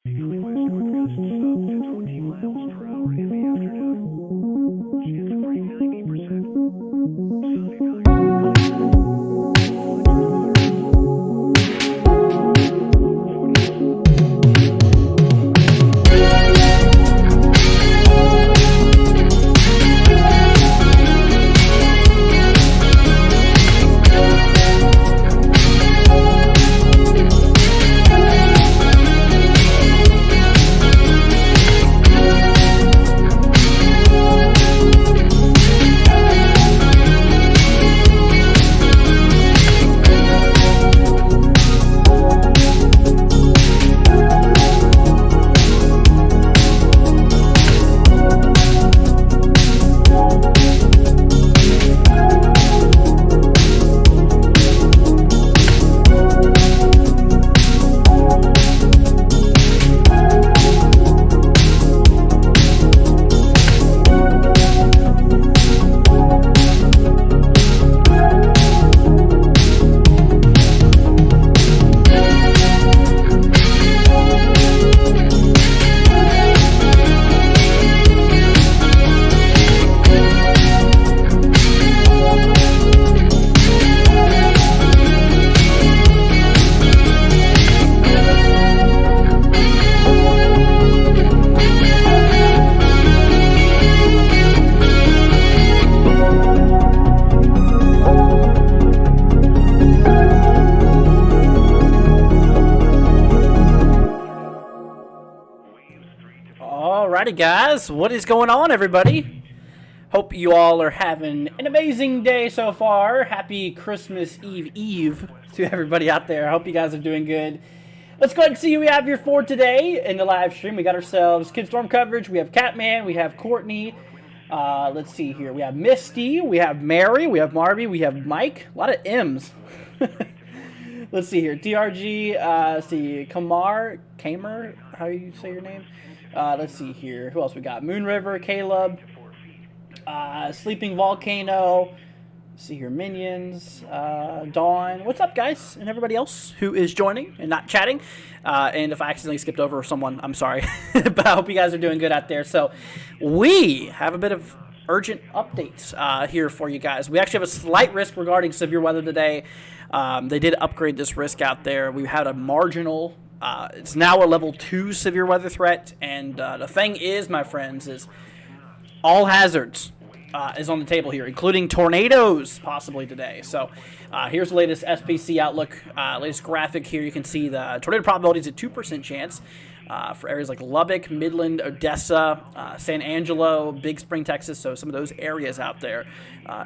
West northwest south to 20 miles per hour in the afternoon. Chance of rain 90%. Sunny Alrighty, guys, what is going on, everybody? Hope you all are having an amazing day so far. Happy Christmas Eve to everybody out there. I hope you guys are doing good. Let's go ahead and see who we have here for today in the live stream. We got ourselves Kid Storm coverage. We have Catman. We have Courtney. Let's see here. We have Misty. We have Mary. We have Marby. We have Mike. A lot of M's. Let's see here. DRG. Let's see. Kamer. How do you say your name? Let's see here. Who else we got? Moon River, Caleb, Sleeping Volcano. Let's see here. Minions, Dawn. What's up, guys? And everybody else who is joining and not chatting. And if I accidentally skipped over someone, I'm sorry. But I hope you guys are doing good out there. So we have a bit of urgent updates here for you guys. We actually have a slight risk regarding severe weather today. They did upgrade this risk out there. We had a marginal. It's now a level 2 severe weather threat, and the thing is, my friends, is all hazards is on the table here, including tornadoes possibly today. So here's the latest SPC outlook, latest graphic here. You can see the tornado probability is a 2% chance for areas like Lubbock, Midland, Odessa, San Angelo, Big Spring, Texas. So some of those areas out there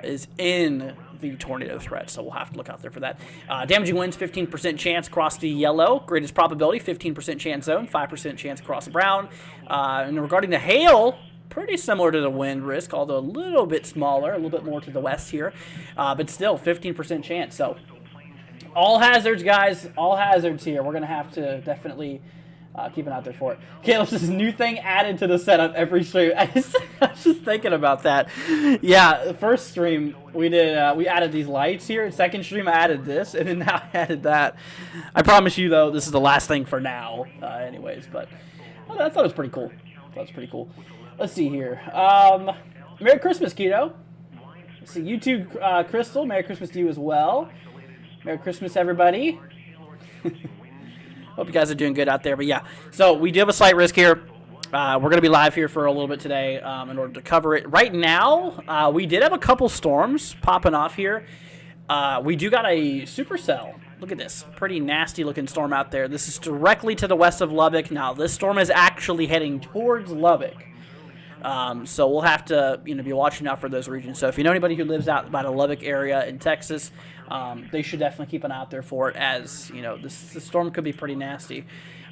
is in the tornado threat, so we'll have to look out there for that. Damaging winds, 15% chance across the yellow. Greatest probability, 15% chance zone, 5% chance across the brown. And regarding the hail, pretty similar to the wind risk, although a little bit smaller, a little bit more to the west here. But still, 15% chance. So all hazards, guys, all hazards here. We're going to have to definitely keep an eye out there for it. Caleb, this new thing added to the setup every stream. I was just thinking about that. Yeah, the first stream we did, we added these lights here. Second stream I added this, and then now I added that. I promise you, though, this is the last thing for now. Anyways, but I thought it was pretty cool. Let's see here. Merry Christmas, Keto. Let's see, you too, Crystal. Merry Christmas to you as well. Merry Christmas, everybody. Hope you guys are doing good out there. But yeah, so we do have a slight risk here. We're going to be live here for a little bit today in order to cover it. Right now, we did have a couple storms popping off here. We do got a supercell. Look at this. Pretty nasty looking storm out there. This is directly to the west of Lubbock. Now, this storm is actually heading towards Lubbock. So we'll have to be watching out for those regions. So if you know anybody who lives out by the Lubbock area in Texas, they should definitely keep an eye out there for it, as this storm could be pretty nasty.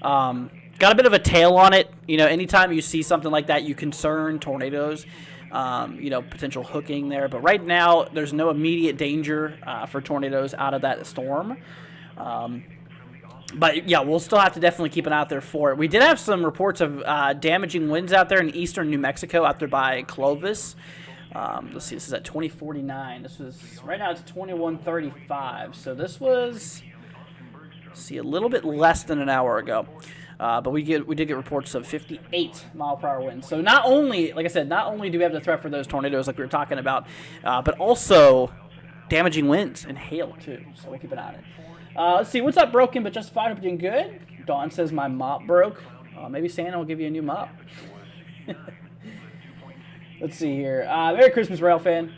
Got a bit of a tail on it. Anytime you see something like that, you concern tornadoes, potential hooking there. But right now, there's no immediate danger for tornadoes out of that storm. But yeah, we'll still have to definitely keep an eye out there for it. We did have some reports of damaging winds out there in eastern New Mexico, out there by Clovis. Let's see, this is at 2049. Right now it's 2135. So this was See, a little bit less than an hour ago. But we did get reports of 58-mile-per-hour winds. So not only, like I said, not only do we have the threat for those tornadoes like we were talking about, but also damaging winds and hail too. So we'll keep an eye on it. Let's see, what's up, Broken but Justified? Hope you're doing good. Dawn says my mop broke. Maybe Santa will give you a new mop. Let's see here. Merry Christmas, Rail fan.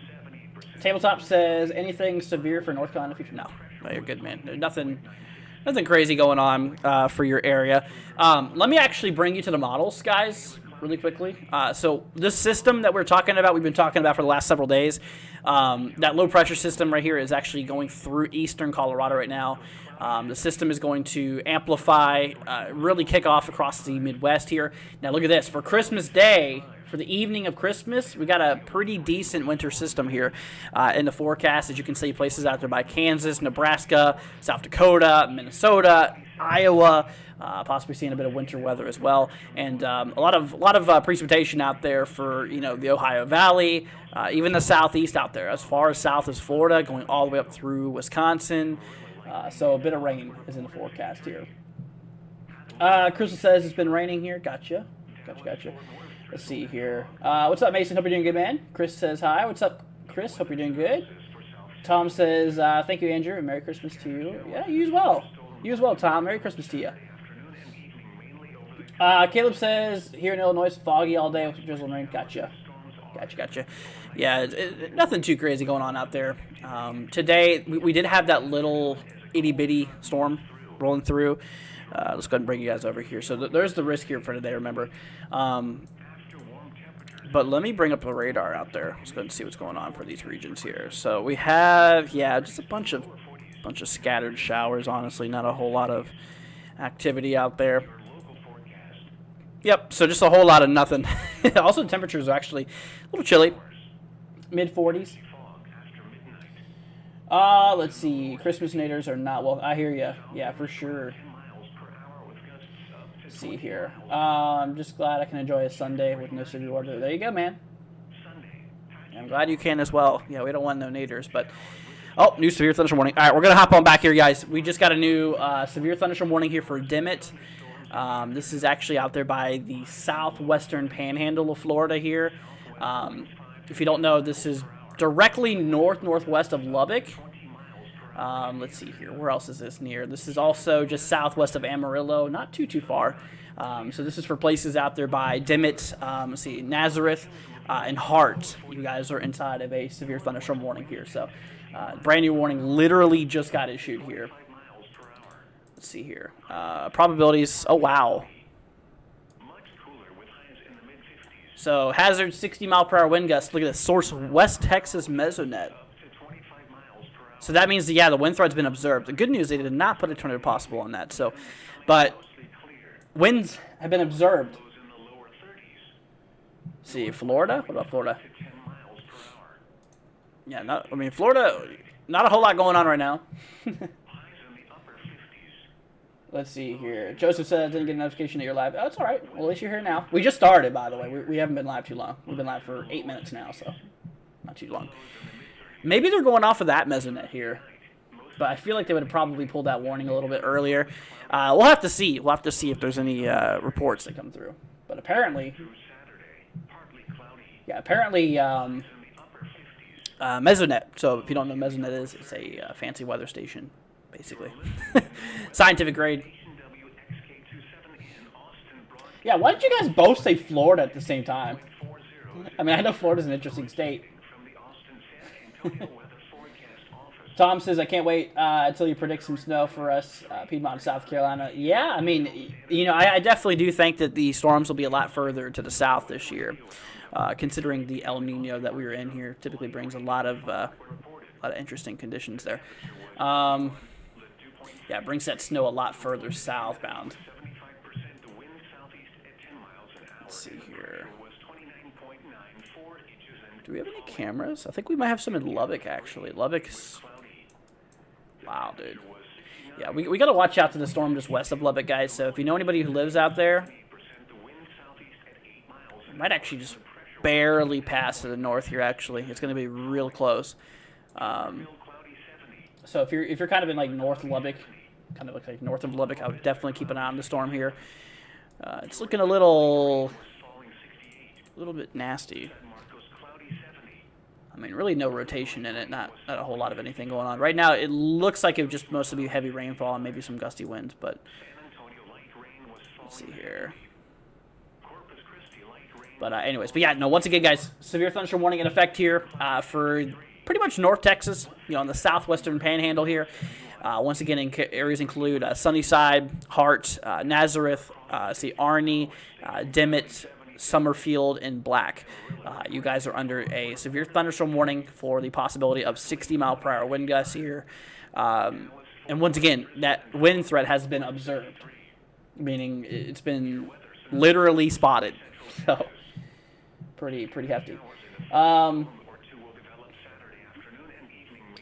Tabletop says anything severe for North Carolina future? No, you're good, man. There's nothing crazy going on for your area. Let me actually bring you to the models, guys, really quickly. So this system that we're talking about, we've been talking about for the last several days. That low pressure system right here is actually going through eastern Colorado right now. The system is going to amplify, really kick off across the Midwest here. Now look at this. For Christmas Day, for the evening of Christmas, we got a pretty decent winter system here in the forecast. As you can see, places out there by Kansas, Nebraska, South Dakota, Minnesota, Iowa, possibly seeing a bit of winter weather as well, and a lot of precipitation out there for the Ohio Valley, even the southeast out there, as far as south as Florida, going all the way up through Wisconsin. So a bit of rain is in the forecast here. Crystal says it's been raining here. Gotcha. Let's see here. What's up, Mason? Hope you're doing good, man. Chris says hi. What's up, Chris? Hope you're doing good. Tom says, thank you, Andrew, and Merry Christmas to you. Yeah, you as well. You as well, Tom. Merry Christmas to you. Caleb says, here in Illinois, it's foggy all day with drizzle and rain. Gotcha. Yeah, nothing too crazy going on out there. Today, we did have that little itty-bitty storm rolling through. Let's go ahead and bring you guys over here. So there's the risk here for today, remember. But let me bring up the radar out there. Let's go ahead and see what's going on for these regions here. So we have, just a bunch of scattered showers, honestly. Not a whole lot of activity out there. Yep, so just a whole lot of nothing. Also, the temperatures are actually a little chilly. Mid-40s. Let's see. Christmas naders are not well. I hear you. Yeah, for sure. Let's see here. I'm just glad I can enjoy a Sunday with no severe weather. There you go, man. I'm glad you can as well. Yeah, we don't want no naders, but... Oh, new severe thunderstorm warning. All right, we're going to hop on back here, guys. We just got a new severe thunderstorm warning here for Dimmitt. This is actually out there by the southwestern panhandle of Florida here. If you don't know, this is directly northwest of Lubbock. Let's see here. Where else is this near? This is also just southwest of Amarillo, not too far. So this is for places out there by Dimmitt, let's see, Nazareth, and Hart. You guys are inside of a severe thunderstorm warning here. So brand new warning literally just got issued here. Let's see here. Probabilities. Oh, wow. So hazard 60-mile-per-hour wind gusts. Look at this. Source West Texas Mesonet. So that means, the wind threat's been observed. The good news, they did not put a tornado possible on that. So, but winds have been observed. Let's see, Florida? What about Florida? Yeah, Florida, not a whole lot going on right now. Let's see here. Joseph said I didn't get a notification that you're live. Oh, it's all right. Well, at least you're here now. We just started, by the way. We haven't been live too long. We've been live for 8 minutes now, so not too long. Maybe they're going off of that Mesonet here, but I feel like they would have probably pulled that warning a little bit earlier. We'll have to see. We'll have to see if there's any reports that come through. But apparently, Mesonet. So if you don't know what Mesonet is, it's a fancy weather station, basically. Scientific grade. Yeah, why did you guys both say Florida at the same time? I mean, I know Florida's an interesting state. Tom says, I can't wait until you predict some snow for us, Piedmont, South Carolina. Yeah, I mean, I definitely do think that the storms will be a lot further to the south this year, considering the El Nino that we were in here typically brings a lot of interesting conditions there. It brings that snow a lot further southbound. Let's see here. Do we have any cameras? I think we might have some in Lubbock, actually. Lubbock's... Wow, dude. Yeah, we got to watch out to the storm just west of Lubbock, guys. So if you know anybody who lives out there, it might actually just barely pass to the north here, actually. It's going to be real close. So if you're kind of in, like, North Lubbock kind of looks like north of Lubbock. I would definitely keep an eye on the storm here. It's looking a little bit nasty. I mean, really no rotation in it, not a whole lot of anything going on. Right now, it looks like it would just mostly be heavy rainfall and maybe some gusty winds, but let's see here. But anyways, but yeah, no, once again, guys, severe thunderstorm warning in effect here for pretty much North Texas, on the southwestern panhandle here. Once again, areas include Sunnyside, Hart, Nazareth, Arney, Dimmitt, Summerfield, and Black. You guys are under a severe thunderstorm warning for the possibility of 60-mile-per-hour wind gusts here. And once again, that wind threat has been observed, meaning it's been literally spotted. So, pretty hefty.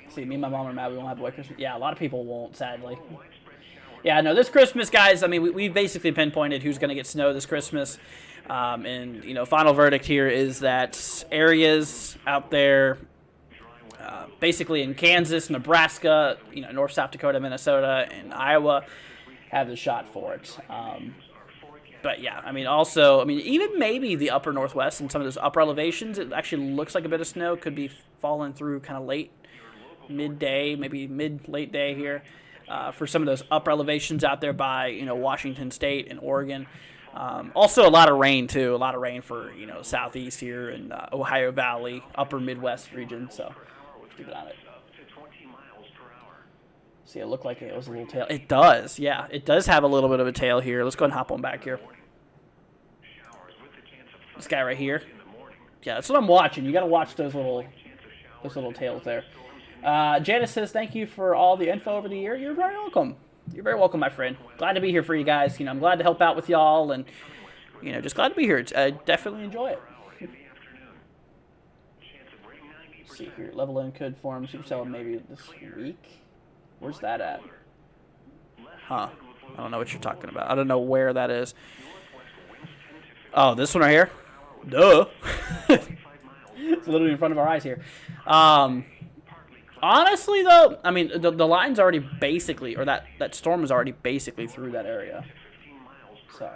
See, me and my mom are mad we won't have a white Christmas. Yeah, a lot of people won't, sadly. Yeah, no, this Christmas, guys, I mean, we've basically pinpointed who's going to get snow this Christmas. And, final verdict here is that areas out there, basically in Kansas, Nebraska, North, South Dakota, Minnesota, and Iowa have the shot for it. But, yeah, even maybe the upper Northwest and some of those upper elevations, it actually looks like a bit of snow could be falling through kind of late, midday, maybe mid-late day here. For some of those upper elevations out there by, Washington State and Oregon. Also a lot of rain, too. A lot of rain for, southeast here and Ohio Valley, upper Midwest region. So, keep it on it. See, it looked like it was a little tail. It does, yeah. It does have a little bit of a tail here. Let's go ahead and hop on back here. This guy right here. Yeah, that's what I'm watching. You got to watch those little tails there. Janice says, thank you for all the info over the year. You're very welcome. You're very welcome, my friend. Glad to be here for you guys. I'm glad to help out with y'all, and, just glad to be here. I definitely enjoy it. Let's see here. Level in could form supercell maybe this week. Where's that at? Huh. I don't know what you're talking about. I don't know where that is. Oh, this one right here? Duh. It's literally in front of our eyes here. Honestly, though, I mean, the line's already basically, or that storm is already basically through that area. So,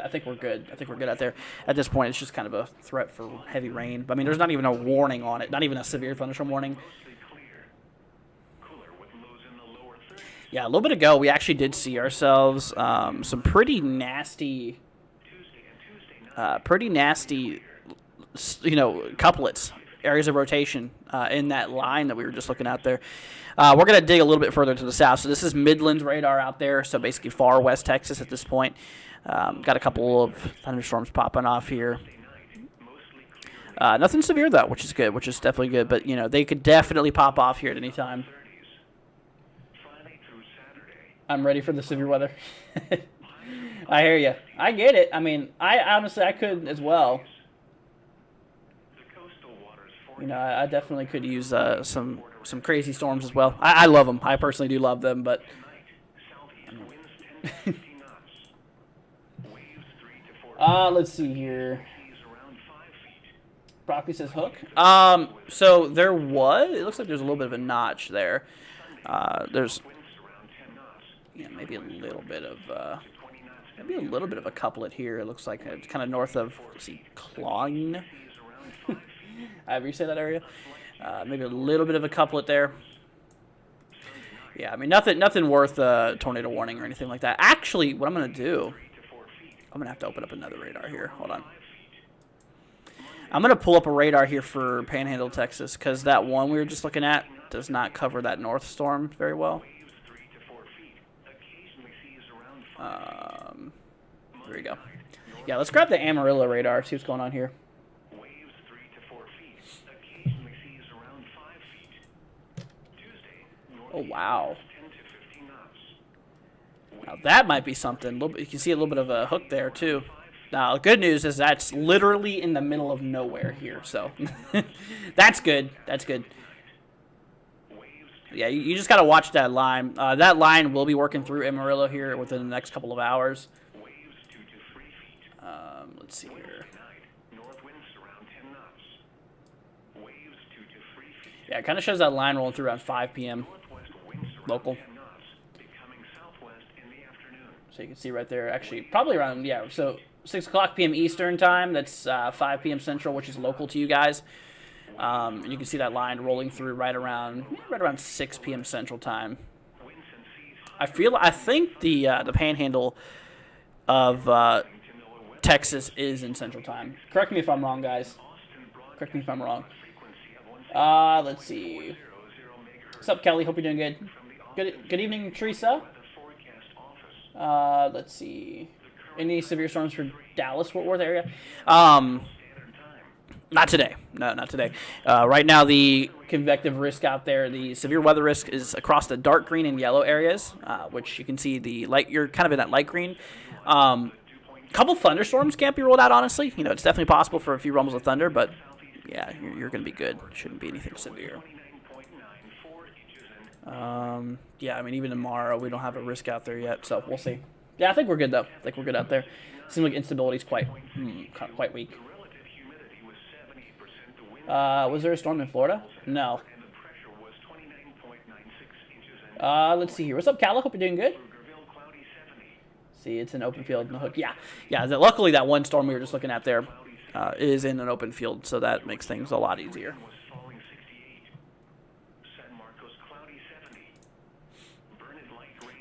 I think we're good. I think we're good out there. At this point, it's just kind of a threat for heavy rain. I mean, there's not even a warning on it. Not even a severe thunderstorm warning. Yeah, a little bit ago, we actually did see ourselves some pretty nasty, couplets. Areas of rotation in that line that we were just looking at there. We're going to dig a little bit further to the south. So this is Midlands radar out there, so basically far west Texas at this point. Got a couple of thunderstorms popping off here. Nothing severe, though, which is good, which is definitely good. But, they could definitely pop off here at any time. I'm ready for the severe weather. I hear you. I get it. I mean, I could as well. I definitely could use some crazy storms as well. I love them. I personally do love them, but let's see here. Broccoli says hook. So it looks like there's a little bit of a notch there. There's maybe a little bit of a couplet here. It looks like it's kind of north of Klein. However you say that area. Maybe a little bit of a couplet there. Yeah, I mean, nothing worth a tornado warning or anything like that. Actually, what I'm going to do, I'm going to have to open up another radar here. Hold on. I'm going to pull up a radar here for Panhandle, Texas, because that one we were just looking at does not cover that north storm very well. There we go. Yeah, let's grab the Amarillo radar, see what's going on here. Oh, wow. Now, that might be something. You can see a little bit of a hook there, too. Now, the good news is that's literally in the middle of nowhere here, so that's good. That's good. Yeah, you just got to watch that line. That line will be working through Amarillo here within the next couple of hours. Let's see here. Yeah, it kind of shows that line rolling through around 5 p.m. local. So you can see right there, actually, probably around, yeah, so 6 o'clock p.m. Eastern time. That's 5 p.m. Central, which is local to you guys. And you can see that line rolling through right around 6 p.m. Central time. I think the panhandle of Texas is in Central time. Correct me if I'm wrong, guys. Correct me if I'm wrong. Let's see. What's up, Kelly? Hope you're doing good. Good evening, Teresa. Let's see. Any severe storms for Dallas, Fort Worth area? Not today. No, not today. Right now, the convective risk out there, the severe weather risk is across the dark green and yellow areas, which you can see the light. You're kind of in that light green. Couple thunderstorms can't be ruled out, honestly. You know, it's definitely possible for a few rumbles of thunder, but yeah, you're going to be good. Shouldn't be anything severe. Yeah, I mean, even tomorrow, we don't have a risk out there yet, so we'll see. Yeah, I think we're good, though. I think we're good out there. Seems like instability is quite weak. Was there a storm in Florida? No. Let's see here. What's up, Calla? Hope you're doing good. See, it's an open field in the hook. Yeah. Luckily, that one storm we were just looking at there is in an open field, so that makes things a lot easier.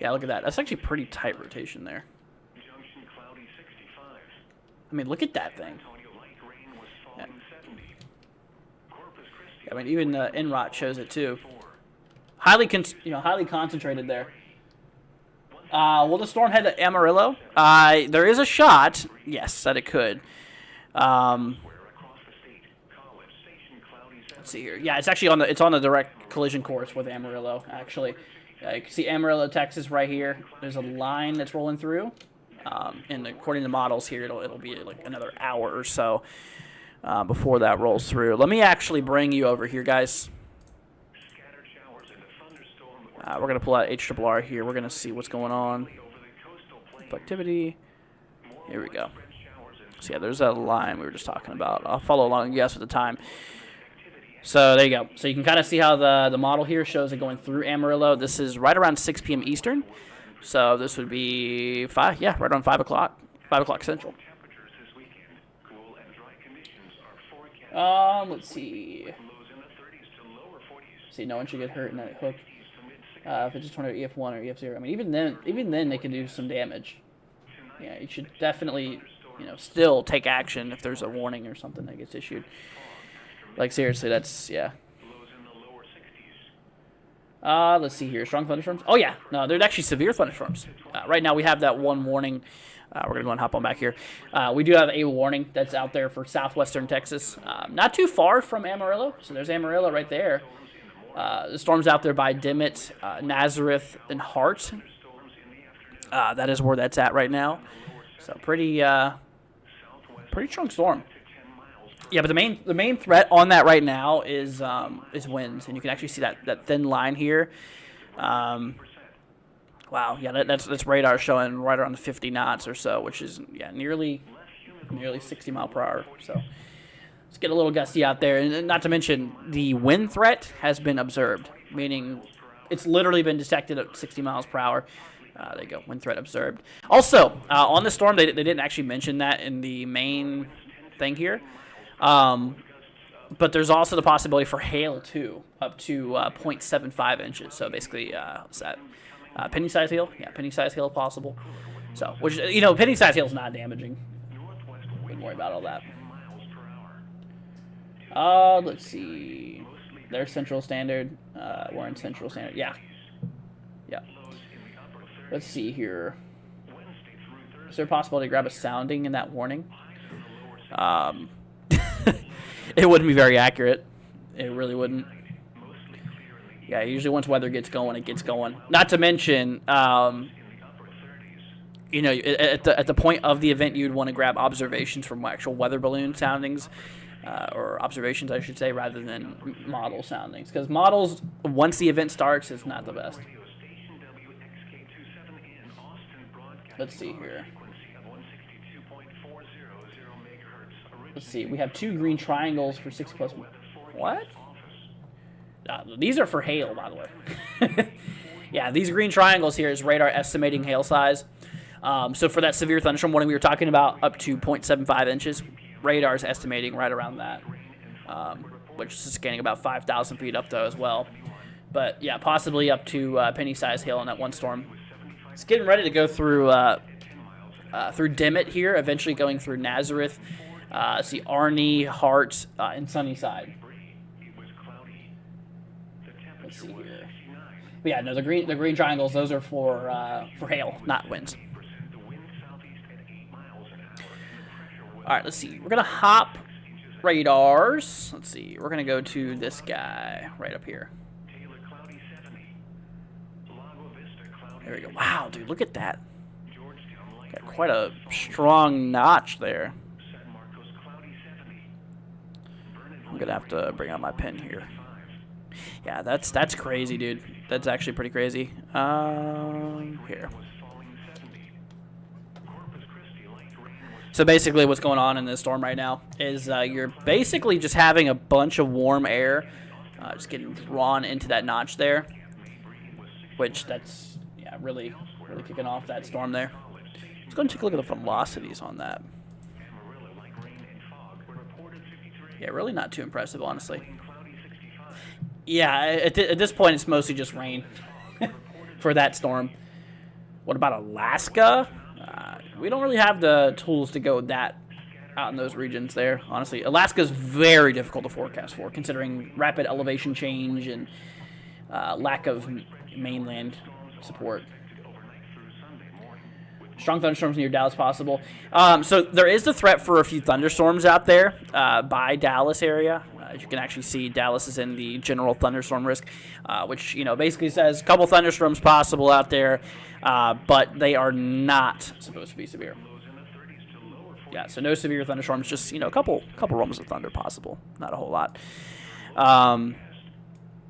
Yeah, look at that. That's actually pretty tight rotation there. I mean, look at that thing. Yeah. I mean, even NROT shows it too. Highly concentrated there. Will the storm head to Amarillo? There is a shot, yes, that it could. Let's see here. Yeah, it's actually on the direct collision course with Amarillo. Actually, you can see Amarillo, Texas, right here. There's a line that's rolling through, and according to models here, it'll be like another hour or so before that rolls through. Let me actually bring you over here, guys. We're going to pull out HRRR here. We're going to see what's going on. Activity. Here we go. So, yeah, there's that line we were just talking about. I'll follow along, yes, with the time. So, there you go. So, you can kind of see how the model here shows it going through Amarillo. This is right around 6 p.m. Eastern. So, this would be right around 5 o'clock. 5 o'clock Central. Let's see. See, no one should get hurt in that hook. If it's just tornado EF1 or EF0, I mean, even then they can do some damage. Yeah, you should definitely, still take action if there's a warning or something that gets issued. Like, seriously, that's, yeah. Let's see here. Strong thunderstorms? Oh, yeah. No, they're actually severe thunderstorms. Right now we have that one warning. We're going to go and hop on back here. We do have a warning that's out there for southwestern Texas. Not too far from Amarillo. So there's Amarillo right there. The storm's out there by Dimmitt, Nazareth, and Hart. That is where that's at right now. So pretty strong storm. Yeah, but the main threat on that right now is winds, and you can actually see that thin line here. Wow, yeah, that's radar showing right around 50 knots or so, which is nearly 60 mile per hour. So it's getting a little gusty out there, and not to mention the wind threat has been observed, meaning it's literally been detected at 60 miles per hour. There you go, wind threat observed. Also, on the storm, they didn't actually mention that in the main thing here, but there's also the possibility for hail too, up to 0.75 inches. So basically, what's that? Penny-sized hail? Yeah, penny-sized hail possible. So, which, penny-sized hail is not damaging. Wouldn't worry about all that. Let's see. There's Central Standard. We're in Central Standard. Yeah. Let's see here. Is there a possibility to grab a sounding in that warning? It wouldn't be very accurate. It really wouldn't. Yeah, usually once weather gets going, it gets going. Not to mention, at the point of the event, you'd want to grab observations from actual weather balloon soundings. Or observations, I should say, rather than model soundings. Because models, once the event starts, is not the best. Let's see here. Let's see. We have 2 green triangles for 6 plus. What? These are for hail, by the way. Yeah, these green triangles here is radar estimating hail size. So for that severe thunderstorm warning we were talking about, up to 0.75 inches, radar is estimating right around that, which is scanning about 5,000 feet up though as well. But yeah, possibly up to penny-sized hail in that one storm. It's getting ready to go through Dimmitt here, eventually going through Nazareth. See Arnie, Hart, and Sunnyside. Let's see here. But yeah, no, the green triangles, those are for hail, not winds. All right, let's see. We're gonna hop radars. Let's see. We're gonna go to this guy right up here. There we go. Wow, dude, look at that. Got quite a strong notch there. I'm gonna have to bring out my pen here. Yeah, that's crazy, dude. That's actually pretty crazy. Here. So basically what's going on in this storm right now is you're basically just having a bunch of warm air just getting drawn into that notch there, which that's, yeah, really kicking off that storm there. Let's go and take a look at the velocities on that. Yeah, really not too impressive, honestly. Yeah, at this point, it's mostly just rain for that storm. What about Alaska? We don't really have the tools to go that out in those regions there, honestly. Alaska's very difficult to forecast for, considering rapid elevation change and lack of mainland support. Strong thunderstorms near Dallas possible. So there is the threat for a few thunderstorms out there by Dallas area. As you can actually see, Dallas is in the general thunderstorm risk, which, you know, basically says a couple thunderstorms possible out there, but they are not supposed to be severe. Yeah, so no severe thunderstorms, just, you know, a couple rumbles of thunder possible, not a whole lot.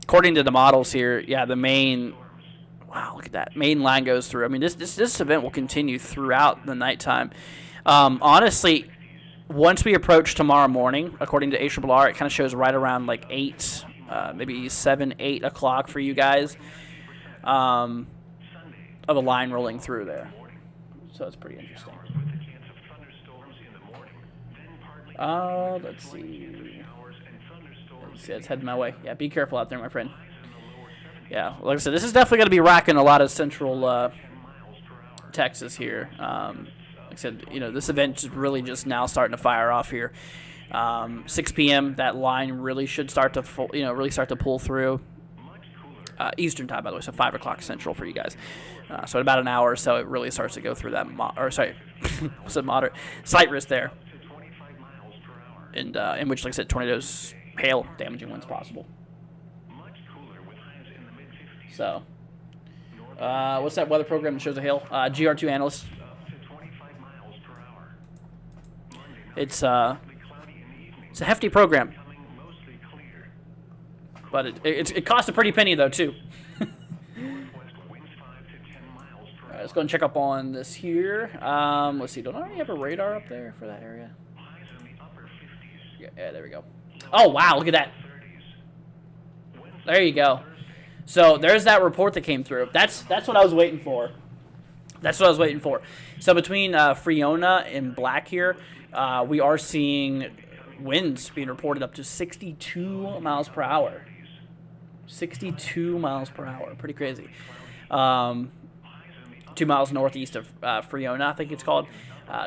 According to the models here, yeah, the main, wow, look at that, main line goes through. I mean, this event will continue throughout the nighttime. Honestly, once we approach tomorrow morning, according to ARRR, it kind of shows right around like 8, maybe 7, 8 o'clock for you guys, of a line rolling through there. So it's pretty interesting. Let's see. It's heading my way. Yeah, be careful out there, my friend. Yeah, like I said, this is definitely going to be racking a lot of central Texas here. Like I said, you know, this event is really just now starting to fire off here. 6 p.m. that line really should start to pull through. Eastern time, by the way, so 5 o'clock Central for you guys. So in about an hour or so, it really starts to go through that moderate slight risk there, and in which, like I said, tornadoes, hail, damaging winds possible. So, what's that weather program that shows the hail? GR2 analyst. It's a hefty program, but it costs a pretty penny though too. All right, let's go and check up on this here. Let's see. Don't I already have a radar up there for that area? Yeah, there we go. Oh wow, look at that. There you go. So there's that report that came through. That's what I was waiting for. So between Friona and Black here, we are seeing winds being reported up to 62 miles per hour. 62 miles per hour. Pretty crazy. 2 miles northeast of Friona, I think it's called.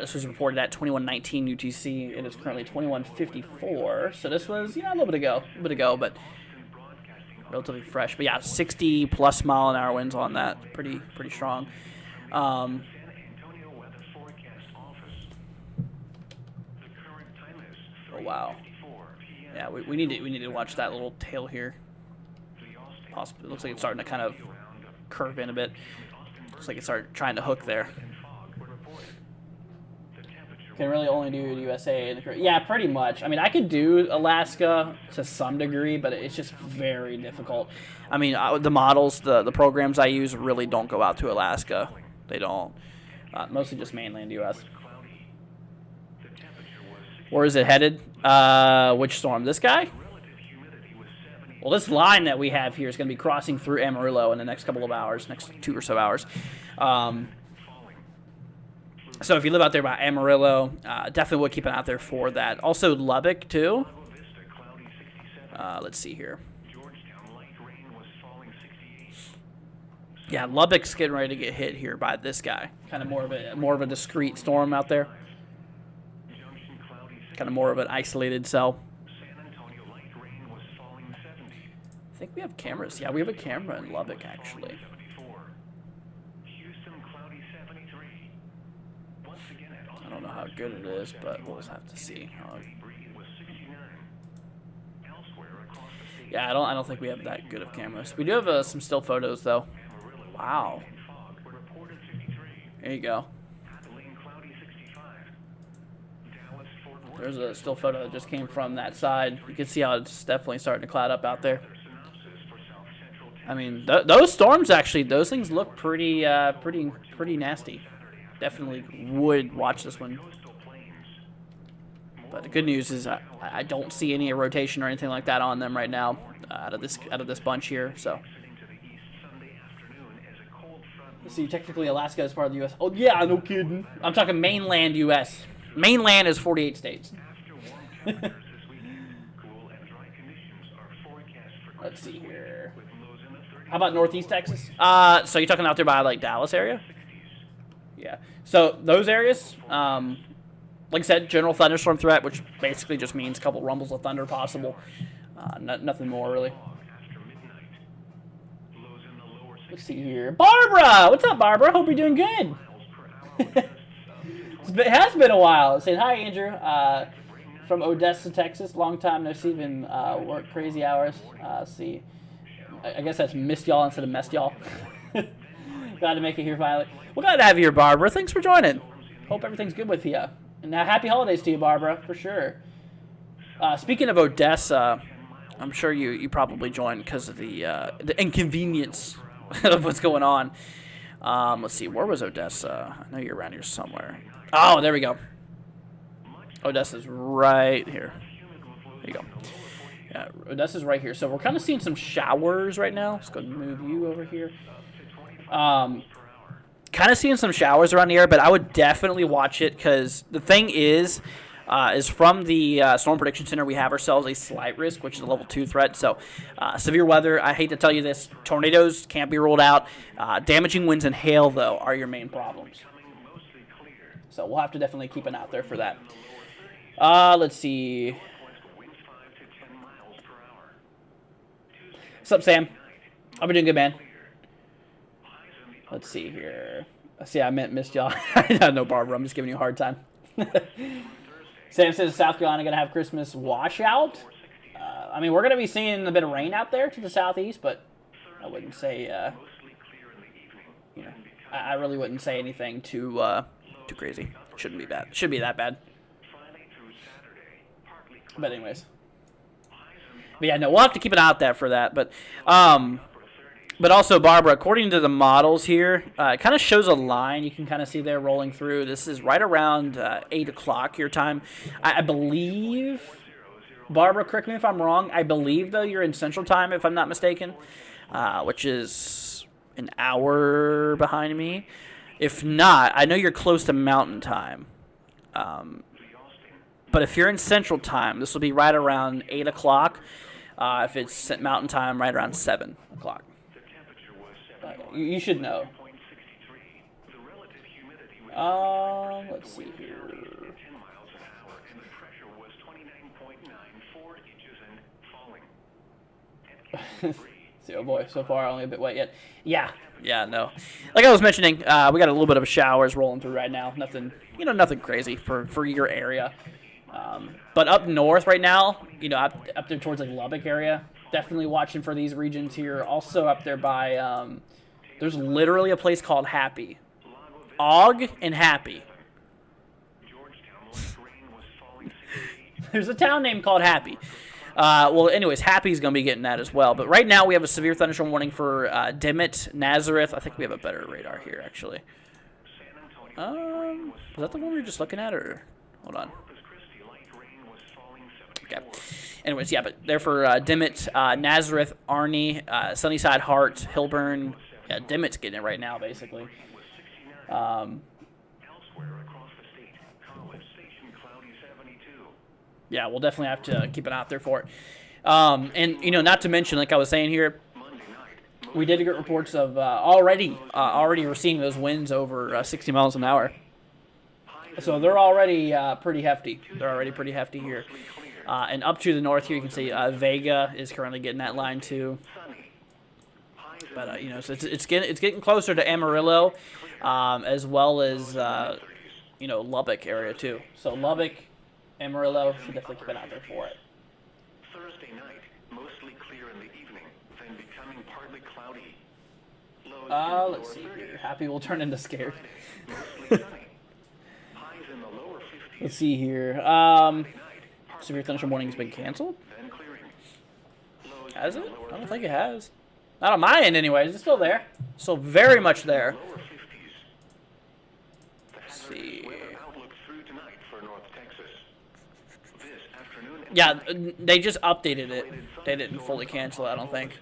This was reported at 2119 UTC. It is currently 2154. So this was, a little bit ago, but relatively fresh. But yeah, 60 plus mile an hour winds on that. Pretty strong. Oh wow. Yeah, we need to watch that little tail here. Possibly, it looks like it's starting to kind of curve in a bit. Looks like it started trying to hook there. Can really only do USA. Yeah, pretty much. I mean, I could do Alaska to some degree, but it's just very difficult. I mean, the models, the programs I use really don't go out to Alaska. They don't. Mostly just mainland U.S. Where is it headed? Which storm? This guy? Well, this line that we have here is going to be crossing through Amarillo in the next couple of hours, next 2 or so hours. So if you live out there by Amarillo, definitely would keep an eye out there for that. Also Lubbock too. Let's see here. Yeah, Lubbock's getting ready to get hit here by this guy. Kind of more of a discreet storm out there. Kind of more of an isolated cell. I think we have cameras. Yeah, we have a camera in Lubbock actually. I don't know how good it is, but we'll just have to see. Yeah, I don't think we have that good of cameras. We do have some still photos though. Wow. There you go. There's a still photo that just came from that side. You can see how it's definitely starting to cloud up out there. I mean, those storms actually, those things look pretty nasty. Definitely would watch this one. But the good news is I don't see any rotation or anything like that on them right now out of this bunch here. So. Let's see, technically Alaska is part of the U.S. Oh, yeah, no kidding. I'm talking mainland U.S. Mainland is 48 states. Let's see here. How about Northeast Texas? So you're talking out there by, like, Dallas area? Yeah. So those areas, like I said, general thunderstorm threat, which basically just means a couple rumbles of thunder possible. Nothing more, really. Let's see here. Barbara! What's up, Barbara? Hope you're doing good. It has been a while. Saying hi, Andrew. From Odessa, Texas. Long time no see. Been work crazy hours. See. I guess that's missed y'all instead of messed y'all. Glad to make it here finally. Well, glad to have you here, Barbara. Thanks for joining. Hope everything's good with you. And now, happy holidays to you, Barbara, for sure. Speaking of Odessa, I'm sure you probably joined because of the inconvenience of what's going on. Let's see, where was Odessa? I know you're around here somewhere. Oh, there we go. Odessa's right here. There you go. Yeah, Odessa's right here. So we're kind of seeing some showers right now. Let's go and move you over here. Kind of seeing some showers around the area, but I would definitely watch it because the thing is from the Storm Prediction Center, we have ourselves a slight risk, which is a level 2 threat. So severe weather, I hate to tell you this, tornadoes can't be ruled out. Damaging winds and hail, though, are your main problems. So we'll have to definitely keep an eye out there for that. Let's see. What's up, Sam? I've been doing good, man. Let's see here. See, I missed y'all. I know, Barbara. I'm just giving you a hard time. Sam says South Carolina going to have Christmas washout. I mean, we're going to be seeing a bit of rain out there to the southeast, but I wouldn't say, I really wouldn't say anything too crazy. Shouldn't be bad. Shouldn't be that bad. But anyways. But yeah, no, we'll have to keep an eye out there for that. But also, Barbara, according to the models here, it kind of shows a line. You can kind of see there rolling through. This is right around 8 o'clock your time. I believe, Barbara, correct me if I'm wrong, I believe, though, you're in Central Time, if I'm not mistaken, which is an hour behind me. If not, I know you're close to Mountain Time. But if you're in Central Time, this will be right around 8 o'clock. If it's Mountain Time, right around 7 o'clock. You should know. Let's see here. See, oh boy, so far only a bit wet yet. Yeah, no. Like I was mentioning, we got a little bit of showers rolling through right now. Nothing crazy for your area. But up north right now, up there towards like Lubbock area, definitely watching for these regions here. Also up there by, there's literally a place called Happy. Og and Happy. There's a town name called Happy. Well, anyways, Happy's going to be getting that as well. But right now we have a severe thunderstorm warning for Dimmitt, Nazareth. I think we have a better radar here, actually. Was that the one we were just looking at, or hold on? Okay. Anyways, yeah, but they're for Dimmitt, Nazareth, Arnie, Sunnyside, Hart, Hilburn. Yeah, Dimmitt's getting it right now, basically. Yeah, we'll definitely have to keep an eye out there for it. And, not to mention, like I was saying here, we did get reports of already we're seeing those winds over 60 miles an hour. So they're already pretty hefty. They're already pretty hefty here. And up to the north here, you can see Vega is currently getting that line too. But so it's getting closer to Amarillo, as well as Lubbock area too. So Lubbock, Amarillo should definitely keep an eye out there for it. Thursday night, mostly clear in the evening, then becoming partly cloudy. Let's see here. Happy will turn into scared. Let's see here. Severe thunderstorm warning has been canceled. Has it? I don't think it has. Not on my end, anyways. It's still there. Still very much there. Let's see. Yeah, they just updated it. They didn't fully cancel it, I don't think.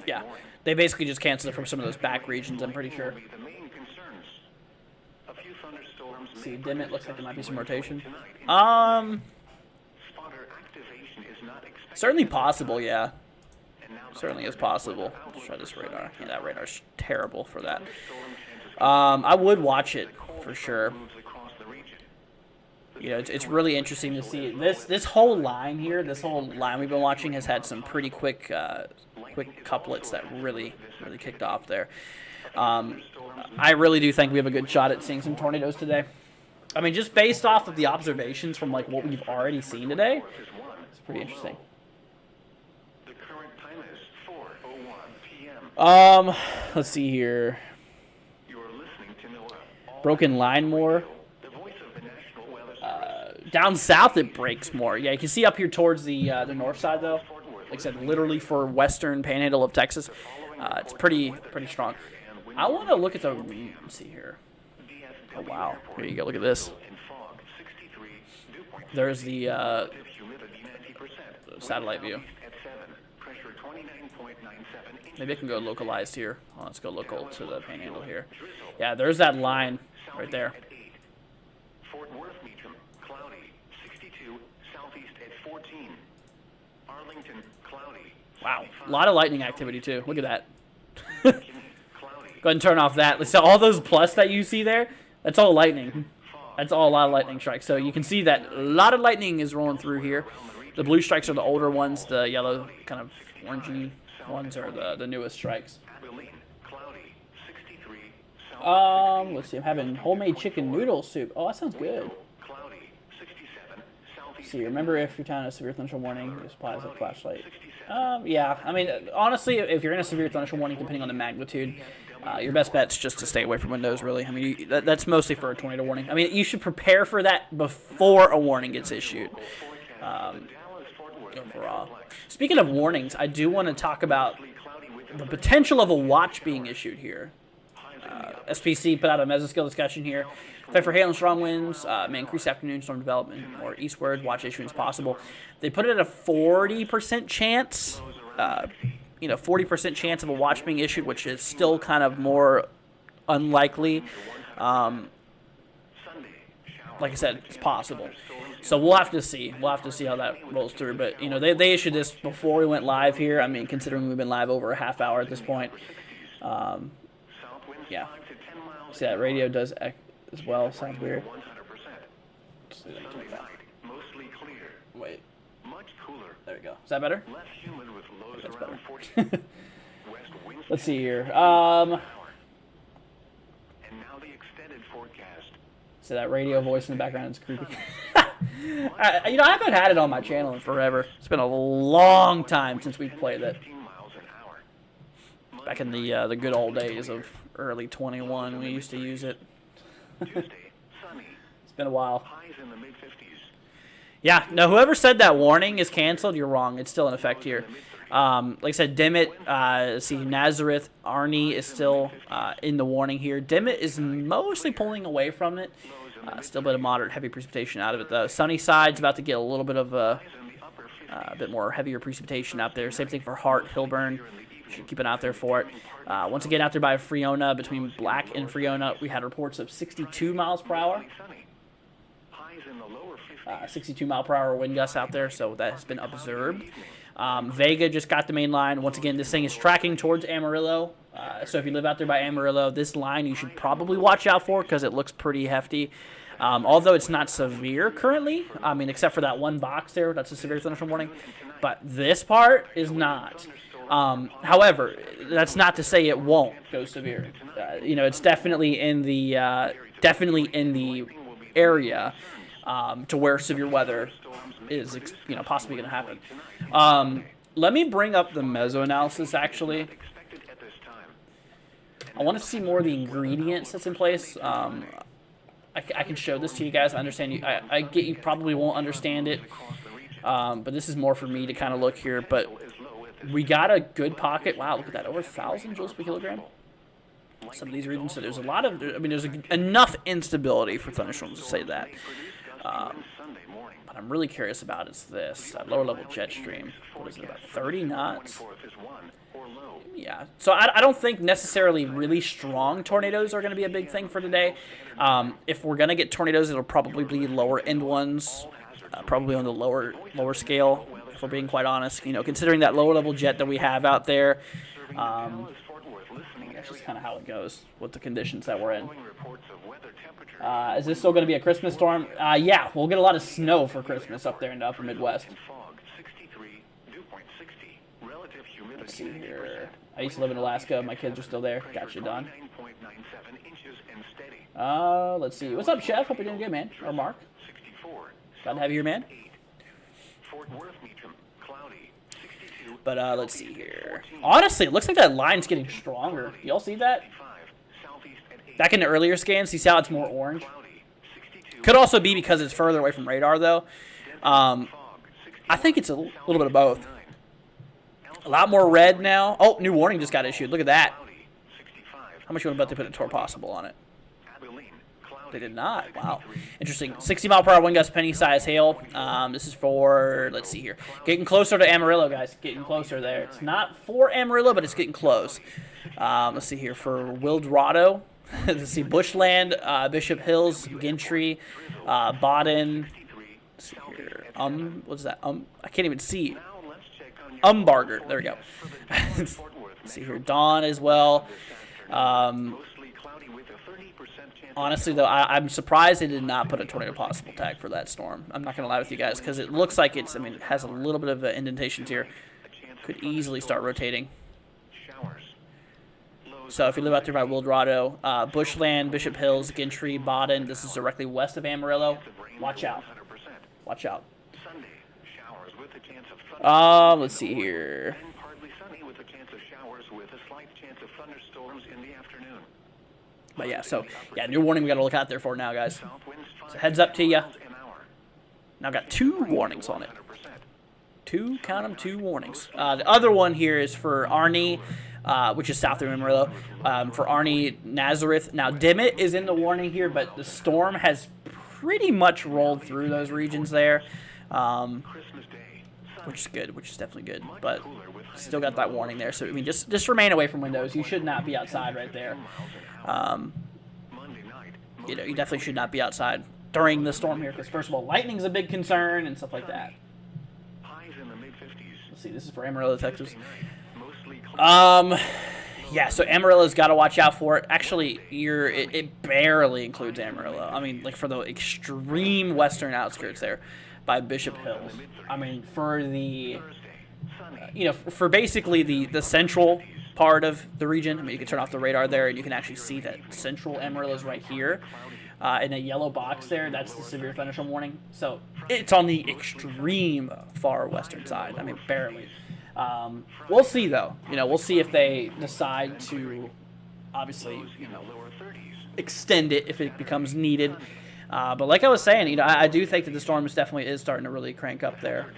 Yeah, they basically just canceled it from some of those back regions, I'm pretty sure. See, Dimmitt looks like there might be some rotation. Certainly possible, yeah. Certainly is possible. Let's try this radar. Yeah, that radar's terrible for that. I would watch it for sure. It's really interesting to see this whole line here. This whole line we've been watching has had some pretty quick couplets that really kicked off there. I really do think we have a good shot at seeing some tornadoes today. I mean, just based off of the observations from like what we've already seen today, it's pretty interesting. Let's see here. Broken line more. Down south it breaks more. Yeah, you can see up here towards the north side though. Like I said, literally for western panhandle of Texas, it's pretty strong. I want to look at the. Let's see here. Oh wow! Here you go. Look at this. There's the satellite view. Maybe I can go localized here. Oh, let's go local to the panhandle here. Yeah, there's that line right there. Wow, a lot of lightning activity too. Look at that. Go ahead and turn off that. So all those plus that you see there, that's all lightning. That's all a lot of lightning strikes. So you can see that a lot of lightning is rolling through here. The blue strikes are the older ones. The yellow kind of orangey ones are the newest strikes. Let's see. I'm having homemade chicken noodle soup. Oh, that sounds good. Let's see. Remember, if you're town a severe thunderstorm warning, it applies a flashlight. Yeah. I mean, honestly, if you're in a severe thunderstorm warning, depending on the magnitude, your best bet's just to stay away from windows, really. I mean, that's mostly for a tornado warning. I mean, you should prepare for that before a warning gets issued. Overall. Speaking of warnings, I do want to talk about the potential of a watch being issued here. SPC put out a mesoscale discussion here. For hail and strong winds, may increase afternoon storm development or eastward. Watch issuance possible. They put it at a 40% chance. 40% chance of a watch being issued, which is still kind of more unlikely. Like I said, it's possible. So we'll have to see. We'll have to see how that rolls through. But, they issued this before we went live here. I mean, considering we've been live over a half hour at this point. Yeah. See, that radio does as well. Sounds weird. Wait. There we go. Is that better? That's better. Let's see here. So that radio voice in the background is creepy. I haven't had it on my channel in forever. It's been a long time since we played it. Back in the good old days of early 21, we used to use it. It's been a while. Yeah, no, whoever said that warning is canceled, you're wrong. It's still in effect here. Like I said, Dimmitt, Nazareth, Arnie is still in the warning here. Dimmitt is mostly pulling away from it. Still a bit of moderate heavy precipitation out of it, though. Sunnyside's about to get a little bit of a bit more heavier precipitation out there. Same thing for Hart, Hilburn. Should keep an eye out there for it. Once again, out there by Friona, between Black and Friona, we had reports of 62 miles per hour. 62-mile-per-hour wind gusts out there, so that has been observed. Vega just got the main line. Once again, this thing is tracking towards Amarillo. So if you live out there by Amarillo, this line you should probably watch out for because it looks pretty hefty. Although it's not severe currently, I mean, except for that one box there, that's a severe thunderstorm warning. But this part is not. However, that's not to say it won't go severe. You know, it's definitely in the area to where severe weather is, you know, possibly going to happen. Let me bring up the meso analysis. Actually, I want to see more of the ingredients that's in place. I can show this to you guys. I understand you. I get you probably won't understand it, but this is more for me to kind of look here. But we got a good pocket. Wow, look at that, over 1,000 joules per kilogram. Some of these regions, so there's a lot of. I mean, there's enough instability for thunderstorms to say that. What I'm really curious about is this lower level jet stream. What is it, about 30 knots? Yeah, so I don't think necessarily really strong tornadoes are going to be a big thing for today. If we're going to get tornadoes, it'll probably be lower end ones, probably on the lower scale, if we're being quite honest. You know, considering that lower level jet that we have out there, that's just kind of how it goes with the conditions that we're in. Is this still going to be a Christmas storm? Yeah, we'll get a lot of snow for Christmas up there in the upper Midwest. Let's see here. I used to live in Alaska. My kids are still there. Got you, Don. Let's see. What's up, Chef? Hope you're doing good, man. Or Mark. Glad to have you here, man. But let's see here. Honestly, it looks like that line's getting stronger. Y'all see that? Back in the earlier scans, you see how it's more orange? Could also be because it's further away from radar, though. I think it's a little bit of both. A lot more red now. Oh, new warning just got issued. Look at that. How much you want to bet they put a Tor Possible on it? They did not. Wow. Interesting. 60-mile-per-hour wind gust, penny-size hail. This is for, let's see here. Getting closer to Amarillo, guys. Getting closer there. It's not for Amarillo, but it's getting close. Let's see here. For Wildrado. Let's see. Bushland, Bishop Hills, Gentry, Baden. Let's see here. What's that? I can't even see. Umbarger. There we go. Let's see here. Dawn as well. Honestly, though, I'm surprised they did not put a tornado possible tag for that storm. I'm not going to lie with you guys because it looks like it's, I mean, it has a little bit of indentations here. Could easily start rotating. So if you live out there by Wildrado, Bushland, Bishop Hills, Gentry, Baden, this is directly west of Amarillo. Watch out. Watch out. Let's see here. But yeah, so yeah, new warning we got to look out there for now, guys. So heads up to you. Now got 2 warnings on it. 2, count them, 2 warnings. The other one here is for Arnie, which is south of Amarillo. For Arnie, Nazareth. Now Dimmitt is in the warning here, but the storm has pretty much rolled through those regions there. Which is good, which is definitely good, but still got that warning there. So I mean, just remain away from windows. You should not be outside right there. You know, you definitely should not be outside during the storm here because first of all, lightning's a big concern and stuff like that. Let's see, this is for Amarillo, Texas. Yeah, so Amarillo's got to watch out for it. Actually, it barely includes Amarillo. I mean, like for the extreme western outskirts there. By Bishop Hills. I mean, for the, you know, for basically the central part of the region. I mean, you can turn off the radar there, and you can actually see that central Amarillo is right here, in a yellow box there. That's the severe thunderstorm warning. So it's on the extreme far western side. I mean, barely. We'll see though. You know, we'll see if they decide to, obviously, you know, extend it if it becomes needed. But like I was saying, you know, I do think that the storm definitely is starting to really crank up there.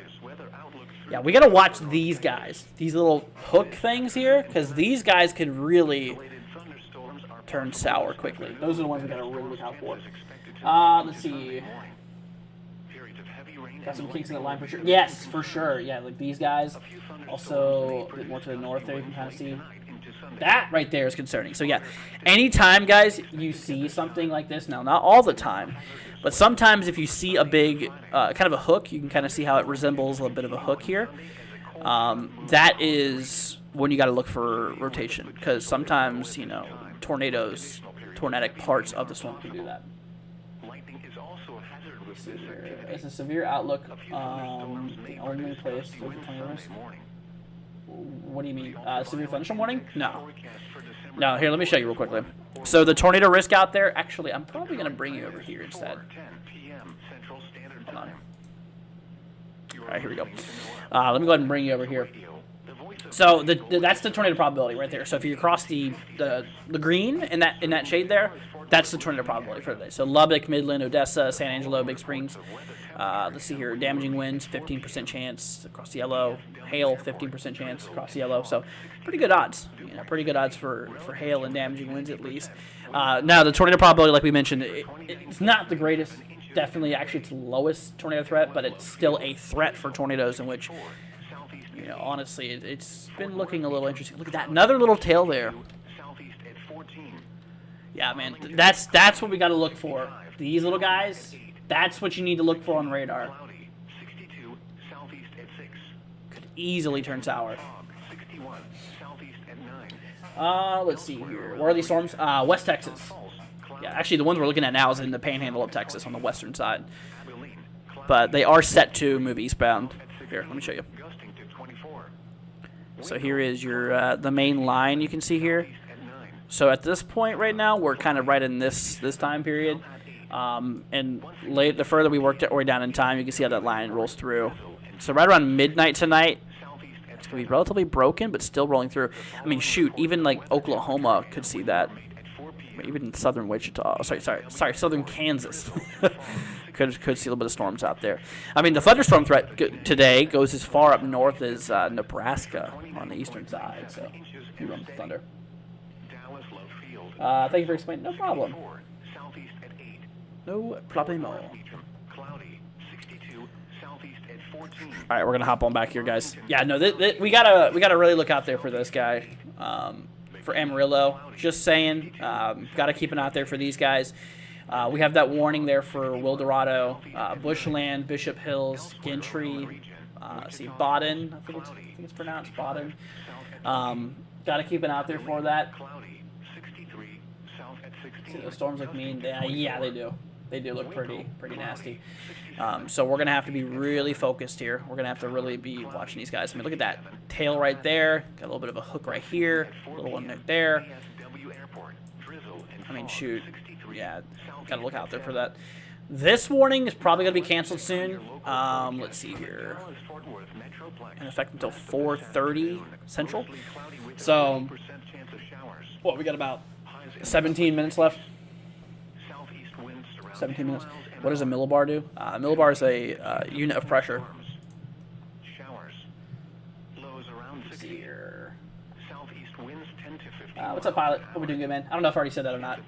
Yeah, we got to watch these guys, these little hook things here, because these guys could really turn sour quickly. Those are the ones we got to really look out for. Let's see. Got some kinks in the line for sure. Yes, for sure. Yeah, like these guys. Also, a bit more to the north there, you can kind of see. That right there is concerning. So yeah, anytime, guys, you see something like this, now not all the time, but sometimes if you see a big kind of a hook, you can kind of see how it resembles a bit of a hook here. That is when you got to look for rotation, because sometimes, you know, tornadic parts of the storm can do that. It's a severe outlook. The only place for tornadoes. What do you mean? Severe thunderstorm warning? No. No, here, let me show you real quickly. So the tornado risk out there, actually, I'm probably going to bring you over here instead. Hold on. All right, here we go. Let me go ahead and bring you over here. So that's the tornado probability right there. So if you cross the green in that shade there, that's the tornado probability for today. So Lubbock, Midland, Odessa, San Angelo, Big Springs. Let's see here. Damaging winds, 15% chance across the yellow. Hail, 15% chance across the yellow. So pretty good odds. You know, pretty good odds for hail and damaging winds at least. Now the tornado probability, like we mentioned, it's not the greatest. Definitely, actually, it's the lowest tornado threat, but it's still a threat for tornadoes in which, you know, honestly, it's been looking a little interesting. Look at that, another little tail there. Yeah, man, that's what we got to look for. These little guys, that's what you need to look for on radar. Could easily turn sour. Let's see here. Where are these storms? West Texas. Yeah, actually, the ones we're looking at now is in the panhandle of Texas on the western side. But they are set to move eastbound. Here, let me show you. So here is your the main line you can see here. So at this point right now, we're kind of right in this time period. And the further we work our way down in time, you can see how that line rolls through. So right around midnight tonight, it's going to be relatively broken, but still rolling through. I mean, shoot, even like Oklahoma could see that. Even southern Wichita. Sorry, southern Kansas. could see a little bit of storms out there. I mean, the thunderstorm threat today goes as far up north as Nebraska on the eastern side. So, you run with thunder. Thank you for explaining. No problem. No problemo. All right, we're gonna hop on back here, guys. Yeah, no, we gotta really look out there for this guy. For Amarillo, just saying, got to keep an eye out there for these guys. We have that warning there for Wildorado, Bushland, Bishop Hills, Gentry, see Baden, I think it's pronounced Baden. Got to keep an eye out there for that. See, those storms look mean. Yeah, they do. They do look pretty nasty. So we're going to have to be really focused here. We're going to have to really be watching these guys. I mean, look at that tail right there. Got a little bit of a hook right here. A little one right there. I mean, shoot. Yeah, got to look out there for that. This warning is probably going to be canceled soon. Let's see here. In effect until 4:30 Central. So, what, we got about 17 minutes left? 17 minutes. What does a millibar do? A millibar is a unit of pressure. Let's see here. What's up, pilot? Hope we're doing good, man. I don't know if I already said that or not.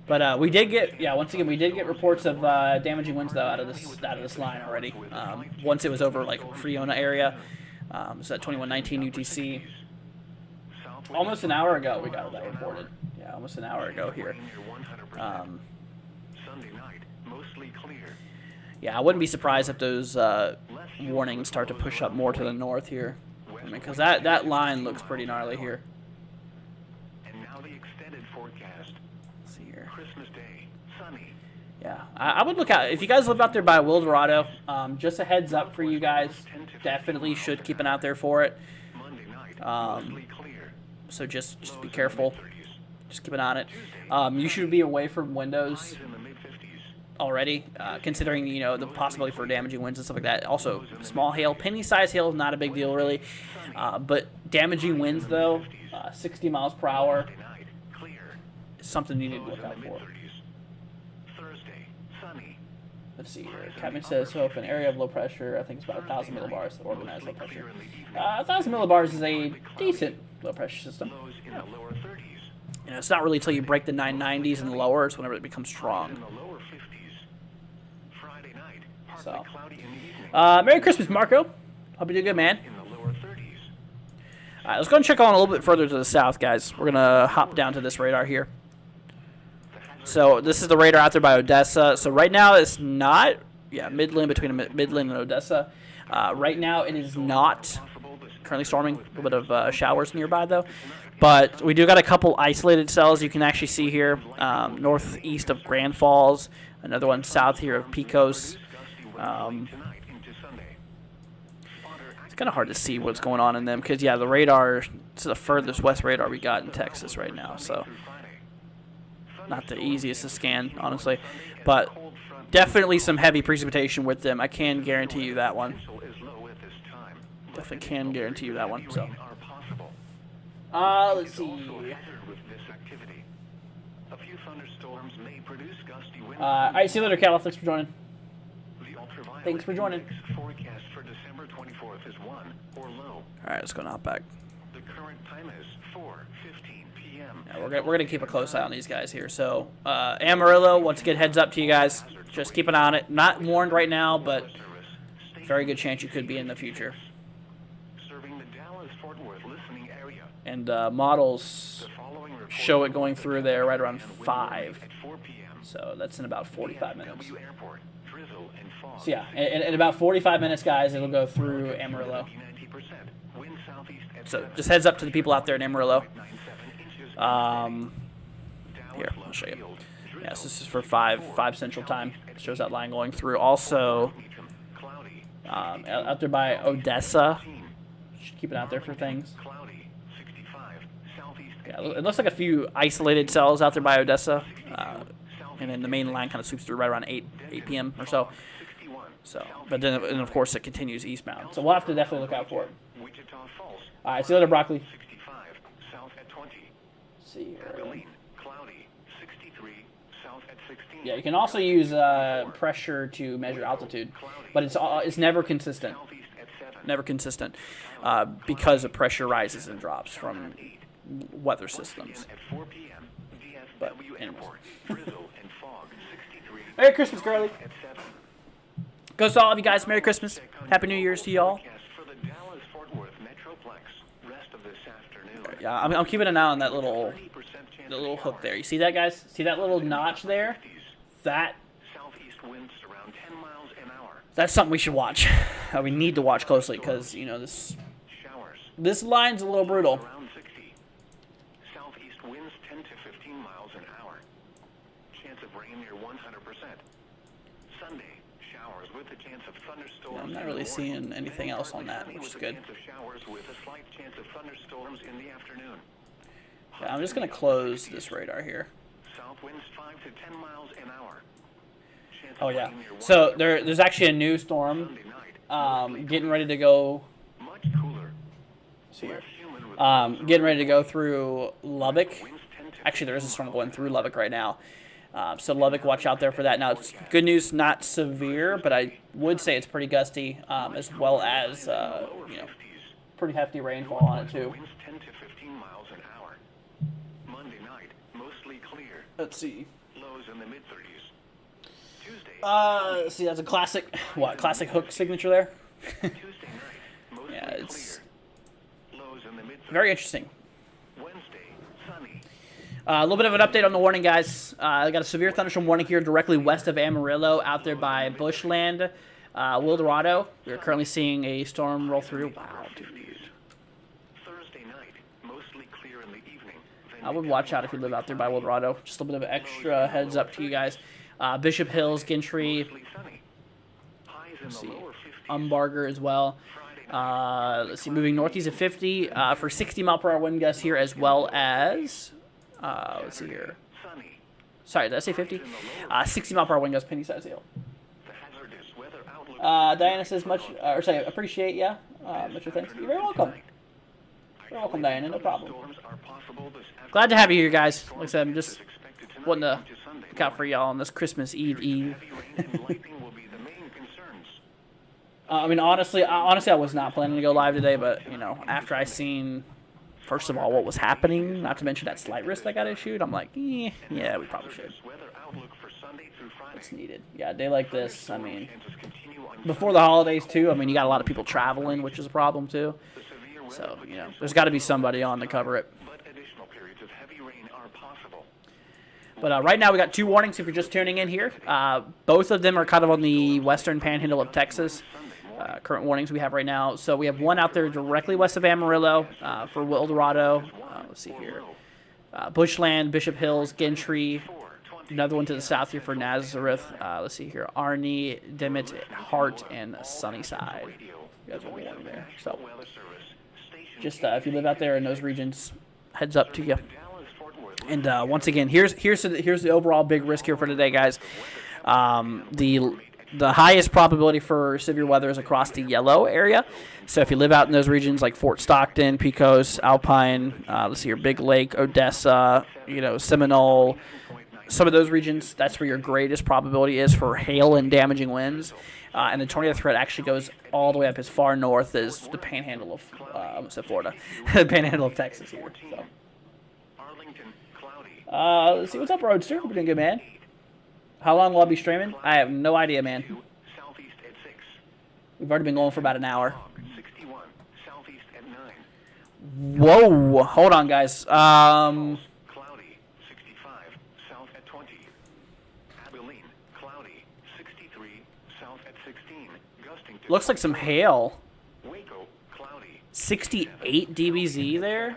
But we did get, once again, we did get reports of damaging winds though out of this line already. Once it was over like Friona area, so at 2119 UTC. Almost an hour ago, we got that reported. Yeah, almost an hour ago here. Yeah, I wouldn't be surprised if those warnings start to push up more to the north here. I mean, because that line looks pretty gnarly here. Let's see here. Yeah, I would look out. If you guys live out there by Wildorado, just a heads up for you guys. Definitely should keep an eye out there for it. So just be careful. Just keep an eye on it. You should be away from windows already, considering, you know, the possibility for damaging winds and stuff like that. Also, small hail, penny-sized hail is not a big deal really, but damaging winds though, 60 miles per hour, is something you need to look out for. Let's see here. Kevin says, so if an area of low pressure, I think it's about 1,000 millibars, organized low pressure. 1,000 millibars is a decent low pressure system. Yeah. You know, it's not really until you break the 990s and lower, it's whenever it becomes strong. So, Merry Christmas, Marco. Hope you do good, man. All right, let's go and check on a little bit further to the south, guys. We're going to hop down to this radar here. So this is the radar out there by Odessa. So right now it's not, Midland, between Midland and Odessa. Right now it is not currently storming. A little bit of showers nearby, though. But we do got a couple isolated cells you can actually see here. Northeast of Grand Falls. Another one south here of Pecos. It's kind of hard to see what's going on in them because, yeah, the radar is the furthest west radar we got in Texas right now. So not the easiest to scan, honestly. But definitely some heavy precipitation with them. I can guarantee you that one. Definitely can guarantee you that one. So, let's see. All right, see you later, Cal. Thanks for joining. Thanks for joining. Forecast for December 24th is 1 or low. All right, let's go knock back. The current time is 4:15 p.m. Yeah, we're gonna keep a close eye on these guys here. So, Amarillo, once again, heads up to you guys. Just keep an eye on it. Not warned right now, but very good chance you could be in the future. Serving the Dallas-Fort Worth listening area. And models show it going through there right around 5. So that's in about 45 minutes. So yeah, in about 45 minutes, guys, it'll go through Amarillo. So just heads up to the people out there in Amarillo. Here, I'll show you. Yes, this is for 5 Central Time. It shows that line going through. Also, out there by Odessa. Just keep it out there for things. Yeah, it looks like a few isolated cells out there by Odessa. And then the main line kind of sweeps through right around 8 p.m. or so. But then, and of course, it continues eastbound. So we'll have to definitely look out for it. All right, see you later, Broccoli. See here. Yeah, you can also use pressure to measure altitude, but it's never consistent. Never consistent because the pressure rises and drops from weather systems. But anyways. Merry Christmas, girlie. Goes to all of you guys. Merry Christmas. Happy New Year's to y'all. Yeah, I'm keeping an eye on that little hook there. You see that, guys? See that little notch there? That's something we should watch. We need to watch closely because, you know, this line's a little brutal. Southeast winds 10 to 15 miles an hour. Chance of rain near 100%. Sunday, showers with a chance of thunderstorms. Yeah, I'm not really seeing anything else on that, which is good. Showers with a slight chance of thunderstorms in the afternoon. Yeah, I'm just going to close this radar here. South winds 5 to 10 miles an hour. Oh, yeah. So there's actually a new storm getting ready to go. Much cooler. See here. Getting ready to go through Lubbock. Actually, there is a storm going through Lubbock right now. So Lubbock, watch out there for that. Now, it's good news, not severe, but I would say it's pretty gusty, as well as, you know, pretty hefty rainfall on it, too. Winds 10 to 15 miles an hour. Monday night, mostly clear. Let's see. Lows in the mid-30s. Tuesday. See, that's a classic, classic hook signature there? Tuesday night, mostly Yeah, it's clear. Lows in the mid-30s. very interesting. Wednesday, sunny. A little bit of an update on the warning, guys. I got a severe thunderstorm warning here directly west of Amarillo, out there by Bushland, Wildorado. We're currently seeing a storm roll through. Wow, dude. Thursday night, mostly clear in the evening. I would watch out if you live out there by Wildorado. Just a little bit of extra heads up to you guys. Bishop Hills, Gentry, let's see, Umbarger as well. Let's see, moving northeast of 50 for 60 mile per hour wind gusts here, as well as, let's see here. Sorry, did I say 50? 60 mile per hour wind gusts, Penny Size Hill. Diana says appreciate, yeah. Much thanks. You're very welcome. You're welcome, Diana, no problem. Glad to have you here, guys. Like I said, I'm just wanting to look out for y'all on this Christmas Eve. I mean, honestly, I was not planning to go live today, but, you know, after I seen, first of all, what was happening, not to mention that slight risk that got issued, I'm like, yeah, we probably should. It's needed. Yeah, a day like this, I mean, before the holidays, too, I mean, you got a lot of people traveling, which is a problem, too. So, you know, there's got to be somebody on to cover it. But additional periods of heavy rain are possible. But right now we got 2 warnings if you're just tuning in here. Both of them are kind of on the western panhandle of Texas. Current warnings we have right now. So we have one out there directly west of Amarillo for Wildorado. Let's see here. Bushland, Bishop Hills, Gentry. Another one to the south here for Nazareth. Let's see here. Arnie, Dimmitt, Hart, and Sunnyside. You guys are warned there. So just if you live out there in those regions, heads up to you. And once again, here's the overall big risk here for today, guys. The highest probability for severe weather is across the yellow area. So if you live out in those regions like Fort Stockton, Pecos, Alpine, let's see here, Big Lake, Odessa, you know, Seminole, some of those regions, that's where your greatest probability is for hail and damaging winds. And the tornado threat actually goes all the way up as far north as the panhandle of, I almost said Florida, the panhandle of Texas here. So. Let's see, what's up, Roadster? We're doing good, man. How long will I be streaming? I have no idea, man. We've already been going for about an hour. Whoa, hold on, guys. Cloudy, 65, south at 20. Abilene, cloudy, 63, south at 16, gusting to Looks like some hail. Waco, cloudy. 68 dBz there.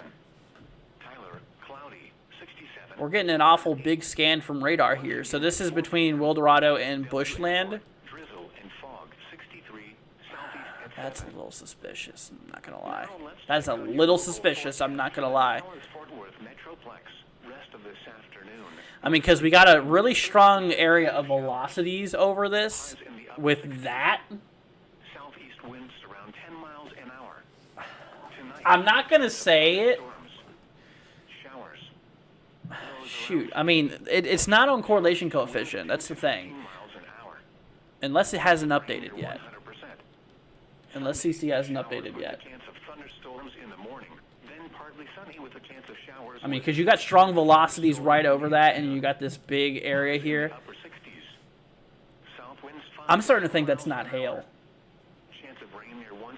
Tyler, cloudy, 67. We're getting an awful big scan from radar here. So this is between Wildorado and Bushland. Drizzle and fog, 63, southeast at That's a little suspicious, I'm not going to lie. That's a little suspicious, I'm not going to lie. Fort Worth Metroplex, rest of this afternoon. I mean, because we got a really strong area of velocities over this with that. Southeast winds around 10 miles an hour. Tonight, I'm not going to say it. storms, showers. Shoot, I mean, it's not on correlation coefficient. That's the thing. Miles an hour. Unless it hasn't updated yet. 100%. Unless CC hasn't updated yet. Chance of thunderstorms in the morning, then partly sunny with a chance of showers. I mean, because you got strong velocities right over that, and you got this big area here. Upper 60s. South winds 5 I'm starting to think that's not hail. Chance of rain near 100%.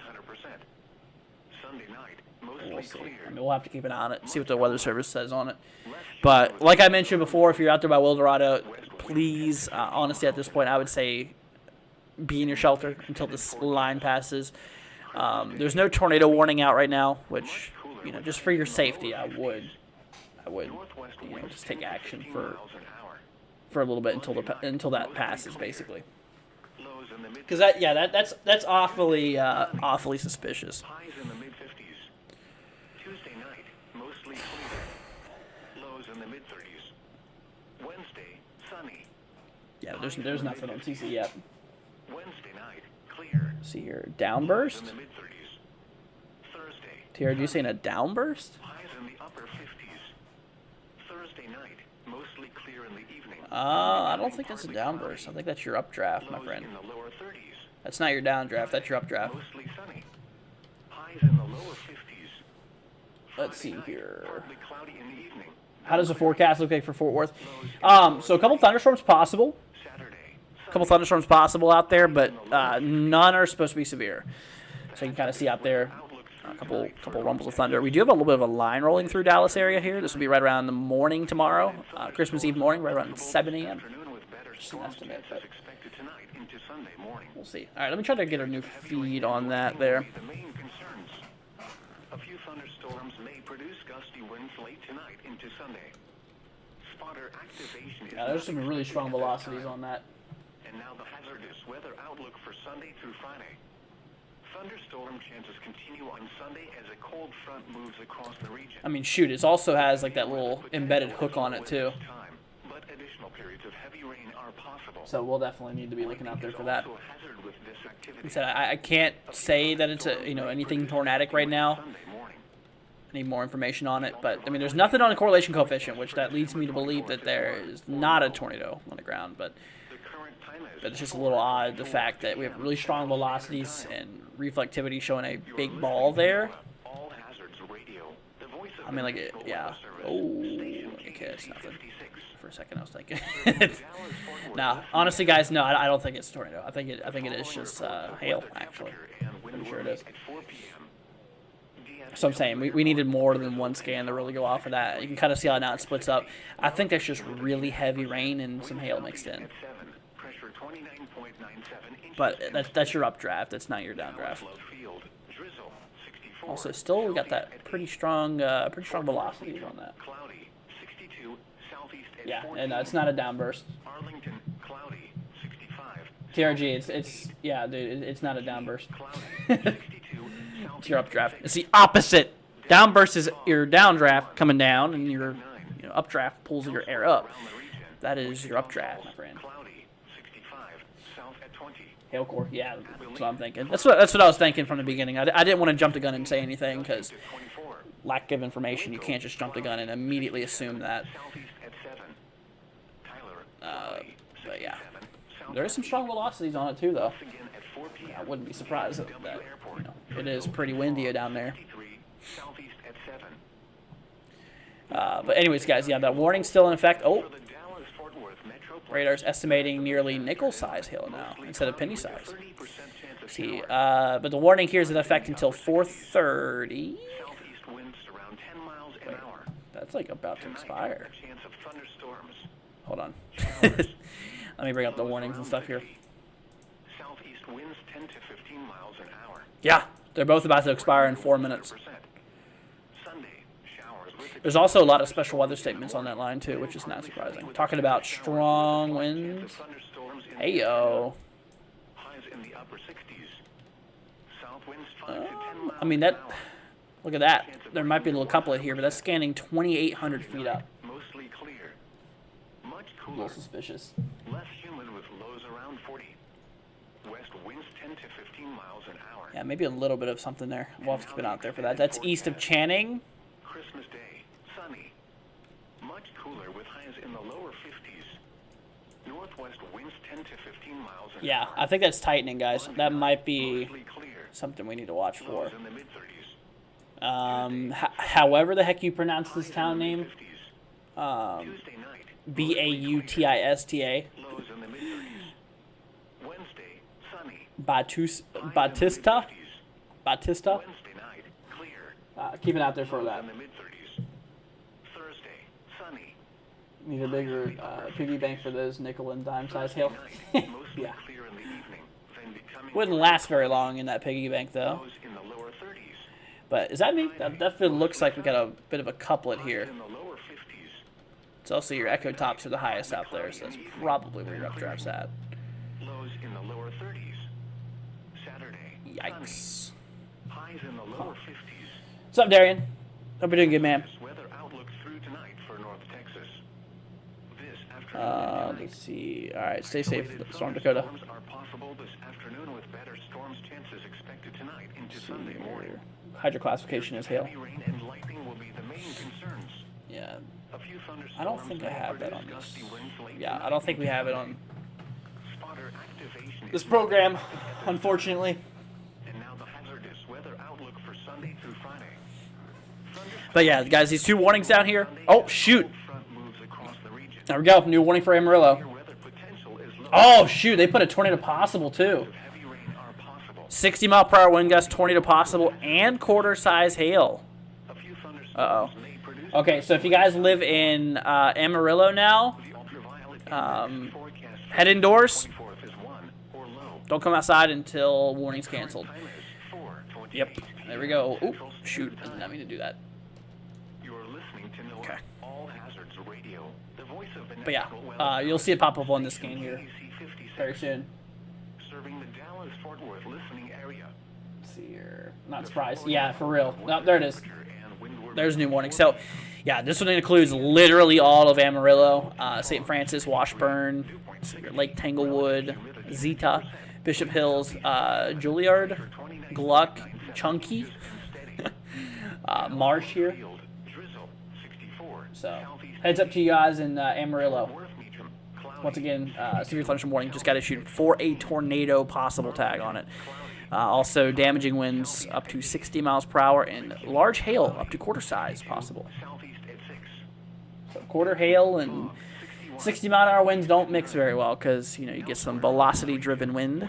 Sunday night, mostly We'll see. clear. I mean, we'll have to keep an eye on it, see what the weather service says on it. But like I mentioned before, if you're out there by Wildorado, please, honestly, at this point, I would say be in your shelter until this line passes. There's no tornado warning out right now, which, you know, just for your safety, I would, you know, just take action for a little bit until that passes, basically. Lows in the mid Because that's awfully suspicious. highs in the mid 50s. Tuesday night, mostly clear. Lows in the mid 30s. Wednesday, sunny. Yeah, there's nothing on CC yet. Wednesday night, clear. See here, In downburst. the mid 30s. Thursday, TRG saying a downburst? highs in the upper 50s. Thursday night, mostly clear in the evening. I don't think that's a downburst. I think that's your updraft, my Lows friend. in the lower 30s. That's not your downdraft. That's your updraft. Mostly sunny. Highs in the lower 50s. Let's see Friday night, here. partly cloudy in the evening. How does the forecast look like for Fort Worth? So a couple thunderstorms possible. Saturday, A couple thunderstorms possible out there, but none are supposed to be severe. So you can kind of see out there a couple rumbles of thunder. We do have a little bit of a line rolling through Dallas area here. This will be right around the morning tomorrow, Christmas Eve morning, right around 7 a.m. afternoon with better Just an storm estimate, chances but expected tonight into Sunday morning. we'll see. All right, let me try to get a new feed on that there. The main concerns. A few thunderstorms may produce gusty winds late tonight into Sunday. Spotter activation is Yeah, there's some not really expected strong at that velocities time. on that. And now the hazardous weather outlook for Sunday through Friday. Thunderstorm chances continue on Sunday as a cold front moves across the region. I mean, shoot, it also has like that little embedded hook on it too. Time, but additional periods of heavy rain are possible. So we'll definitely need to be looking out there for that. Also a hazard with this activity. Like I said, I can't say that it's anything tornadic right now. Sunday morning. I need more information on it, but I mean, there's nothing on the correlation coefficient, which that leads me to believe that there is not a tornado on the ground. But The current time is it's just a little odd the fact that we have really strong velocities and reflectivity showing a big ball there. all hazards radio. The voice of I mean, like, National yeah. Weather Service, Oh, station okay, it's nothing. 56. For a second, I was thinking. Nah, honestly, guys, no, I don't think it's a tornado. I think it is just hail, actually. Pretty sure it is. At 4 p.m. So I'm saying we needed more than one scan to really go off of that. You can kind of see how now it splits up. I think that's just really heavy rain and some hail mixed in. But that's your updraft. That's not your downdraft. Also, still we got that pretty strong velocities on that. Yeah, and it's not a downburst. TRG, it's yeah, dude, it's not a downburst. It's your updraft. It's the opposite. Downburst is your downdraft coming down, and your updraft pulls your air up. That is your updraft, my friend. Hail core, yeah, that's what I'm thinking. That's what I was thinking from the beginning. I didn't want to jump the gun and say anything because lack of information. You can't just jump the gun and immediately assume that. But yeah, there is some strong velocities on it too, though. I wouldn't be surprised that it is pretty windy down there. But anyways, guys, yeah, that warning's still in effect. Oh, radar's estimating nearly nickel size hail now instead of penny size. See, but the warning here is in effect until 4:30. Wait, that's like about to expire. Hold on. Let me bring up the warnings and stuff here. Yeah, they're both about to expire in 4 minutes. There's also a lot of special weather statements on that line too, which is not surprising. Talking about strong winds. Hey yo. I mean that. Look at that. There might be a little couplet here, but that's scanning 2,800 feet up. A little suspicious. Less humid with lows around 40. West winds 10 to 15 miles an hour. Yeah, maybe a little bit of something there. We'll have to keep it out there for that. That's east of Channing. Christmas Day, sunny. Much cooler with highs in the lower 50s. Northwest winds 10 to 15 miles an hour. Yeah, I think that's tightening, guys. That might be something we need to watch for. However the heck you pronounce this town name. Bautista. Batista. Keep it out there for that. Need a bigger piggy bank for those nickel and dime size hail. Yeah. Wouldn't last very long in that piggy bank though. But is that me? That definitely looks like we got a bit of a couplet here. It's also your echo tops are the highest out there, so that's probably where your updraft's at. Lows in the lower 30s. Saturday. Yikes. Highs in the lower 50s. What's up, Darian? Hope you're doing good, man. Weather outlook through tonight for North Texas. This afternoon. Let's see. All right, stay safe, Storm Dakota. Storms are possible this afternoon with better storms chances expected tonight into Sunday morning. Hydro classification is hail. Rain and lightning will be the main concerns. Yeah. I don't think I have that on this. Yeah, I don't think we have it on this program, unfortunately. But yeah, guys, these two warnings down here. Oh, shoot. There we go. New warning for Amarillo. Oh, shoot. They put a tornado possible, too. 60-mile-per-hour wind gust, tornado possible, and quarter-size hail. Uh-oh. Okay, so if you guys live in Amarillo now, head indoors. Don't come outside until warning's canceled. Yep, there we go. Oop, shoot, I did not mean to do that. Okay. But yeah, you'll see it pop up on this scan here very soon. Let's see here. Not surprised. Yeah, for real. No, there it is. There's a new warning. So, yeah, this one includes literally all of Amarillo, St. Francis, Washburn, Lake Tanglewood, Zeta, Bishop Hills, Juilliard, Gluck, Chunky, Marsh here. So, heads up to you guys in Amarillo. Once again, severe thunderstorm warning just got issued for a tornado possible tag on it. Also, damaging winds up to 60 miles per hour and large hail up to quarter size possible. So quarter hail and 60-mile-an-hour winds don't mix very well because, you get some velocity-driven wind.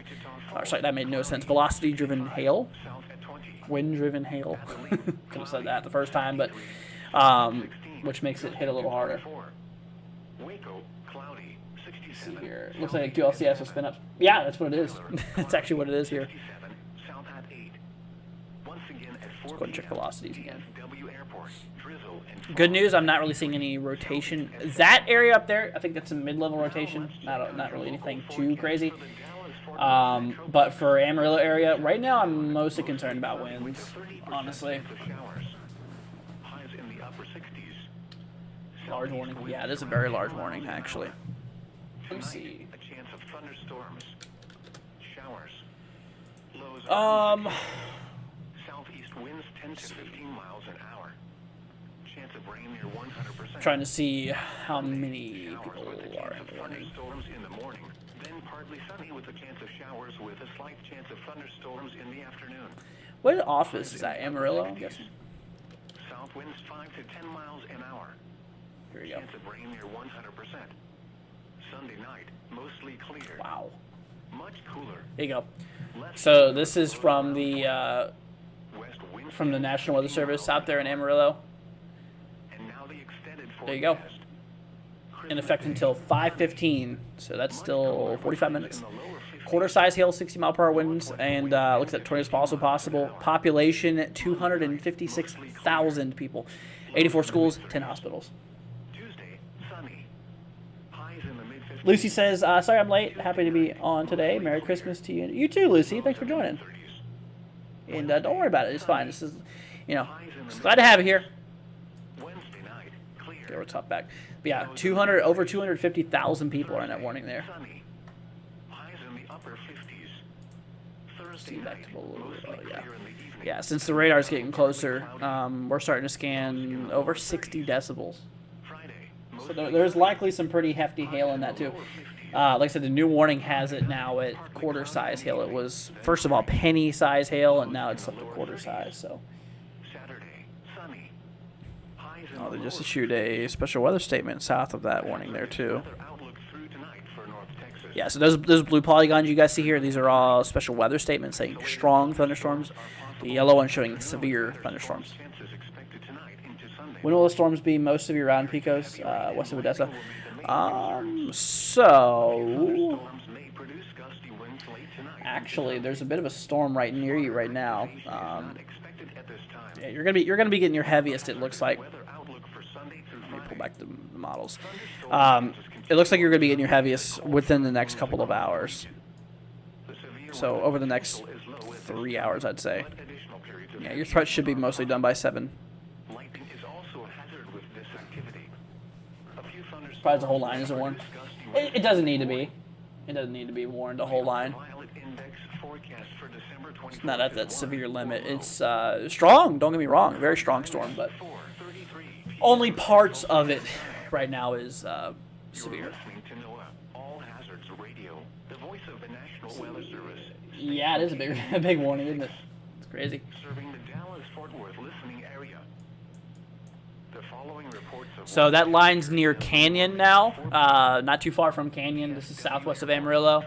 Sorry, that made no sense. Velocity-driven hail. Wind-driven hail. Could have said that the first time, but which makes it hit a little harder. Let's see here. Looks like QLCS will spin up. Yeah, that's what it is. That's actually what it is here. Let's go and check velocities again. Good news, I'm not really seeing any rotation. That area up there, I think that's a mid-level rotation. Not really anything too crazy. But for Amarillo area, right now I'm mostly concerned about winds, honestly. Large warning. Yeah, it is a very large warning, actually. Let me see. Southeast winds 10 to 15 miles an hour. Chance of rain near 100%. Trying to see how many people are in the warning. Thunderstorms in the morning, then partly sunny with a chance of showers with a slight chance of thunderstorms in the afternoon. What office is that? Amarillo, I'm guessing. South winds 5 to 10 miles an hour. Here we go. Chance of rain near 100%. Sunday night, mostly clear. Wow. Much cooler. There you go. So this is from the National Weather Service out there in Amarillo. There you go. In effect until 5:15, so that's still 45 minutes. Quarter-size hail, 60-mile-per-hour winds, and looks like tornadoes also possible. Population 256,000 people, 84 schools, 10 hospitals. Lucy says, sorry I'm late. Happy to be on today. Merry Christmas to you. You too, Lucy. Thanks for joining. And don't worry about it. It's fine. This is, just glad to have you here. Okay, we're top back. But yeah, over 250,000 people are in that warning there. See back to below. Yeah, since the radar's getting closer, we're starting to scan over 60 decibels. So there's likely some pretty hefty hail in that too. Like I said, the new warning has it now at quarter-size hail. It was, first of all, penny-size hail, and now it's up to quarter-size. So, they just issued a special weather statement south of that warning there too. Yeah, so those blue polygons you guys see here, these are all special weather statements saying strong thunderstorms. The yellow one showing severe thunderstorms. When will the storms be most severe around Pecos, west of Odessa? Actually, there's a bit of a storm right near you right now. Yeah, you're gonna be getting your heaviest. It looks like. Let me pull back the models. It looks like you're gonna be getting your heaviest within the next couple of hours. So over the next 3 hours, I'd say. Yeah, your threat should be mostly done by 7. Probably the whole line isn't warned. It doesn't need to be. It doesn't need to be warned, the whole line. It's not at that severe limit. It's strong, don't get me wrong. Very strong storm, but only parts of it right now is severe. Yeah, it is a big warning, isn't it? It's crazy. So that line's near Canyon now, not too far from Canyon. This is southwest of Amarillo.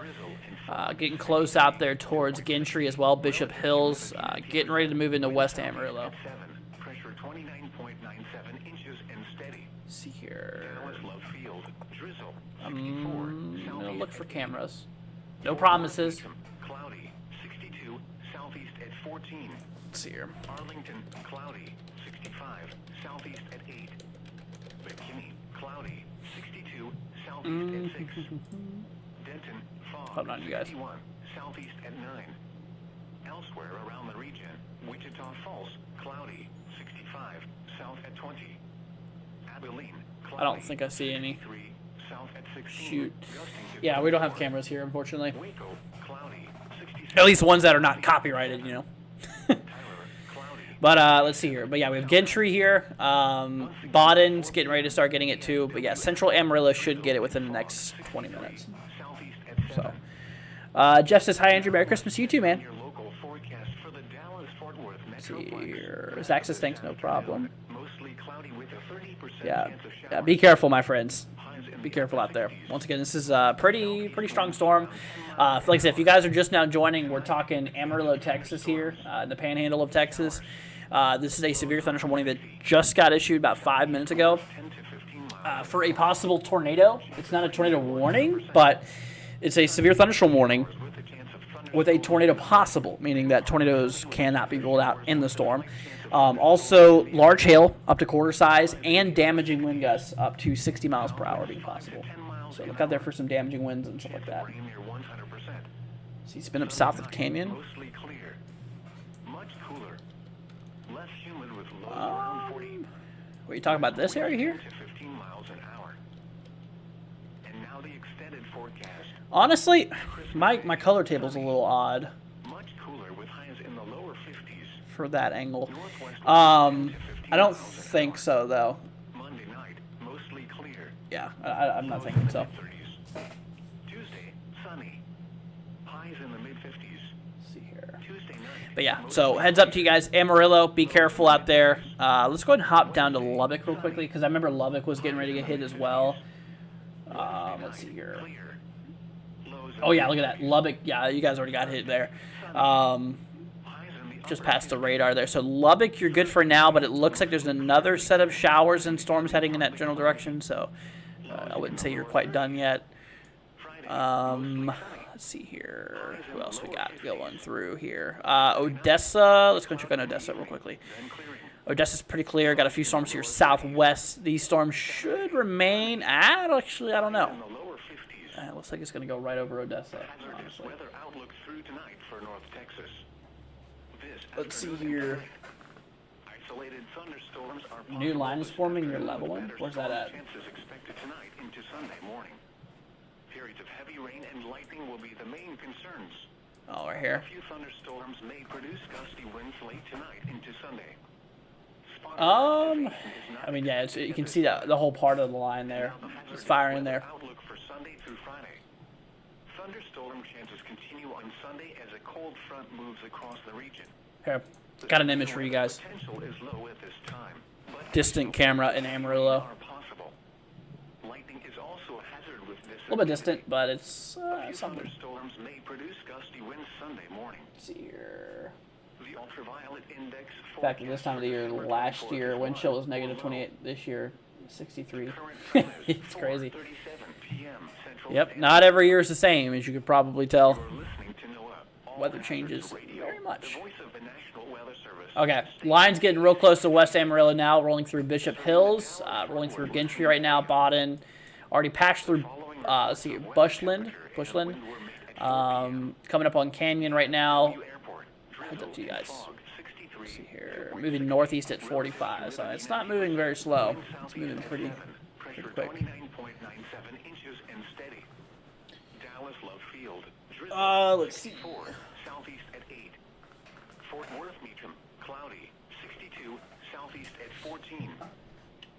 Getting close out there towards Gentry as well, Bishop Hills. Getting ready to move into West Amarillo. See here. I'm gonna look for cameras. No promises. Let's see here. Arlington, cloudy, 65, southeast at 8. McKinney, cloudy, 62, southeast at 6. Denton, fog, Hold on, you guys. 61, southeast at 9. Elsewhere around the region, Wichita Falls, cloudy, 65, south at 20. Abilene, cloudy, I don't think I see any. 63, south at 16. Shoot. Yeah, we don't have cameras here, unfortunately. Waco, cloudy, 66, At least ones that are not copyrighted, But let's see here. But yeah, we have Gentry here. Bawden's getting ready to start getting it too. But yeah, Central Amarillo should get it within the next 20 minutes. So, Jeff says, hi, Andrew. Merry Christmas to you too, man. Let's see here. Zaxxas thanks, no problem. Yeah, be careful, my friends. be careful out there. Once again, this is a pretty strong storm. Like I said, if you guys are just now joining, we're talking Amarillo, Texas here, in the panhandle of Texas. This is a severe thunderstorm warning that just got issued about 5 minutes ago for a possible tornado. It's not a tornado warning, but it's a severe thunderstorm warning with a tornado possible, meaning that tornadoes cannot be ruled out in the storm. Also, large hail up to quarter size and damaging wind gusts up to 60 miles per hour being possible. So look out there for some damaging winds and stuff like that. See, spin up south of Canyon. What are you talking about, this area here? Honestly, my color table's a little odd for that angle. I don't think so, though. Yeah, I'm not thinking so. Tuesday, sunny. Highs in the mid-50s. See here. But yeah, so heads up to you guys. Amarillo, be careful out there. Let's go ahead and hop down to Lubbock real quickly, because I remember Lubbock was getting ready to get hit as well. Let's see here. Oh yeah, look at that. Lubbock, yeah, you guys already got hit there. Just past the radar there. So Lubbock, you're good for now, but it looks like there's another set of showers and storms heading in that general direction, so I wouldn't say you're quite done yet. Let's see here. Who else we got going through here? Odessa. Let's go check on Odessa real quickly. Odessa's pretty clear. Got a few storms here southwest. These storms should remain. Actually, I don't know. It looks like it's going to go right over Odessa, honestly. Let's see here. New line is forming. You're leveling. Where's that at? Periods of heavy rain and lightning will be the main concerns. Oh, right here. A few thunderstorms may produce gusty winds late tonight into Sunday. I mean, yeah, you can see the whole part of the line there. It's firing there. Outlook for Sunday through Friday. Thunderstorm chances continue on Sunday as a cold front moves across the region. Here, got an image for you guys. Potential is low at this time. Distant camera in Amarillo. Lightning is also a hazard with this. A little bit distant, but it's something. Thunderstorms may produce gusty winds Sunday morning. Let's see here. The ultraviolet index. In fact, at this time of the year, last year, wind chill was negative 28. This year, 63. It's crazy. Yep, not every year is the same, as you could probably tell. Weather changes very much. Okay, line's getting real close to West Amarillo now, rolling through Bishop Hills, rolling through Gentry right now, Baden. Already patched through, let's see, Bushland. Coming up on Canyon right now. Heads up to you guys. Let's see here. Moving northeast at 45, so it's not moving very slow. It's moving pretty quick. Let's see. Southeast at 8. Fort Worth Meacham, cloudy. 62, southeast at 14.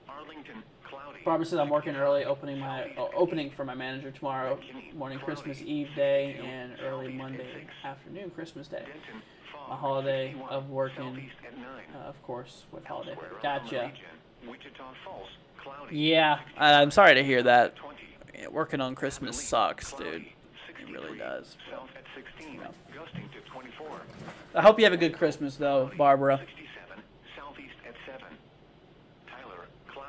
Arlington, cloudy. Barbara says I'm working early, opening for my manager tomorrow morning, Christmas Eve day, and early Monday afternoon, Christmas Day. A holiday of working, of course, with holiday. Gotcha. Yeah, I'm sorry to hear that. Yeah, working on Christmas sucks, dude. It really does. You know. I hope you have a good Christmas, though, Barbara.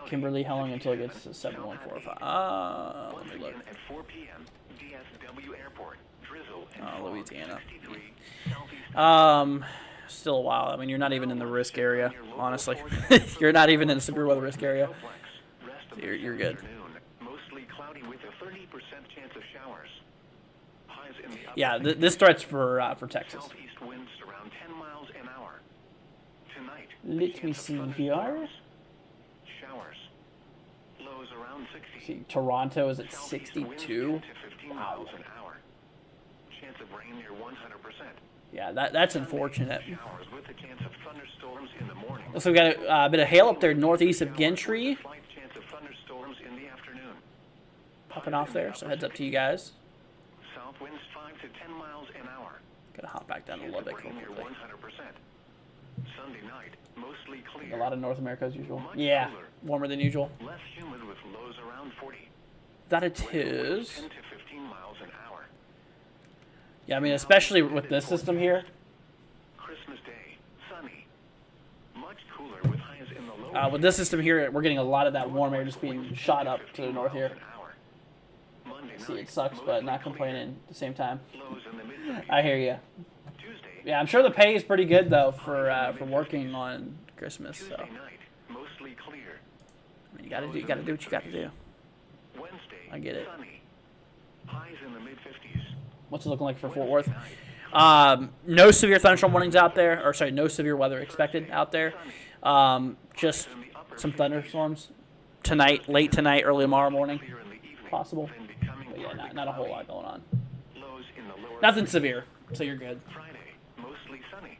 Kimberly, how long until it gets to 7145? Let me look. Oh, Louisiana. Still a while. I mean, you're not even in the risk area, honestly. You're not even in the severe weather risk area. So you're good. Yeah, this threat's for Texas. Let me see here. See, Toronto is at 62. Wow. Yeah, that's unfortunate. Also, we got a bit of hail up there northeast of Gentry. Popping off there, so heads up to you guys. Gotta hop back down to Lubbock real quickly. A lot of North America as usual. Yeah, warmer than usual. Less humid with lows around 40. That it Winds is. 10 to 15 miles an hour. Yeah, I mean, especially with this system here. Christmas Day, sunny. Much cooler with highs in the low. With this system here, we're getting a lot of that warm air just being shot up to the north here. See, it sucks, but not complaining at the same time. Lows in the mid. I hear you. Tuesday, Yeah, I'm sure the pay is pretty good though for working on Christmas. So Tuesday night, mostly clear. I mean, you gotta do what you gotta do. Wednesday, I get it. sunny. Highs in the mid 50s. What's it looking like for Fort Worth? No severe thunderstorm warnings out there, or sorry, no severe weather expected out there. Just some thunderstorms tonight, late tonight, early tomorrow morning, Clear in the evening, possible. then becoming But yeah, partly not a whole cloudy. lot going on. Lows in the lower Nothing 50s. severe, so you're good. Friday, mostly sunny.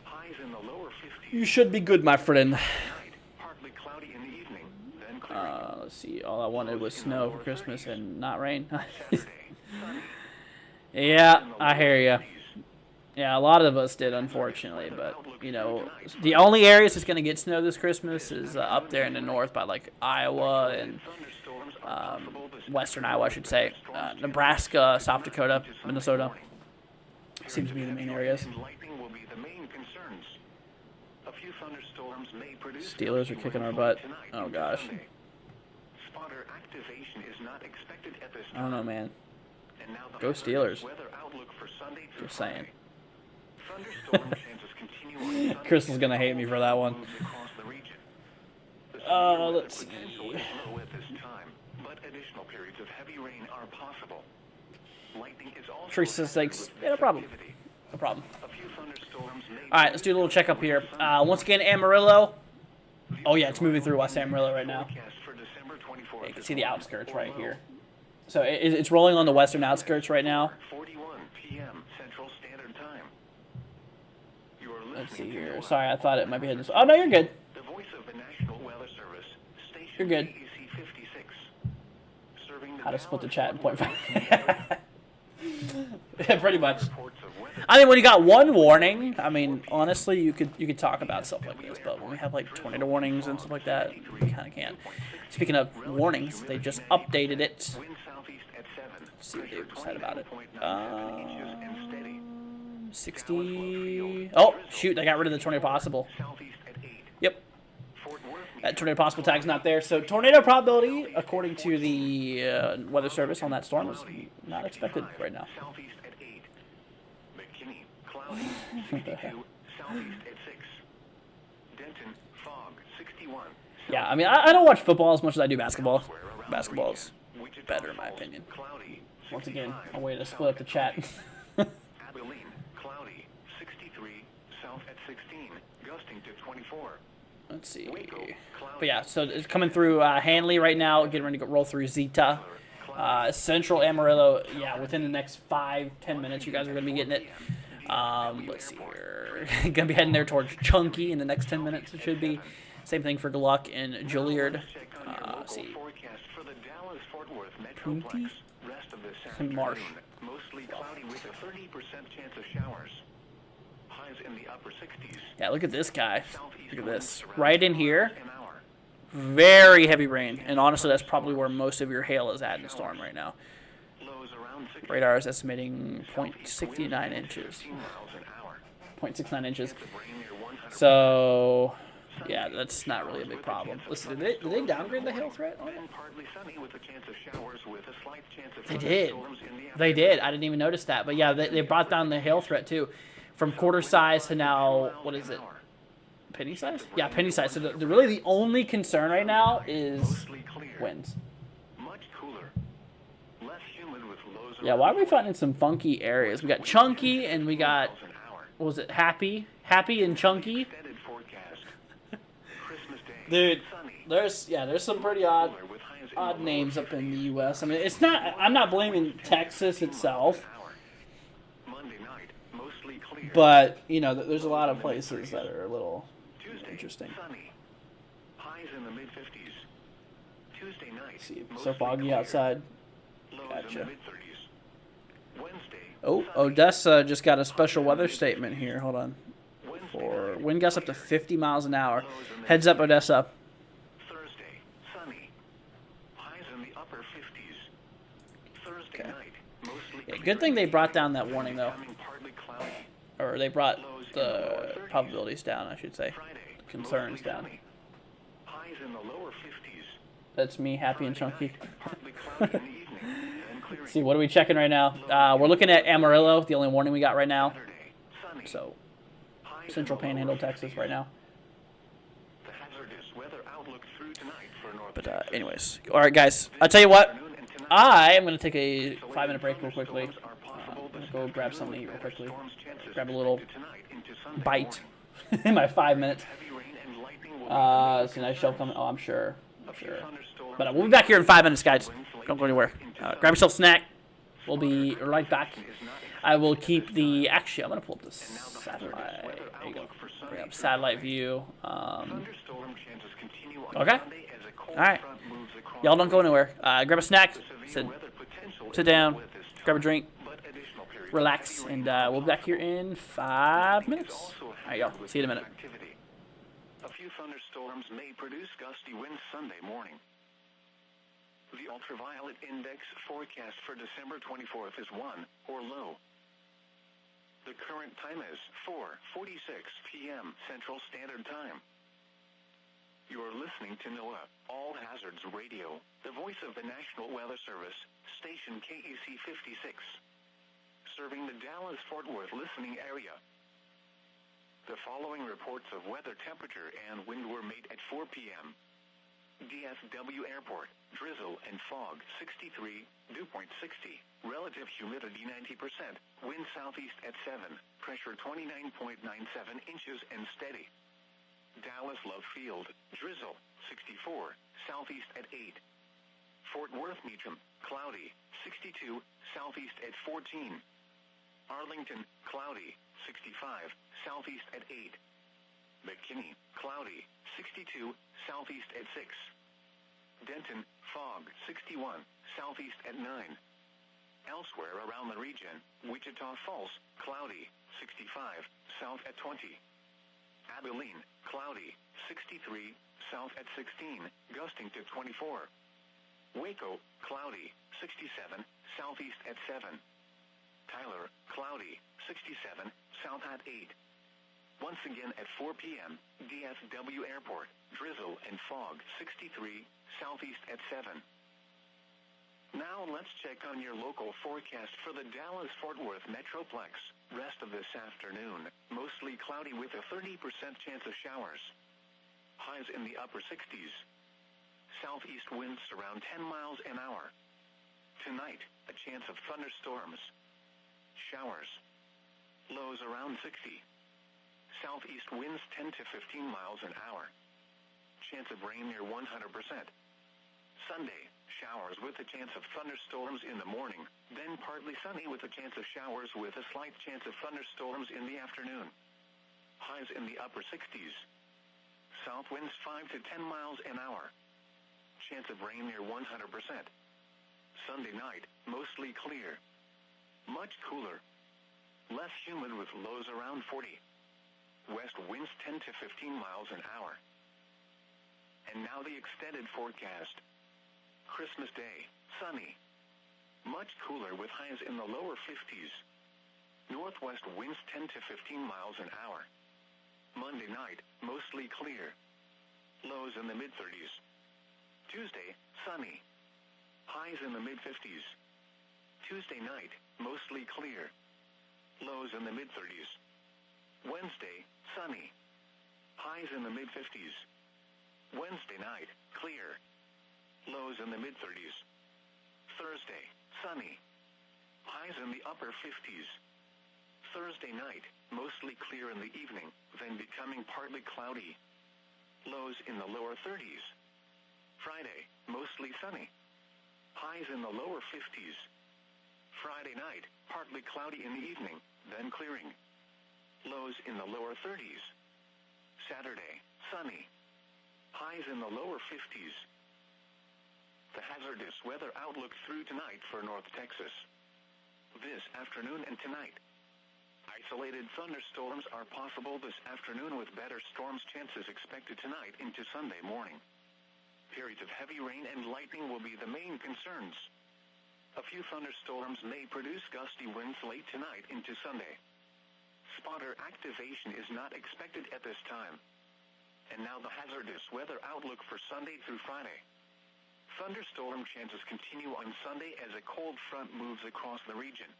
Highs in the lower 50s. You should be good, my friend. Night, partly cloudy in the evening, then clearing. Let's see. All I wanted was snow for Christmas and not rain. Saturday, sunny. Yeah, I hear you. Yeah, a lot of us did, unfortunately. But, you know, the only areas that's going to get snow this Christmas is up there in the north by, like, Iowa and Thunderstorms are possible this western Iowa, I should say. Nebraska, South Dakota, Minnesota. Seems to be the main areas. and lightning will be the main concerns. A few thunderstorms may produce Steelers are kicking our butt. tonight Oh, into gosh. Sunday. Spotter activation is not expected at this I time. don't know, man. And now the Go Steelers. weather outlook for Sunday through Just saying. Friday. Thunderstorm chances continue on Sunday. Crystal's going to hate me for that one. Moves across the region. The severe weather Let's see. potential is low at this time, but additional periods of heavy rain are possible. Lightning is also Teresa active sakes. with Yeah, no problem. activity. No problem. A few thunderstorms may All right, let's do a little checkup here. Once again, Amarillo. Oh, yeah, it's moving through West Amarillo right now. forecast for December 24th You can is see the warm outskirts or right low. here. So it's rolling on the western outskirts right now. 41 p.m. Central Standard Time. You are Let's see listening to here. NOAA. Sorry, I thought it might be heading this. Oh, no, you're good. The voice of the National Weather Service, station You're good. AEC 56. Serving the How to split the Dallas chat in Fort point Worth five. Yeah, pretty much. reports of weather. I mean, when you got one warning, I mean, honestly, you could talk about stuff like this. But when we have like tornado warnings and stuff like that, you kind of can't. Speaking of warnings, they just updated it. Wind southeast at 7. Let's see what Pressure they said about it. 29.97 inches and steady. 60. Oh, shoot, I got rid of the tornado possible. Southeast at 8. Yep. Fort Worth That tornado possible tag's not there. So tornado probability, according to the weather service on that storm, is not expected right now. Southeast at 8. McKinney, cloudy, 62. Southeast at 6. Denton, fog, 61. Yeah, I mean, I don't watch football as much as I do basketball. Elsewhere around the Basketball is region, Wichita better in my Falls, opinion. Cloudy, Once again, 65. a way to split up the chat. Abilene, cloudy, 63. South at 16. Gusting to 24. Let's see. Waco, cloudy. But yeah, so it's coming through Hanley right now, getting ready to roll through Zeta. Central Amarillo, yeah, within the next 5-10 minutes, you guys are going to be getting it. Let's see here. Going to be heading there towards Chunky in the next 10 minutes, it should be. Same thing for Gluck and Juilliard. Check on your local See. forecast for the Dallas-Fort Worth Twenty? Metroplex. Rest of this Marsh. afternoon, mostly cloudy with a 30% chance of showers. Highs in the upper 60s. Yeah, look at this guy. Southeast Look at winds this. around Right in 10 here, miles an hour. very heavy rain. And honestly, that's probably where most of your hail is at in the storm right now. Lows around 60. Radar is estimating Southeast winds 0.69 to inches. 15 miles an hour. 0.69 inches. Chance of rain near 100%. So, yeah, that's not really a big problem. Listen, did they downgrade the hail threat? Then partly sunny with a chance of showers with a slight chance of They did. thunderstorms in the They afternoon. did. I didn't even notice that. But yeah, they brought down the hail threat too. From quarter size to now, what is it? Penny size? Yeah, penny size. So really the only concern right now is Mostly clear. winds. Much cooler. Less humid with lows Yeah, why are we finding some funky areas? We got Chunky and we got, miles an hour. what was it, Happy? Happy and Chunky? Extended forecast. Christmas Day. Dude, Sunny. there's some pretty odd Cooler with highs in the low names up in the 50s. U.S. I mean, it's not, I'm not blaming Texas itself, Monday night, mostly clear. but, you know, there's a lot of places that are a little Tuesday, interesting. sunny. Highs in the mid 50s. Tuesday night, See, so mostly foggy clear. outside. Lows Gotcha. in the mid 30s. Wednesday. Oh, sunny. Odessa just got a special weather statement here. Hold on. Wednesday For night, wind gusts up to 50 miles an hour. lows in the Heads up, Odessa. Thursday, sunny. Highs in the upper 50s. Thursday night, mostly Yeah, good thing they brought down that warning, though. becoming partly cloudy. Or they brought Lows in the lower 30s. probabilities down, I should say. Friday, The concerns mostly down. sunny. Highs in the lower 50s. That's me, happy and Friday chunky. night, partly cloudy in the evening, then clearing. See, what are we checking right now? We're looking at Amarillo, the only warning we got right now. Saturday, sunny. So, Highs Central in the lower Panhandle, Texas 50s. right now. The hazardous weather outlook through tonight for North But Texas. anyways, all right, guys. I'll tell you what. Afternoon and tonight, I am gonna take a isolated 5-minute break real quickly. thunderstorms are possible I'm gonna this go grab afternoon something to eat with real better quickly. storms chances Grab a little expected tonight into Sunday bite morning. in my 5 minutes. Heavy rain and lightning will be the main It's a nice show coming. Oh, I'm sure. A few thunderstorms But we'll be back here in 5 minutes, guys. winds late Don't go anywhere. into Grab Sunday. yourself a snack. We'll be right back. Is not I will expected keep this the. time. Actually, I'm gonna pull up the And now the satellite. hazardous weather There you go. outlook for We Sunday have through satellite Friday. view. Thunderstorm chances continue on Okay. Sunday as a cold All right. front moves across Y'all don't go the anywhere. Grab a snack. severe Sit, weather potential sit is down. with this Grab a time, drink. but additional periods of Relax, heavy rain and are we'll be back here possible. in 5 Lightning is minutes. also All right, y'all. affected with See you in a this minute. activity. A few thunderstorms may produce gusty winds Sunday morning. The ultraviolet index forecast for December 24th is 1 or low. The current time is 4:46 p.m. Central Standard Time. You are listening to NOAA All Hazards Radio, the voice of the National Weather Service, station KEC 56, serving the Dallas-Fort Worth listening area. The following reports of weather temperature and wind were made at 4 p.m. DFW Airport, drizzle and fog 63, dew point 60, relative humidity 90%, wind southeast at 7, pressure 29.97 inches and steady. Dallas Love Field, drizzle 64, southeast at 8. Fort Worth Meacham, cloudy 62, southeast at 14. Arlington, cloudy 65, southeast at 8. McKinney, cloudy 62, southeast at 6. Denton, fog 61, southeast at 9. Elsewhere around the region, Wichita Falls, cloudy 65, south at 20. Abilene, cloudy 63, south at 16, gusting to 24. Waco, cloudy 67, southeast at 7. Tyler, cloudy 67, south at 8. Once again at 4 p.m., DFW Airport, drizzle and fog 63, southeast at 7. Now let's check on your local forecast for the Dallas-Fort Worth Metroplex. Rest of this afternoon, mostly cloudy with a 30% chance of showers. Highs in the upper 60s. Southeast winds around 10 miles an hour. Tonight, a chance of thunderstorms. Showers. Lows around 60. Southeast winds 10 to 15 miles an hour. Chance of rain near 100%. Sunday, showers with a chance of thunderstorms in the morning, then partly sunny with a chance of showers with a slight chance of thunderstorms in the afternoon. Highs in the upper 60s. South winds 5 to 10 miles an hour. Chance of rain near 100%. Sunday night, mostly clear. Much cooler. Less humid with lows around 40. West winds 10 to 15 miles an hour. And now the extended forecast. Christmas Day, sunny. Much cooler with highs in the lower 50s. Northwest winds 10 to 15 miles an hour. Monday night, mostly clear. Lows in the mid-30s. Tuesday, sunny. Highs in the mid-50s. Tuesday night, mostly clear. Lows in the mid-30s. Wednesday, sunny. Highs in the mid-50s. Wednesday night, clear. Lows in the mid-30s. Thursday, sunny. Highs in the upper 50s. Thursday night, mostly clear in the evening, then becoming partly cloudy. Lows in the lower 30s. Friday, mostly sunny. Highs in the lower 50s. Friday night, partly cloudy in the evening, then clearing. Lows in the lower 30s. Saturday, sunny. Highs in the lower 50s. The hazardous weather outlook through tonight for North Texas. This afternoon and tonight. Isolated thunderstorms are possible this afternoon with better storms chances expected tonight into Sunday morning. Periods of heavy rain and lightning will be the main concerns. A few thunderstorms may produce gusty winds late tonight into Sunday. Spotter activation is not expected at this time. And now the hazardous weather outlook for Sunday through Friday. Thunderstorm chances continue on Sunday as a cold front moves across the region.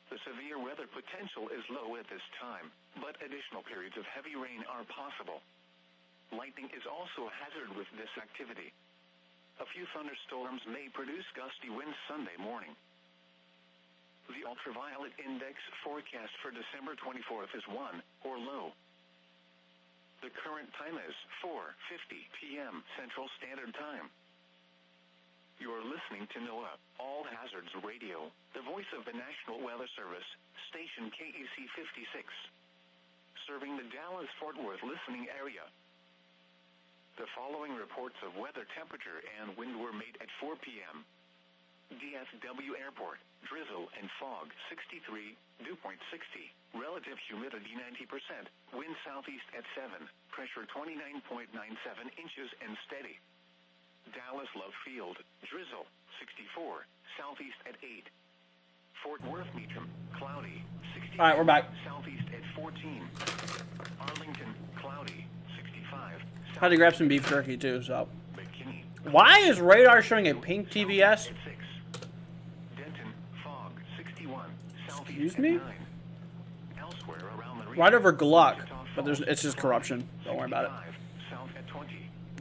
The severe weather potential is low at this time, but additional periods of heavy rain are possible. Lightning is also a hazard with this activity. A few thunderstorms may produce gusty winds Sunday morning. The ultraviolet index forecast for December 24th is 1 or low. The current time is 4:50 p.m. Central Standard Time. You are listening to NOAA All Hazards Radio, the voice of the National Weather Service, station KEC 56, serving the Dallas-Fort Worth listening area. The following reports of weather temperature and wind were made at 4 p.m. DFW Airport, drizzle and fog 63, dew point 60, relative humidity 90%, wind southeast at 7, pressure 29.97 inches and steady. Dallas Love Field, drizzle 64, southeast at 8. Fort Worth Meacham, cloudy 60. All right, we're back. Southeast at 14. Arlington, cloudy 65. Had to grab some beef jerky too, so. McKinney, Why is radar showing a pink TVS? Excuse me? Right over Gluck, but it's just corruption. Don't worry about it.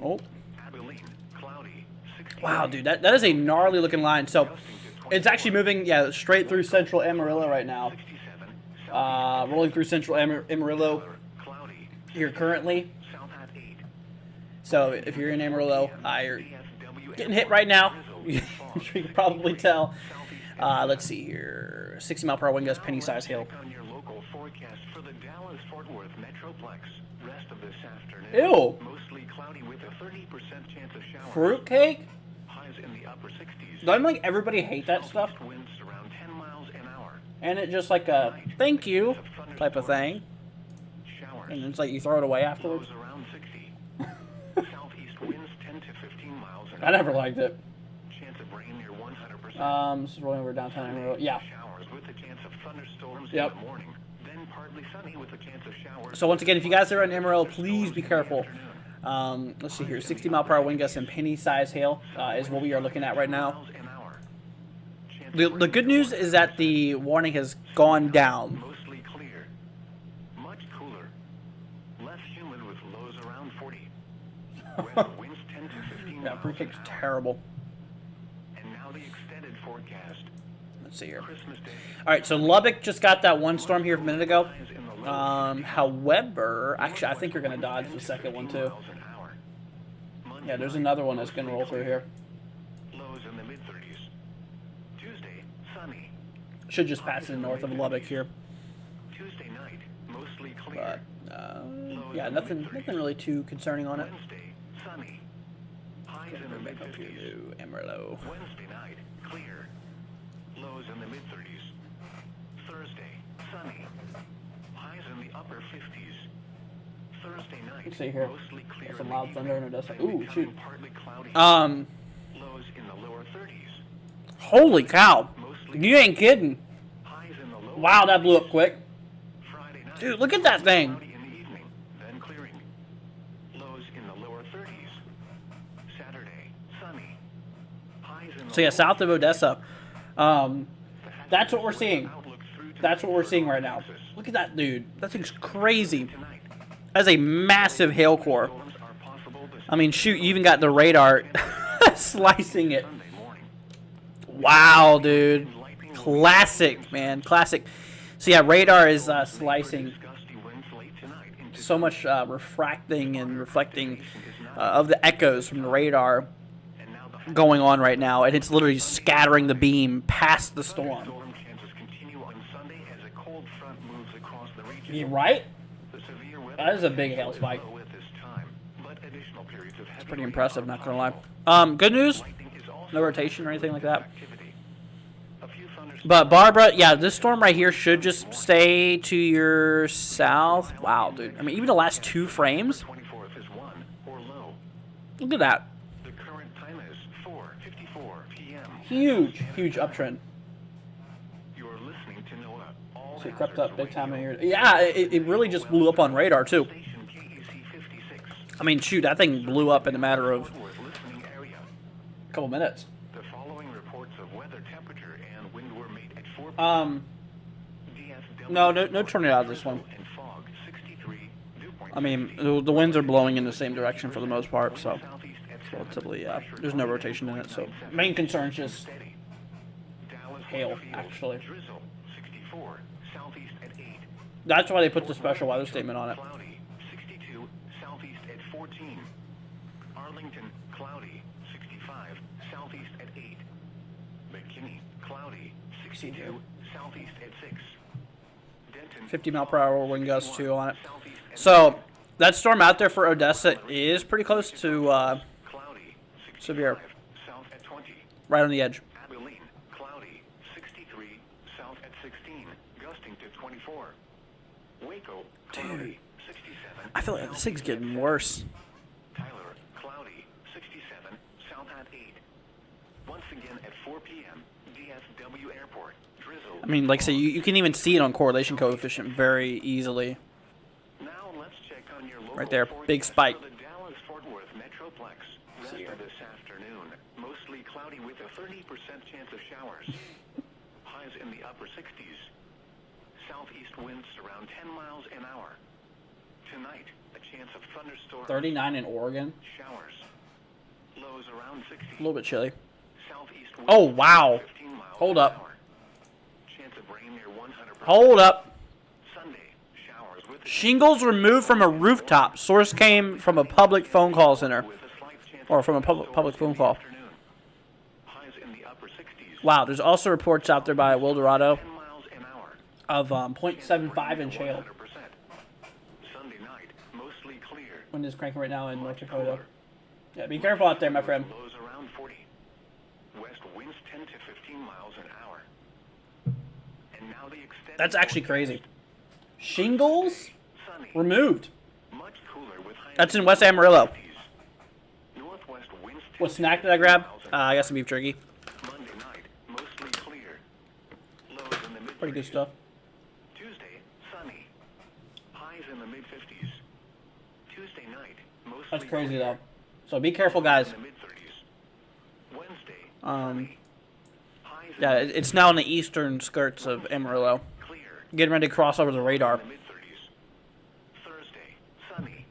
Oh. Wow, dude, that is a gnarly looking line. So it's actually moving, yeah, straight through central Amarillo right now. Rolling through central Amarillo here currently. So if you're in Amarillo, you're getting hit right now. You can probably tell. Let's see here. 60 mile per hour wind gust, penny size hail. Ew. Fruitcake? Doesn't like everybody hate that stuff? And it just like a thank you type of thing. And it's like you throw it away afterwards. I never liked it. This is rolling over downtown Amarillo. Yeah. Yep. So once again, if you guys are in Amarillo, please be careful. Let's see here. 60 mile per hour wind gusts and penny size hail is what we are looking at right now. The good news is that the warning has gone down. Mostly clear. Much cooler. Less humid with lows around 40. Winds 10 to 15 Yeah, fruitcake's terrible. And now the extended forecast. Let's see here. All right, so Lubbock just got that one storm here a minute ago. However, actually, I think you're going to dodge the second one too. Yeah, there's another one that's going to roll through here. Lows in the mid-30s. Tuesday, sunny. Should just pass in north of Lubbock here. Tuesday night, mostly clear. But, yeah, nothing really too concerning on it. Wednesday, sunny. Highs in the mid-50s. Amarillo. Wednesday night, clear. Lows in the mid-30s. Thursday, sunny. Highs in the upper 50s. Thursday night, Let's see here. mostly clear. Some loud thunder and it does. Ooh, shoot. Partly cloudy. Lows in the lower 30s. Holy cow. You ain't kidding. Highs in the low Wow, that blew up quick. Friday night, Dude, look at that thing. cloudy in the evening, then clearing. Lows in the lower 30s. Saturday, sunny. Highs in the So yeah, lower south of Odessa. The That's what we're seeing. outlook through That's what we're seeing right now. Look at that, dude. That thing's crazy. tonight. That's a massive hail core. Storms are possible this I mean, shoot, you even got the radar slicing it. Sunday morning. Wow, dude. Classic, man. Classic. So yeah, radar is slicing Gusty winds late tonight into so much refracting and reflecting of the echoes from the radar and now the going on right now, and it's literally scattering the beam past the storm. storm chances continue on Sunday as a cold front moves across the region. You right? The severe weather That is a big hail is spike. low at this time, but additional periods of heavy Pretty rain impressive, are not gonna lie. possible. Good news? Lightning is also No rotation or anything like that. activity. A few thunderstorms But Barbara, yeah, this storm right here should just stay to your south. Wow, dude. I mean, even the last 2 frames. 24th is 1 or low. Look at that. The current time is 4:54 p.m. Huge uptrend. You're listening to NOAA. All So it crept up big time in hazards here. Yeah, it really just blew up on radar too. Station KUC 56. I mean, shoot, that thing blew up in a matter of Fort Worth listening area. a couple minutes. The following reports of weather, temperature, and wind were made at 4 DFW No tornado out of this one. and fog 63, dew point I mean, 60, the winds are blowing in the same direction for the most part, so southeast at 7, relatively, pressure there's no rotation in it. So main concern is just steady. Dallas hail, Winfield, actually. drizzle 64, southeast at 8. That's why they put the special weather statement on it. Cloudy 62, southeast at 14. Arlington, cloudy 65, southeast at 8. McKinney, cloudy 62, southeast at 6. Denton, 50-mile-per-hour wind gusts too on it. southeast at So that storm out there for Odessa is pretty close to cloudy 65, severe, south at 20. right on the edge. Abilene, cloudy 63, south at 16, gusting to 24. Waco, cloudy 67. I feel like this thing's getting worse. Tyler, cloudy 67, south at 8. Once again at 4 p.m., DFW Airport, drizzle. I mean, like I say, you can even see it on correlation coefficient very easily. Now let's check on your local Right there, forecast big spike. for the Dallas-Fort Worth Metroplex. Rest of this afternoon, mostly cloudy with a 30% chance of showers. Highs in the upper 60s. Southeast winds around 10 miles an hour. Tonight, a chance of thunderstorms. 39 in Oregon. Showers. Lows around 60. A little bit chilly. Southeast winds Oh, wow. 15 miles Hold an up. hour. Chance of rain near 100%. Hold up. Sunday, showers with a Shingles removed from a rooftop. Source came from a public phone call center. with a slight chance Or of from a public phone call. afternoon. Highs in the upper 60s. Wow, there's also reports out there by Wildorado 10 miles an hour. of 0.75 inch hail. 100%. Sunday night, mostly clear. Wind is cranking right now in North Dakota. Yeah, be careful out there, my friend. Lows around 40. West winds 10 to 15 miles an hour. And now the extended That's actually forecast. crazy. Shingles Sunny, removed. much cooler with high That's in West Amarillo. 50s. Northwest winds 10 What to snack did I grab? 15 miles an I got some beef jerky. Monday night, mostly clear. Lows in the mid Pretty good stuff. Tuesday, sunny. Highs in the mid-50s. Tuesday night, mostly That's crazy clear. though. So be careful, guys. In the mid-30s. Wednesday, sunny. Highs in Yeah, the it's now in the eastern skirts of Amarillo. clear. Getting ready to cross over the radar. In the mid-30s. Thursday, sunny.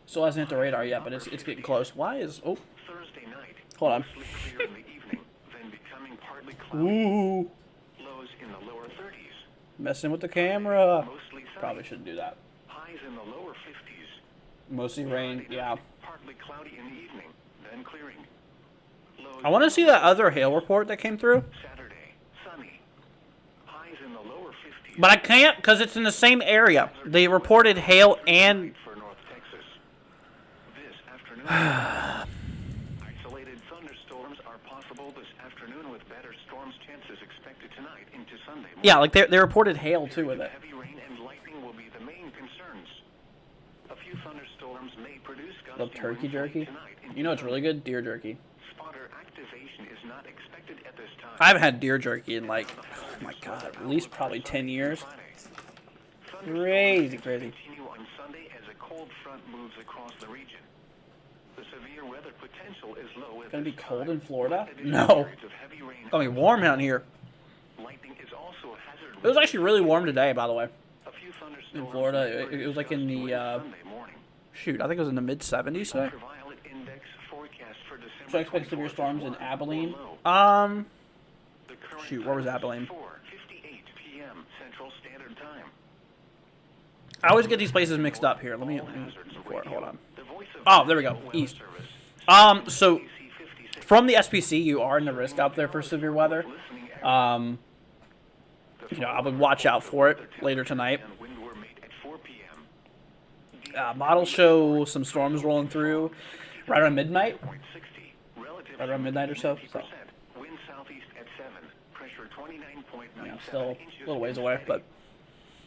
Still hasn't hit the radar yet, but it's getting close. Why is... Oh, Thursday night, hold on. mostly clear in the evening, then becoming partly cloudy. Ooh. Lows in the lower 30s. Messing with the camera. Mostly sunny. Probably shouldn't do that. Highs in the lower 50s. Mostly rain, Friday yeah. night, partly cloudy in the evening, then clearing. Lows I want to see that other hail report that came through. Saturday, sunny. Highs in the lower 50s. But I can't because it's in the same area. They reported hail and... For North Texas. This afternoon, isolated thunderstorms are possible this afternoon with better storms chances expected tonight into Sunday morning. Yeah, like they reported hail too with it. Heavy rain and lightning will be the main concerns. A few thunderstorms may produce Love gusty turkey winds jerky. tonight into You know it's really good? Deer jerky. Spotter activation is not expected at this time. I haven't had deer jerky in like, oh my god, at least probably 10 years. Crazy, crazy. Continue on Sunday as a cold front moves across the region. The severe weather potential is low. At Gonna be this cold time. in Florida? Additional No. periods of heavy rain. It's gonna be warm down here. Lightning is also a hazard. It was actually really warm today, by the way. A few thunderstorms In Florida, may it was like in produce the, gusty winds Sunday morning. Shoot, I think it was in the mid-70s today. Ultraviolet index forecast for December So I expect severe 24th storms in is Abilene. low. The current Shoot, where was time is Abilene? 4:58 p.m. Central Standard Time. I always get these places mixed up here. Let me Hazards before it, hold on. The voice of Oh, there we go. National Weather East. Service. So DC 56 from the SPC, you are in the risk out there for severe weather. listening area. You know, I would watch out for it later tonight. And wind were made at 4 p.m. Models show some storms rolling through right around midnight. 60. Relative Right around midnight or so, 50%. so. Wind southeast at 7. Pressure 29.97 Yeah, still inches. a little ways away, but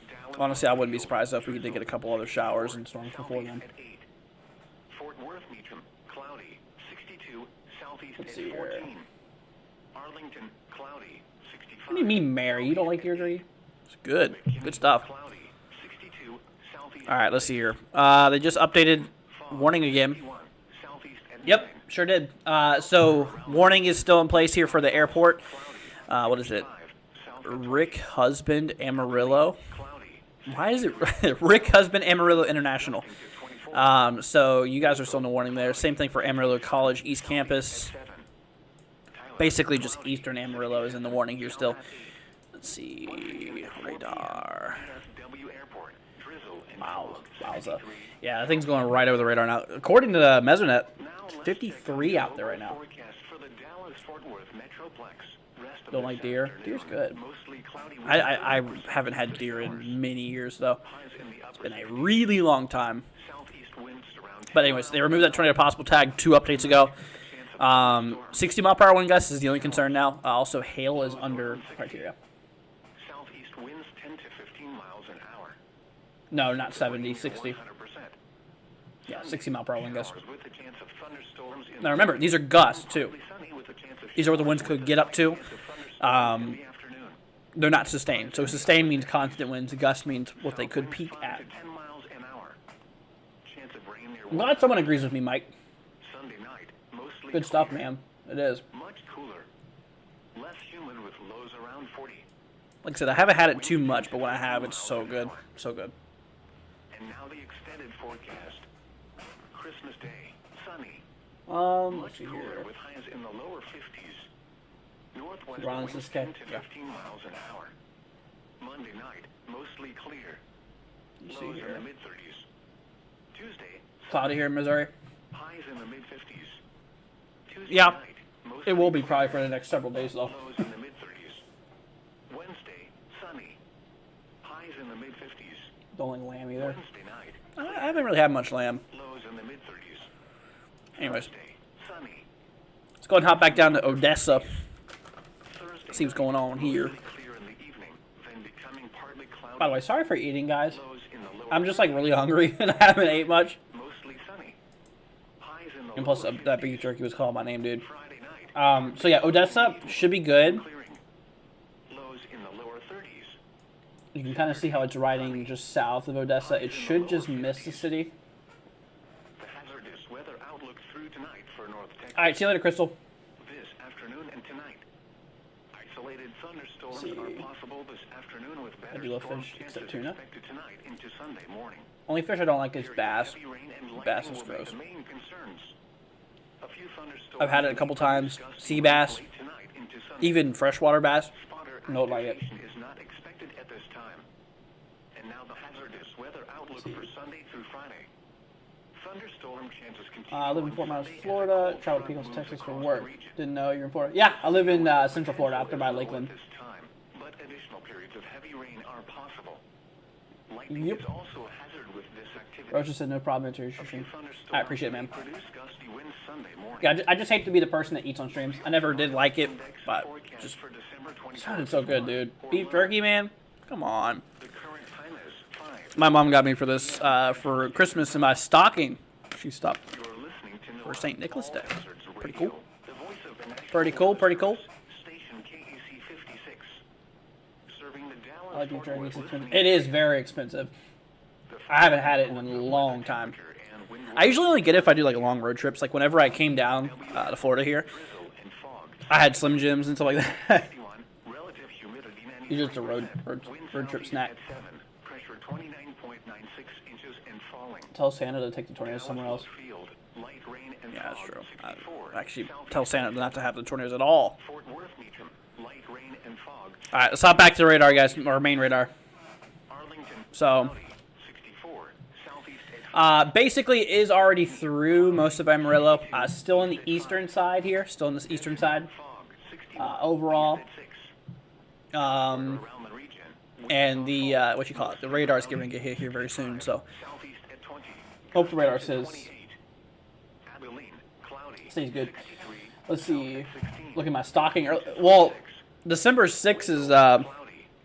Dallas, honestly, I wouldn't be surprised though if we did get a couple other showers and storms before then. Southeast at 8. Fort Worth, Meacham, cloudy, 62, southeast Let's at see here. 14. Arlington, cloudy, 65. What do you mean, Mary? You don't like your turkey? It's good. Good stuff. Cloudy, 62, southeast. All right, let's see here. They just updated warning again. 51, southeast at Yep, 9. sure did. So warning is still in place here for the airport. What is it? 5, south Rick Husband Amarillo. cloudy, Why is it Rick Husband Amarillo International? So you guys are still in the warning there. Same thing for Amarillo College East Campus. 7. Basically just Eastern Amarillo is in the warning here still. Let's see. Radar. DFW Airport, drizzle and Wow. fog, Wowza. 73. Yeah, that thing's going right over the radar now. According to the Mesonet, it's 53 out there right now. Forecast for the Dallas-Fort Worth Metroplex. Rest of Don't this like deer? afternoon, Deer's good. mostly cloudy with I haven't had deer in many years, though. highs in the upper Been a really long time. southeast winds around But anyways, they removed that tornado possible tag 2 updates ago. 60 mile per hour wind gusts is the only concern now. Also, hail is under criteria. southeast winds 10 to 15 miles an hour. No, not 70, 60. 100%. Yeah, 60 mile per hour wind gusts. Showers with a chance of thunderstorms in Now remember, these are gusts too. sunny with a chance of These are what the winds could get up to. in the afternoon. They're not sustained. So sustained means constant winds. Gust means what they could peak 5 at. to 10 miles an hour. Chance of rain near I'm glad someone agrees with me, Mike. Sunday night. Mostly Good stuff, clear, man. It is. Much cooler. Less humid with lows around 40. Like I said, I haven't had it too much, but when I have, it's so good. So good. And now the extended forecast. Christmas Day. Sunny. Let's Much see cooler here. with highs in the lower 50s. Northwest Ron's winds is okay. 10 to Yeah. 15 miles an hour. Monday night, mostly clear. Let's see Lows in here. the mid-30s. Tuesday, Cloudy here in Missouri. highs in the mid-50s. Tuesday Yeah. night, It will be mostly probably for the next several days, though. lows in the mid-30s. Wednesday, sunny. Highs in the mid-50s. Don't like lamb either. Wednesday night, I haven't really had much lamb. lows in the mid-30s. Anyways, Thursday, sunny. let's go ahead and hop back down to Odessa. Thursday See what's night, going on here. mostly clear in the evening, then becoming partly cloudy. By the way, sorry for eating, guys. Lows in the lower I'm just like really hungry and I haven't ate much. mostly sunny. Highs in the And plus, lower that 50s. beef jerky was calling my name, dude. Friday night, So yeah, Odessa should be good. clearing. Lows in the lower 30s. You can kind of see how it's riding just south of Odessa. It should just miss the city. The hazardous weather outlook through tonight for North Texas. All right, see you later, Crystal. This afternoon and tonight. Isolated thunderstorms See. are possible this afternoon with better do love storm fish, chances except tuna. expected tonight into Sunday morning. Only fish I don't like is bass. Heavy rain and Bass lightning is will be gross. the main concerns. A few thunderstorms I've had it a couple may times. produce Sea gusts bass, late tonight into Sunday. even freshwater bass. Spotter Don't like it. activation is not expected at this time. And now the hazardous weather outlook for Sunday through Friday. Thunderstorm chances continue. I live in on Fort Myers, Sunday as a Florida. cold Travel to front Pecos, moves Texas for across the work. region. Didn't know you're in Florida. Yeah, I live in Central Florida, out there by Lakeland. This time, but additional periods of heavy rain are possible. Lightning Yep. is also a hazard with this activity. Roger said no problem. Enter your A few stream. thunderstorms I appreciate it, may man. produce gusty winds Sunday morning. Yeah, I just hate to be the person that eats on streams. I never did like it, Index but forecast just for December 24th sounded so good, dude. or Beef low. jerky, man. Come on. The current time is 5. My mom got me for this for Christmas in my stocking. She stopped. You're listening to For St. Nicholas Day. Hazards Pretty Radio, cool. the voice of the National Pretty cool, pretty cool. Station KEC 56. Serving the Dallas I like beef Fort jerky. Worth It's listening expensive. It is very expensive. I haven't had it in a long time. and wind I usually only get it if I do like long road trips. Like whenever I came down to Florida here, drizzle and fog. I had Slim Jims and stuff like that. 51, relative humidity It's just a road 93%. Wind trip southeast snack. at 7, pressure 29.96 inches and falling. Tell Santa to take the tornadoes somewhere else. Dallas Field, light rain and Yeah, that's fog, true. 64. Actually, Southeast tell at Santa 6, not to have the tornadoes at all. Fort Worth Meacham, light rain and fog. All right, let's hop back to the radar, guys. Our main radar. Arlington, So, cloudy, 64. Southeast at basically, it is already through most of Amarillo. Still in the eastern side here. Still in this eastern side. fog, 61. Overall, At 6. um, Around the region. and the what you call it, the radar is going to get hit here very soon. So, Southeast at 20. hope the radar says 28. Abilene, cloudy. stays good. 63. Let's see. South at 16. Look at my stocking. Well, December 6th is Cloudy.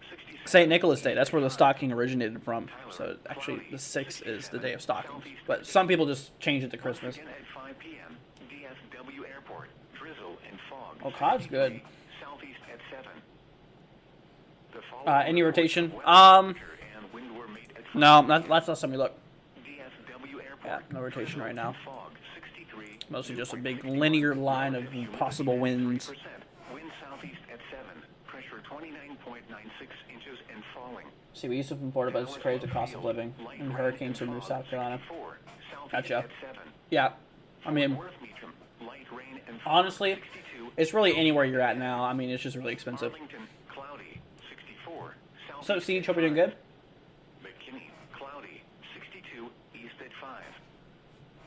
67. St. Nicholas Day. That's where the stocking originated from. So actually, the 6th is the day of stockings. But some people just change it to Christmas. Again at 5 p.m. DFW Airport. Drizzle and fog. Oh, cod's good. at 7. Any rotation? And wind were made at 5. No, that's not something we look. DFW Airport. Yeah, no rotation right now. Fog 63. Mostly just a big linear line of possible winds. Wind southeast at 7. Pressure 29.96 inches and falling. See, we used to from Florida, but it's crazy the cost of living. And hurricanes to move South Carolina. Gotcha. Yeah, I mean, honestly, it's really anywhere you're at now. I mean, it's just really expensive. So, Siege, hope you're doing good. McKinney, cloudy, 62, east at 5.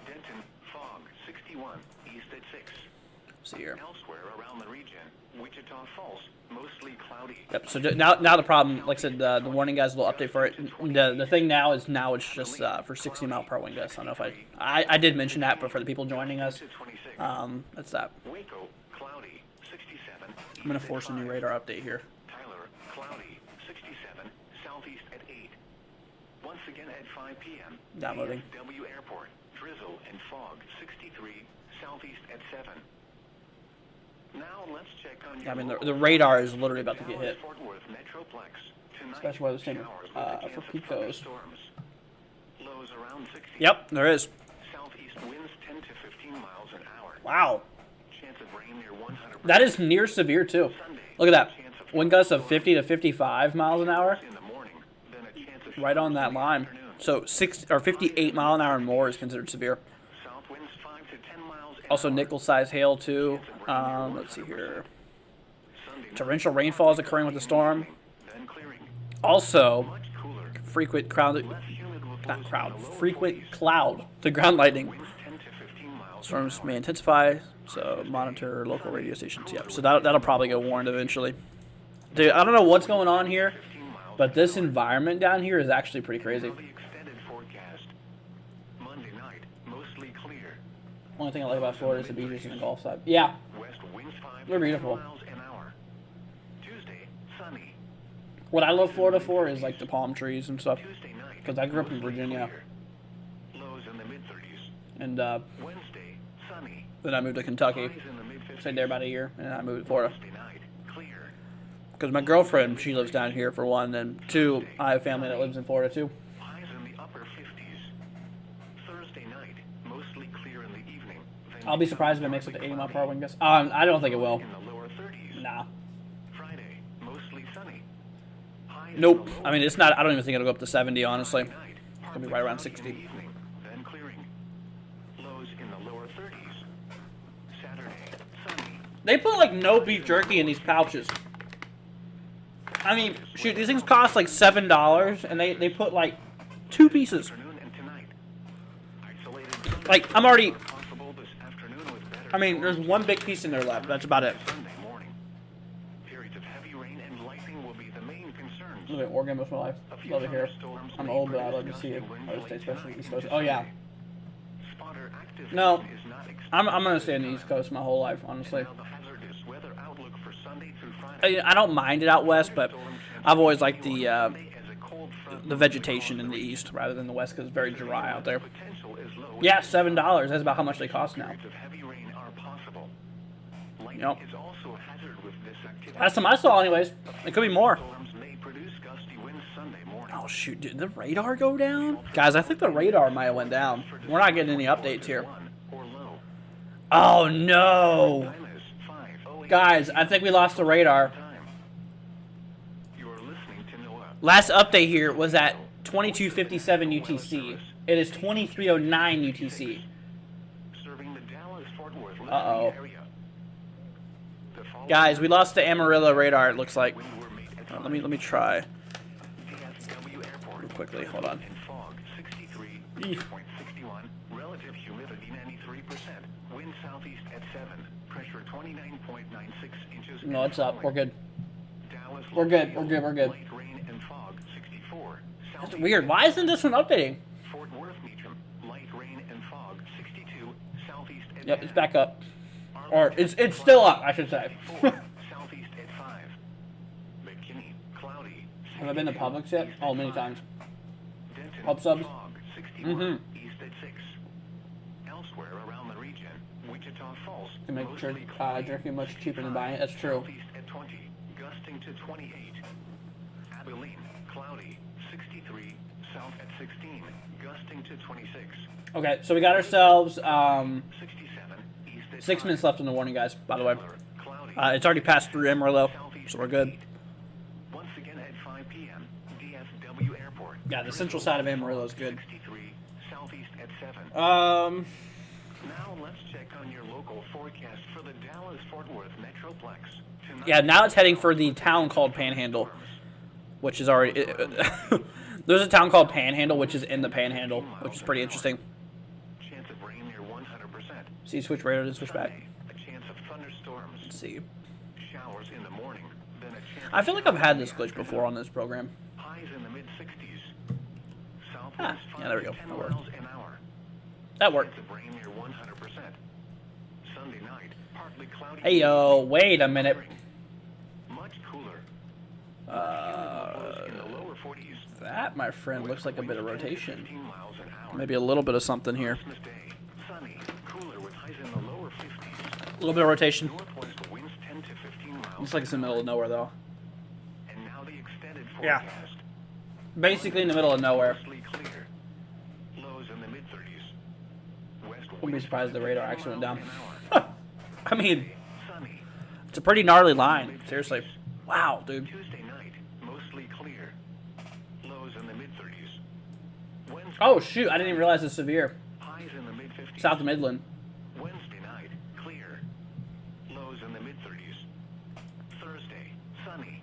Denton, fog, 61, east at 6. See here. Elsewhere around the region, Wichita Falls, mostly cloudy. Yep. So now the problem, like I said, the warning guys, a little update for it. The thing now it's just for 60-mile-per-hour gusts. I don't know if I did mention that, but for the people joining us, that's that. Waco, cloudy, 67. I'm gonna force a new radar update here. Tyler, cloudy, 67, southeast at 8. Once again at 5 p.m. Downloading. DFW Airport, drizzle and fog, 63, southeast at 7. Now let's check on your I mean, the radar is literally about to get hit. Fort Worth Metroplex. Tonight, Special weather statement showers with a for chance of Picos. thunderstorms. Lows around 60. Yep, there is. Southeast winds 10 to 15 miles an hour. Wow. Chance of rain near 100%. That is near severe, too. Look at that. Wind gusts of 50 to 55 miles an hour. In the morning, then a chance of Right on that line. So 58 mile an hour and more is considered severe. south winds 5 to 10 miles an Also hour. nickel-sized hail, too. Let's see here. Sunday night, Torrential rainfall is occurring with the storm. then clearing. Also, Much cooler. frequent Less humid with lows in the low frequent 40s. cloud to ground lightning. Winds 10 to 15 miles Storms an hour. may intensify, so monitor local radio stations. Yep, so that'll probably get warned eventually. Dude, I don't know what's going on here, 15 miles but this environment down here is actually pretty crazy. Now the extended forecast. Monday night, mostly clear. Only thing I like about Florida is the beaches and the Gulf side. Yeah, West winds 5 They're to 10 beautiful. miles an hour. Tuesday, sunny. what I love Florida for is like the palm trees and stuff. Tuesday night, Because I grew up in mostly Virginia, clear. Lows in the mid-30s. and Wednesday, sunny. then I moved to Kentucky. Highs in the mid-50s. Stayed there about a year, and then I moved to Florida. Wednesday night, clear. Because my girlfriend, she lives down here for one, and two, I have family that lives in Florida too. Highs in the upper 50s. Thursday night, mostly clear in the evening. Then I'll be surprised if it makes it to 80 mile per hour wind gusts. I don't think it will. in the lower 30s. Nah. Friday, mostly sunny. Highs Nope. in the I low mean, it's not. I don't even think it'll go up to 70. Honestly, Friday night, it's gonna partly be right around cloudy in 60. the evening, then clearing. Lows in the lower 30s. Saturday, sunny. They put like no beef jerky in these pouches. I mean, shoot, these things cost like $7, and they put like 2 pieces. Afternoon and tonight. Isolated Like, I'm already. possible this afternoon with better I mean, there's storms. one big piece in there left. That's about it. Sunday morning. Periods of heavy rain and lightning will be the main concerns. Look at Oregon most of my life. A few Love it here. thunderstorms I'm may old, but I produce love to see it. gusty winds I would stay, late especially tonight East Coast. into Oh yeah. Sunday. Spotter active No, is not expected I'm gonna stay in the this East time. Coast my whole life, honestly. Now the hazardous weather outlook for Sunday through Friday. I don't mind it out west, but I've always liked the Sunday as a cold front the vegetation in the east rather than the west because it's very dry out there. potential is low. Yeah, $7. That's about how much they cost now. Periods of heavy rain are possible. Lightning Yep. is also a hazard with this activity. Last time I saw, anyways. It could be more. Storms may produce gusty winds Sunday morning. Oh shoot, did the radar go down? Guys, I think the radar might have went down. We're not getting any updates here. One or low. Oh no. Time is 5:08 Guys, I think we lost the radar. time. You are listening to NOAA. Last update here was at 22:57 UTC. It is 23:09 UTC. Serving the Dallas-Fort Worth Uh-oh. listening area. The following Guys, we lost the Amarillo radar, it looks like. winds were made at Let me try DFW Airport. real quickly. Hold on. And fog 63, Eef. 61, relative humidity 93%, wind southeast at 7, pressure 29.96 inches. No, and it's up. We're falling. good. Dallas We're good, Fort we're good, we're good. Light rain and fog 64. That's Southeast weird. Why isn't this one updating? Fort Worth Meacham, light rain and fog 62, southeast at Yep, 10. it's back up. Or it's still up, I should say. 64, southeast at 5. McKinney, cloudy. Have I been to 62, Publix yet? east Oh, at many 5. times. Denton, Pub subs? fog 61, Mhm. east at 6. Elsewhere around the region, Wichita Falls, Can make mostly jerky cloudy, much cheaper than 65, buying it. That's true. southeast at 20. to 28. Abilene, cloudy, 63, south at 16, gusting to 26. Okay, so we got ourselves 67, east at 6 minutes left in the warning, guys, by the way. cloudy, It's already passed through Amarillo, so we're good. once again at 5 p.m., DFW Airport. Yeah, the central side of Amarillo is good. 63, southeast at 7. Um, Now let's check on your local forecast for the Dallas-Fort Worth Metroplex. Tonight, yeah, now it's heading for the town called Panhandle, which is already... there's a town called Panhandle, which is in the Panhandle, which is pretty interesting. chance of rain near 100%. See, switch radar to switch back. Sunday, a chance of thunderstorms. Let's see. Showers in the morning, then a chance I feel like I've had this glitch before on this program. highs in the mid-60s. Southwinds Yeah, there we go. 5 to 10 That worked. miles an hour. That worked. Chance of rain near 100%. Sunday night, partly cloudy. Hey, yo, wait a minute. Much cooler. In the lower 40s. That, my friend, looks like a bit of rotation. 15 miles an hour. Maybe a little bit of something here. Christmas Day, sunny, cooler with highs in the lower 50s. A little bit of rotation. Northwest winds 10 to 15 miles. Looks like it's in the middle of nowhere, though. And now the extended Yeah. forecast. Basically in the middle of nowhere. Mostly clear. Lows in the mid-30s. West Wouldn't be winds surprised the 5 to radar 10 actually went miles down. an hour. I mean, Sunny. it's a pretty gnarly line. Seriously. Wow, dude. Tuesday night, mostly clear. Lows in the mid-30s. Wednesday, Oh, shoot. I didn't even realize it's severe. highs in the mid-50s. South of Midland. Wednesday night, clear. Lows in the mid-30s. Thursday, sunny.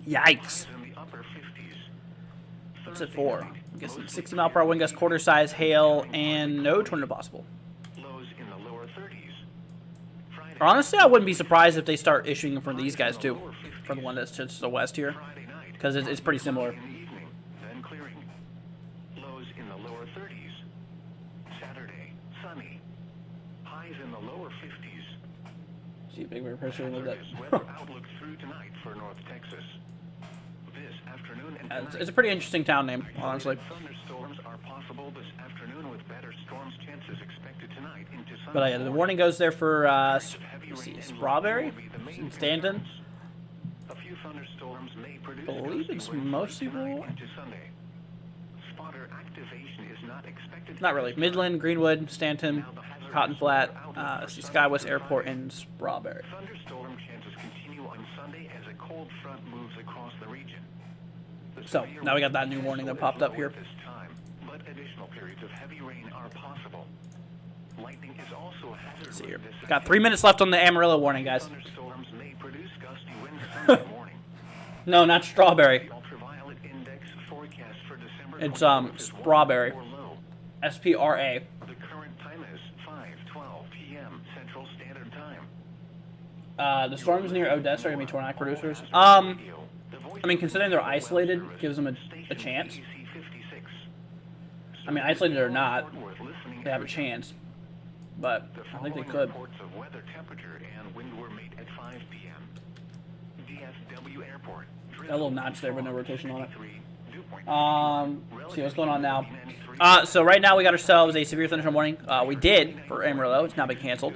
Yikes. Highs in the upper 50s. What's it Thursday for? night, I'm guessing mostly 60 mile per hour wind gust, quarter size, hail, and no tornado possible. Lows in the lower 30s. Friday, Honestly, I wouldn't be surprised if they start issuing for these guys, too. For the one that's to the west here. Friday night, Because it's pretty similar. in the evening, then clearing. Lows in the lower 30s. Saturday, sunny. Highs in the lower 50s. See, big river pressure with that. Hazardous weather outlook through tonight for North Texas. This afternoon and tonight. It's a pretty interesting town name, honestly. Thunderstorms are possible this afternoon with better storms chances expected tonight into Sunday. But yeah, the warning goes there for, let's see, Strawberry in Stanton. A few thunderstorms may produce Believe gusty it's winds mostly tonight rural. into Sunday. Spotter activation is not expected. Not really. Midland, Greenwood, Stanton, Cotton Flat, let's see, Skywest Airport, and Strawberry. Thunderstorm chances continue on Sunday as a cold front moves across the region. The So, severe now we got that wind new warning that is popped up low here. at this time, but additional periods of heavy rain are possible. Lightning is also a hazard. Let's see here. this Got 3 minutes left on the Amarillo warning, guys. Thunderstorms may produce gusty winds Sunday morning. No, not Strawberry. The ultraviolet index forecast for December It's, 24th is Strawberry. 1 or low. SPRA. The current time is 5:12 p.m. Central Standard Time. The storms near Odessa are going to be tornadic producers. I mean, considering they're isolated, gives them a chance. I mean, isolated or not, they have a chance. But I think they could. Reports of weather temperature and wind were made at 5 p.m. DFW Airport. Got a little notch there, but no rotation on it. Dew See what's going on now. So right now we got ourselves a severe thunderstorm warning. We did for Amarillo. It's now been canceled.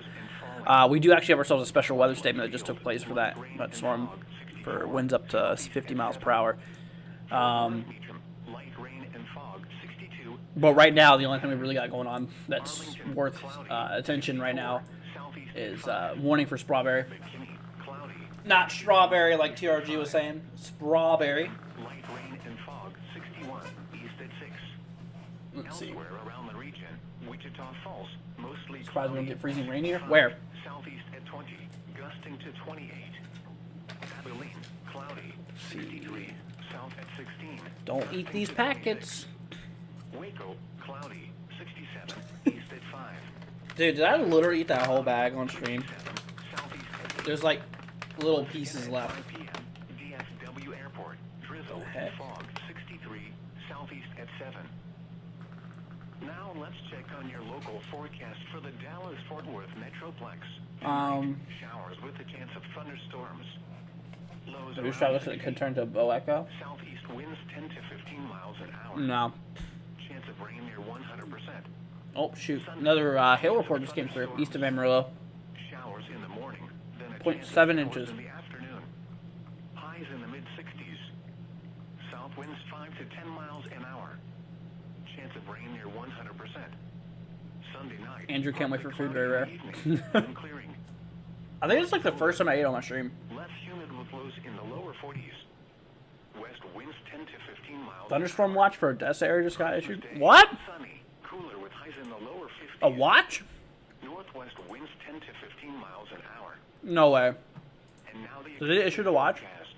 We do actually have ourselves a special weather statement that just took place for that storm for winds up to 50 miles per hour. Light rain and fog, 62. But right now, the only thing we really got going on that's worth attention right now is warning for Strawberry. McKinney, cloudy. Not Strawberry like TRG was saying. Strawberry. Light rain and fog, 61. East at 6. Let's see. Elsewhere around the region, Wichita Falls, mostly Surprised we don't cloudy, get freezing rain here. 5. Where? Southeast at 20, gusting to 28. Abilene, cloudy, 63. South at 16. Don't eat these packets. Waco, cloudy, 67. East at 5. Dude, did I literally eat that whole bag on stream? 7. Southeast at 8. There's like little pieces left. 5 p.m. DFW Airport, drizzle heck? and fog, 63. Southeast at 7. Now let's check on your local forecast for the Dallas-Fort Worth Metroplex. Showers with a chance of thunderstorms. Lows Have you around tried this? It 60. could turn to Bo Echo. Southeast winds 10 to 15 miles an hour. No. Chance of rain near 100%. Oh, shoot. Another hail report just came through east of Amarillo. Showers in the morning, then a 0.7 chance of showers inches. in the afternoon. Highs in the south winds 5 to 10 miles an hour. Chance of rain near 100%. Sunday night. Andrew can't wait for food, very rare. Then clearing. I think it's like the first time I ate on my stream. Less humid with lows in the lower 40s. West winds 10 to 15 miles. Thunderstorm watch for Odessa area just got issued. What? Sunny, cooler with highs in the lower 50s. A watch? Northwest winds 10 to 15 miles an hour. No way. And now the Did they issue the watch? forecast.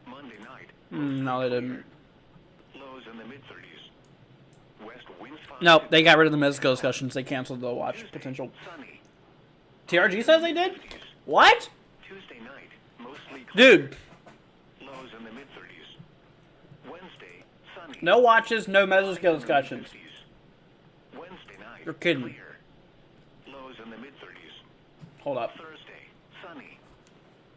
Monday night. No, they didn't. Lows in the mid-30s. West winds 5 No, to they got rid of the musical discussions. They canceled the watch Tuesday, potential. sunny. TRG says they did? What? Tuesday night, mostly clear. Dude, Lows in the mid-30s. Wednesday, sunny. no watches, no musical discussions. Wednesday night, You're kidding. clear. Lows in the mid-30s. Hold up. Thursday, sunny.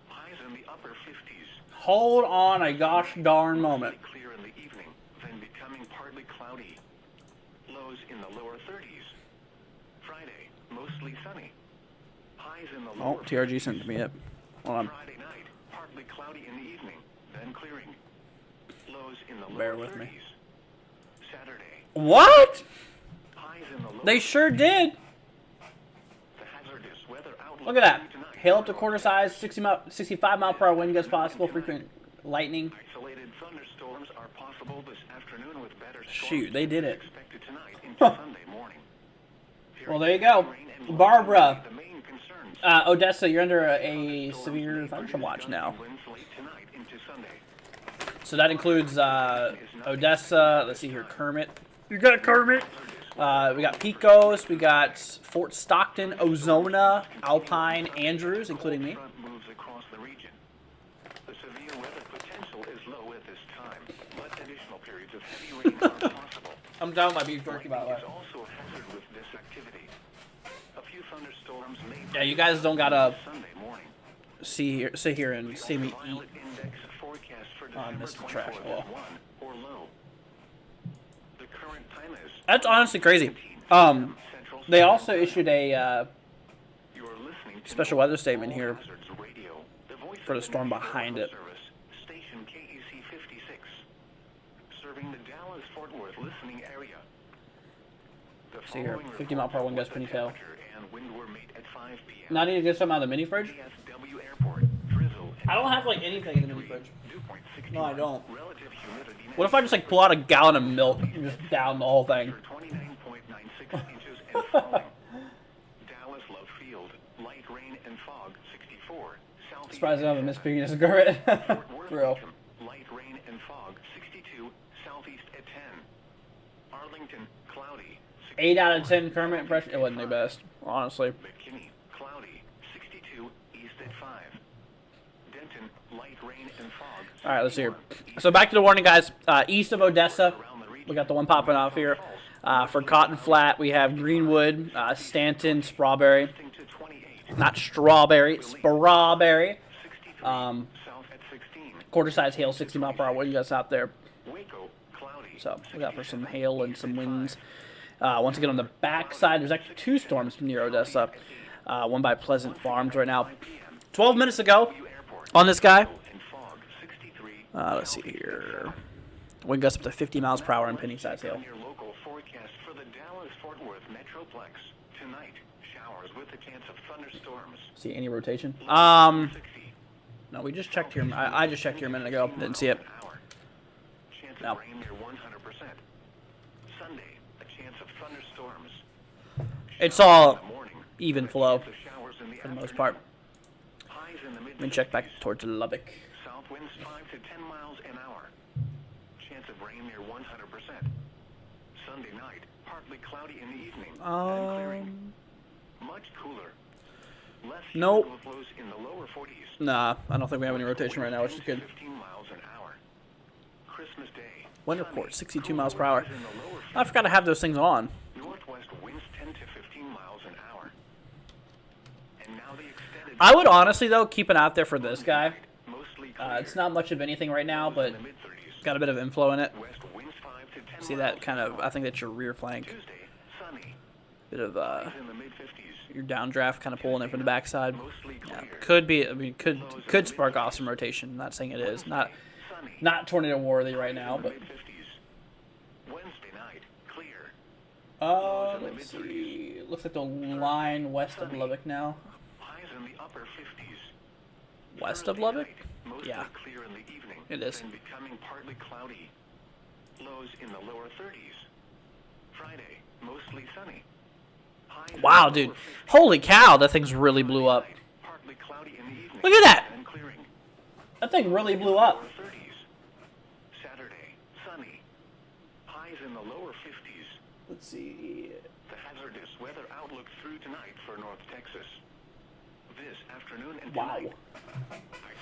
Highs in the upper 50s. Hold on a gosh darn moment. Mostly clear in the evening, then becoming partly cloudy. Lows in the lower 30s. Friday, mostly sunny. Highs in the Oh, lower TRG sent me it. Hold on. Friday night, partly cloudy in the evening, then clearing. Lows in the Bear lower with 30s. me. Saturday, What? highs in the lower. They sure did. The hazardous weather outlook Look at that. tonight. Hail up to quarter size, 65 mile per hour wind gusts possible, frequent lightning. Isolated thunderstorms are possible this afternoon with better storm Shoot, they did it. expected tonight into Sunday morning. Well, there you go. Rain and low Barbara. the main concerns. Odessa, you're under a severe thunderstorm watch now. Winds late tonight into Sunday. So that includes Odessa. Let's see here, Kermit. You got Kermit. We got Pecos. We got Fort Stockton, Ozona, Alpine, Andrews, including me. Front moves across the region. The severe weather potential is low at this time, but additional periods of heavy rain are possible. I'm down my beef jerky, by the way. Is also a hazard with this activity. A few thunderstorms may Yeah, you guys don't gotta Sunday morning. sit here and see me eat. Ultraviolet index forecast for I December missed the trash 24th wall. is 1 or low. The current time is That's honestly crazy. Central They also issued a You are listening to special weather statement All here Hazards Radio, the voice for the of storm National behind Weather it. Service, station KEC 56, serving the Dallas-Fort Worth listening area. The See here, following 50 mile per hour wind gusts, report penny tail. weather temperature and wind were made at 5 p.m. Now I need to get something out of the mini fridge. DSW Airport, drizzle. I don't have like anything in the mini fridge. Dew point 61. No, I don't. Relative humidity What if I just like pull out a gallon of milk and just down the whole thing? 29.96 inches and falling. Dallas Love Field, light rain and fog 64. Southeast Surprised I haven't missed speaking as a cigarette. Fort Worth, For real. Lincoln, light rain and fog 62. Southeast at 10. Arlington, cloudy. 8 out of 10 Kermit impression. It wasn't the best, honestly. McKinney, cloudy 62. East at 5. Denton, light rain and fog. All right, let's see here. 61. So back to the warning, guys. East of Odessa, Around the region, we got the one popping off here. For Cotton Flat, we have Greenwood, Stanton, Strawberry. to 28. Not strawberry, strawberry. 63. Um, South at 16. Quarter size hail, 60 mile per hour wind gusts out there. Waco, cloudy. So we got for some hail and some winds. Once again, on the back side, there's actually 2 storms near Odessa. One by Pleasant Farms right now. 12 minutes ago on this guy. And fog 63. Let's see here. Wind gusts up to 50 miles per hour in penny size hail. On your local forecast for the Dallas-Fort Worth Metroplex tonight, showers with a chance of thunderstorms. See any rotation? 60. No, we just checked here. I just checked here a minute ago. Didn't see it. Chance No. of rain near 100%. Sunday, a chance of thunderstorms. It's all In the morning, even flow chance of showers in the for the most afternoon. part. Highs in the Let me check back towards Lubbock. South winds 5 to 10 miles an hour. Chance of rain near 100%. Sunday night, partly cloudy in the evening, then clearing. Much cooler. Less Nope. humid with lows in the lower 40s. Nah, I don't think we have any rotation right now, which is good. 15 miles an hour. Christmas Day. Wind sunny, report, 62 cooler miles per with hour. lows in the lower I forgot to have those things on. Northwest winds 10 to 15 miles an hour. And now the extended I would honestly, though, keep an eye out there for this guy. mostly clear. It's not much of anything right now, but in the mid-30s. got a bit of inflow in it. West winds 5 to 10 See miles that kind an of, hour. I think that's your rear flank. Tuesday, sunny. Bit of Highs in the mid-50s. your downdraft kind of pulling in from the backside. Mostly Yeah, clear. could be, I mean, could spark off some rotation. Not saying it is. Not sunny. Not tornado worthy right now, but Mid-50s. Wednesday night, clear. let's see. It looks like the line west of Lubbock now. Highs in the upper 50s. West of Thursday Lubbock? night, mostly Yeah. clear in the evening. It is. Then becoming partly cloudy. Lows in the lower 30s. Friday, mostly sunny. Highs in Wow, the dude. lower 50s. Holy cow, that thing's really blew up. Partly cloudy in the evening. Look at that. And clearing. That thing really blew up. Lower 30s. Saturday, sunny. Highs in the lower 50s. Let's see. The hazardous weather outlook through tonight for North Texas. This afternoon and Wow. tonight.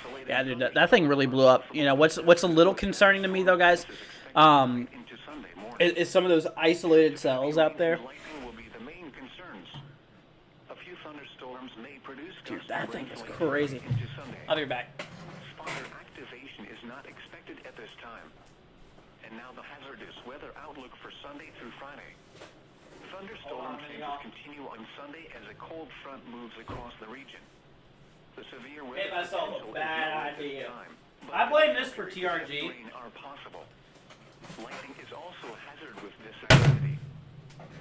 Isolated Yeah, dude, that thing really blew up. You know, what's a little concerning to me, though, guys, into Sunday morning. is some of those isolated cells out there. Lightning will be the main concerns. A few thunderstorms may produce Dude, gusts that of thing rain is flakes crazy. into Sunday. I'll be back. Spotter activation is not expected at this time. And now the hazardous weather outlook for Sunday through Friday. Thunderstorm chances continue on Sunday as a cold front moves across the region. The severe weather Gave myself a potential is bad low at this idea. time, but I blame this for TRG. rain are possible. Lightning is also a hazard with this activity.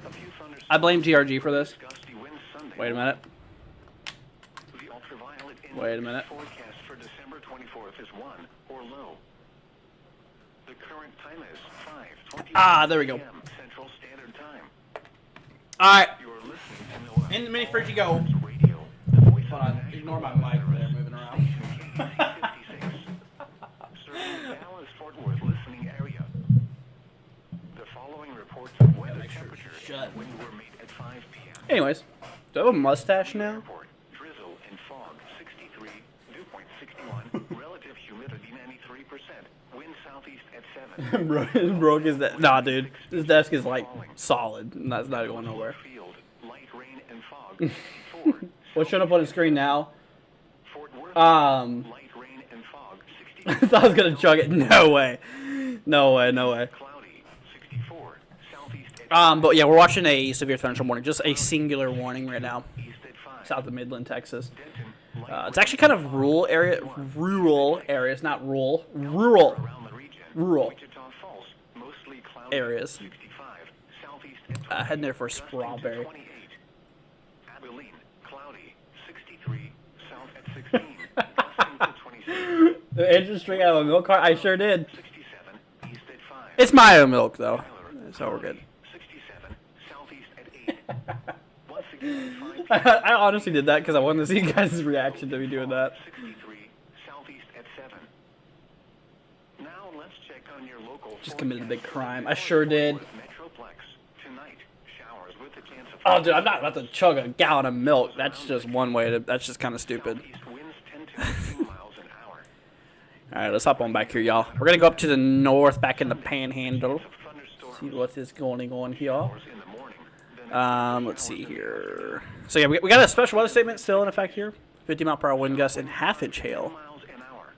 A few thunderstorms I blame TRG for this. gusty winds Sunday. Wait a minute. The ultraviolet index Wait a minute. forecast for December 24th is 1 or low. The current time is 5:20 Ah, there we go. p.m. Central Standard Time. All right. You are listening to Noah. In the mini fridge you go. Radio, the voice Hold of on. the national Ignore my weather mic there service. moving around. Station KC56. Serving the Dallas-Fort Worth listening area. The following reports of weather temperatures shut. and wind were made at 5 p.m. Anyways, do I have a mustache now? Airport, drizzle and fog, 63, dew point 61, relative humidity 93%, wind southeast at 7. Broke his desk. Nah, dude. This desk is like solid. And that's not going nowhere. Field, light rain and fog, 64. What's showing up on the screen now? Fort Worth, Light rain and fog, I 62. thought I was gonna chug it. No way. No way. No way. Cloudy, 64, southeast at But yeah, we're watching a severe thunderstorm warning. Just a singular warning right now. east at 5. South of Midland, Texas. Denton, light It's actually kind of rural area. Rural areas, not rural. Rural around the region. Rural. Wichita Falls, mostly cloudy, areas. 65, southeast at 20. Heading there for Gusting to strawberry. 28. Abilene, cloudy, 63, south at 16. Gusting to 26. The engine string out of a milk cart. I sure did. 67, east at 5. It's my own milk though, Tyler, so we're good. 67, southeast at 8. Once again, 5 p.m. I honestly did that because I wanted to see you guys' reaction to me doing that. 63, southeast at 7. Now let's check on your local Just committed a big forecast. crime. I sure did. Metroplex, tonight, showers with a chance of Oh, dude, I'm not about to chug a gallon of milk. That's just one way to. That's just kind of stupid. southeast winds 10 to 15 miles an hour. All right, let's hop on back here, y'all. We're gonna go up to the north, back in the Panhandle. Thunderstorms See what is going on here. hours in the morning. Then Let's see here. So yeah, we got a special weather statement still in effect here. 50-mile-per-hour wind gusts and half-inch hail. miles an hour.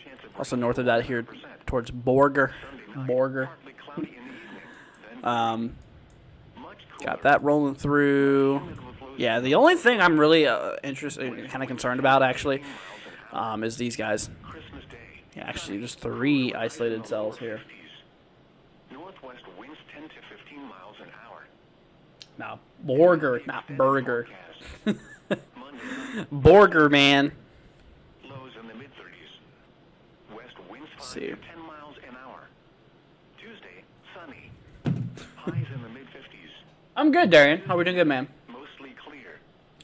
Chance of Also rain north of that here 100%. towards Borger. Sunday night, Borger. partly cloudy in the evening. Then much cooler. Got that rolling through. Yeah, the only thing I'm really interested, kind of concerned about actually, is these guys. Christmas Day. Yeah, actually, there's 3 isolated cells here. Northwest winds 10 to 15 miles an hour. Now, Borger, not Burger. Forecast. Monday night, Borger, man. lows in the mid-30s. West winds 5 see. to 10 miles an hour. Tuesday, sunny. Highs in the mid-50s. I'm good, Darian. How we doing good, man? Mostly clear.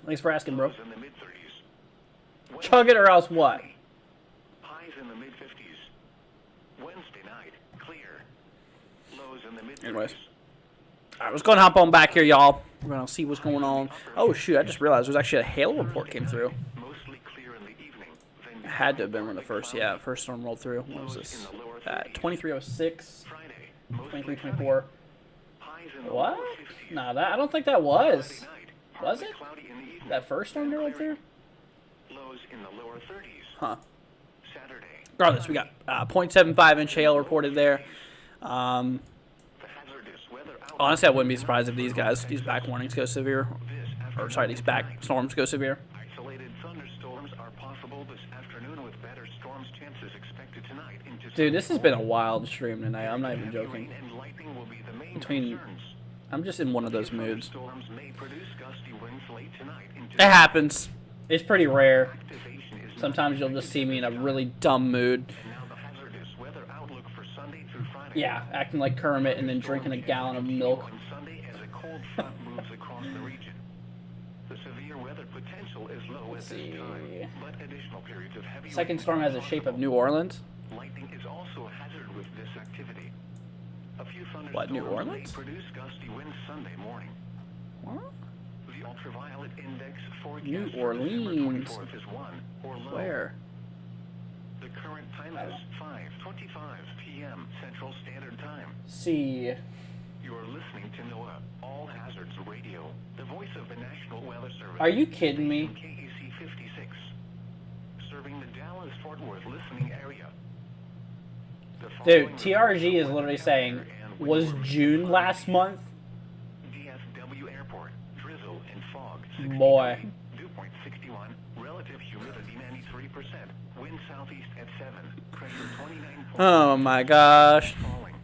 Thanks for asking, bro. Lows in the mid-30s. Chug it or else what? Highs in the mid-50s. Wednesday night, clear. Lows in the mid-30s. Anyways. All right, let's go and hop on back here, y'all. We're going to see what's going on. Oh, shoot, I just realized there's actually a hail report came through. Mostly clear in the evening. Then It had to have been when the first storm rolled through. What was this? 2306, Friday, mostly 2324. highs in the What? lower 50s. Nah, I don't think that was. Friday night, Was partly it? cloudy in the evening. That first storm that rolled through? Lows in the lower 30s. Huh. Saturday. Regardless, we got 0.75-inch hail reported there. The hazardous weather outlook Honestly, I wouldn't be surprised if these back warnings go severe. this Or, afternoon sorry, these and back tonight. storms go severe. Isolated thunderstorms are possible this afternoon with better storms chances expected tonight into Dude, this has been a wild stream tonight. I'm not even joking. I'm just in one of those moods. It happens. It's pretty rare. Sometimes you'll just see me in a really dumb mood. Yeah, acting like Kermit and then drinking a gallon of milk. Let's see. Second storm has a shape of New Orleans. Lightning is also a hazard with this activity. A few What, New Orleans? Produce gusty winds Sunday morning. What? The ultraviolet index forecast New for December Orleans. 24th is 1 or low. Where? The current time is 5:25 p.m. Central Standard Time. See. You are listening to NOAA All Hazards Radio, the voice of the National Weather Service. Are you kidding me? KEC 56, serving the Dallas-Fort Worth listening area. Dude, TRG is literally saying, was June last month? DFW Airport, drizzle and fog. Boy. Dew point 61, relative humidity 93%, wind southeast at 7, pressure 29. Oh my gosh. Falling.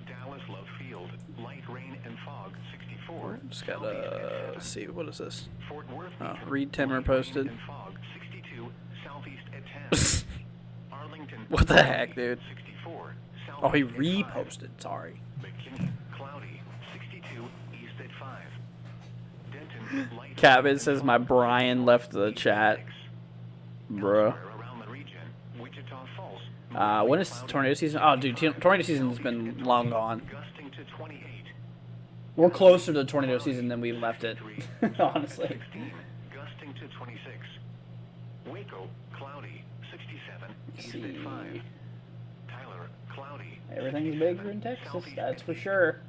Dallas Love Field, light rain and fog 64. Just gotta see, what is this? Fort Worth, Read 10 were posted. and fog 62, southeast at 10. Arlington, What the heck, dude? 64, Oh, he southeast at 5. reposted, sorry. McKinney, cloudy, 62, east at 5. Denton, light. Cabot says my Brian left the chat. Bruh. Around the region, Wichita Falls, When is tornado season? Oh, dude, tornado season's been long gone. gusting to 28. We're closer to the tornado season than we left it, honestly. 16, gusting to 26. Waco, cloudy, 67, east at 5. Tyler, cloudy. Everything's bigger in Texas, that's for sure.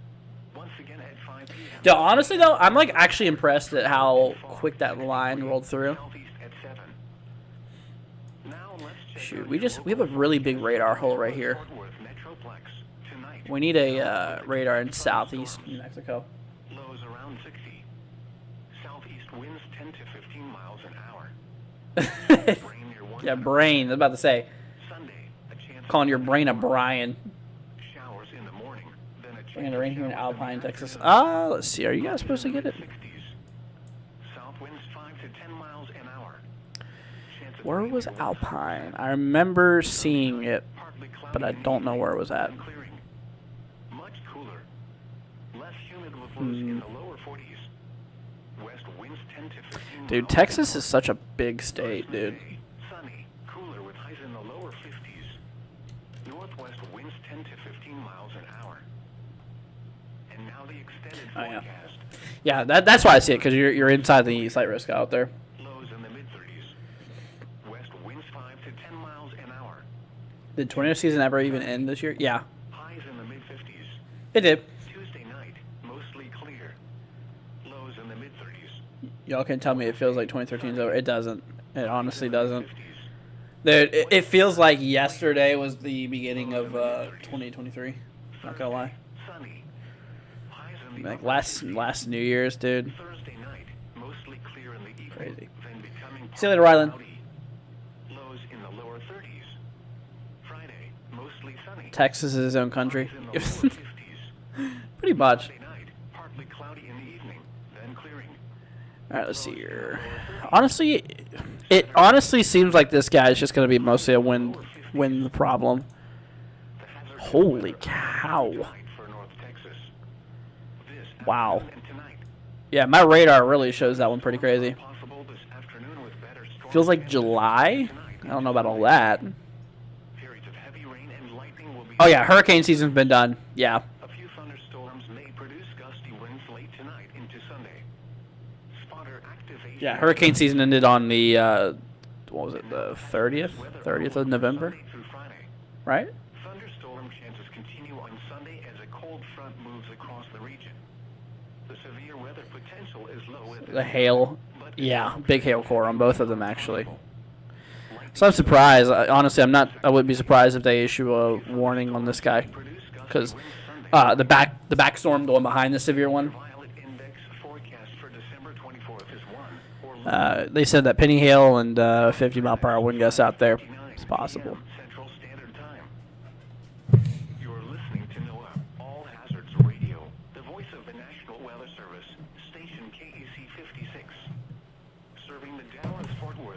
Once again at 5 p.m. Dude, honestly, though, I'm, like, actually impressed at how quick that line rolled through. Southeast at 7. Now let's check Shoot, out we have a really big radar hole right here. Fort Worth Metroplex tonight. We need a radar in southeast New Mexico. Lows around 60. Southeast winds 10 to 15 miles an hour. Rain near one. Yeah, brain. I was about to say, Sunday, a chance calling your brain a Brian. showers in the morning. Then a We're gonna chance rain of here in showers Alpine, the Texas. afternoon. Let's see. Are you guys supposed to get it? 60s. South winds 5 to 10 miles an hour. Chance of Where rain was near one Alpine? I remember seeing it, partly cloudy but I in the don't know evening, where it was at. then clearing. Much cooler. Less humid with lows in the lower 40s. West winds 10 to 15 Dude, miles Texas an is such a big state, dude. Thursday, sunny, cooler with highs in the lower 50s. Northwest winds 10 to 15 miles an hour. And now the extended Oh, yeah. forecast. Yeah, that's why I see it, because you're inside the slight risk out there. Lows in the mid-30s. West winds 5 to 10 miles an hour. Did tornado season ever even end this year? Yeah, Highs in the mid-50s. it did. Tuesday night, mostly clear. Lows in the mid-30s. Y'all can tell me it feels like 2013 is over. It doesn't. It honestly doesn't. 50s. Dude, it feels like yesterday was the beginning of 2023. Not gonna lie. Sunny. Highs in the Like upper last New Year's, dude. Thursday night, mostly clear in the evening. Crazy. Then becoming See you later, Rylan. cloudy. Lows in the lower 30s. Friday, mostly sunny. Texas is his own country. Highs in the lower 50s. Pretty much. Thursday night, partly cloudy in the evening, then clearing. All right, let's see here. Honestly, it honestly seems like this guy is just gonna be mostly a wind problem. The hazard Holy weather cow! tonight for North Texas. This Wow. afternoon and tonight. Yeah, my radar really shows that one pretty crazy. Possible this afternoon with better storm Feels like chances July. tonight. I don't know about all that. Periods of heavy rain and lightning will be. Oh yeah, hurricane season's been done. Yeah. A few thunderstorms may produce gusty winds late tonight into Sunday. Spotter activation. Yeah, hurricane season ended on the what was it, the 30th of November, Sunday through Friday. right? Thunderstorm chances continue on Sunday as a cold front moves across the region. The severe weather potential is low at The hail, yeah, big hail core on both of them actually. So I'm surprised. Honestly, I wouldn't be surprised if they issue a warning on this guy, because the back storm, the one behind the severe one. Violet index forecast for December 24th is 1 or low. They said that penny hail and 50 mile per hour wind gusts out there. It's possible. Central Standard Time.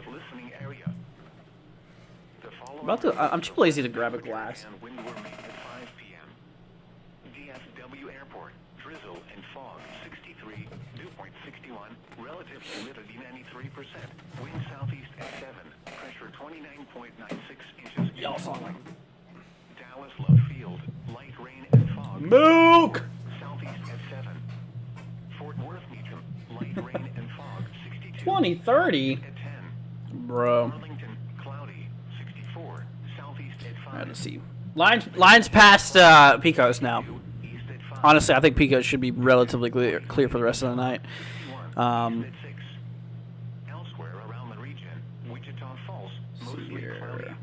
North listening area. I'm too lazy to grab a glass. And wind were made at 5 p.m. DFW Airport, drizzle and fog 63, dew point 61, relative humidity 93%, wind southeast at 7, pressure 29.96 inches. Y'all saw me. Dallas Love Field, light rain and fog. Mook! Southeast at 7. Fort Worth Meacham, light rain and fog 62. 2030? At 10. Bro. Arlington, cloudy 64. Southeast at 5. Alright, let's see. Lines past Pecos now. East at 5. Honestly, I think Pecos should be relatively clear for the rest of the night. At 6. Elsewhere around the region, Wichita Falls, mostly here. cloudy.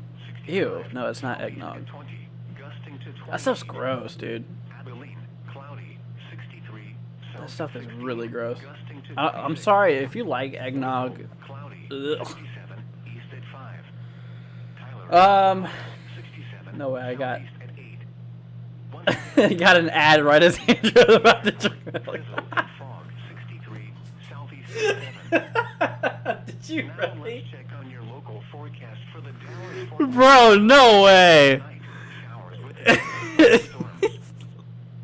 Ew, no, it's not eggnog. 20, gusting to 20. That stuff's gross, dude. Abilene, cloudy 63. That stuff is really gross. Gusting to I'm 26. sorry if you like eggnog. Cloudy Ugh. 67. East at 5. Tyler, 67. No way, I got Southeast at 8. got an ad right as Andrew about to drink. Drizzle and fog 63. Southeast at 7. Did you Now really? let's check on your local forecast for the Dallas Fort Worth Bro, no way. night. Showers with storms.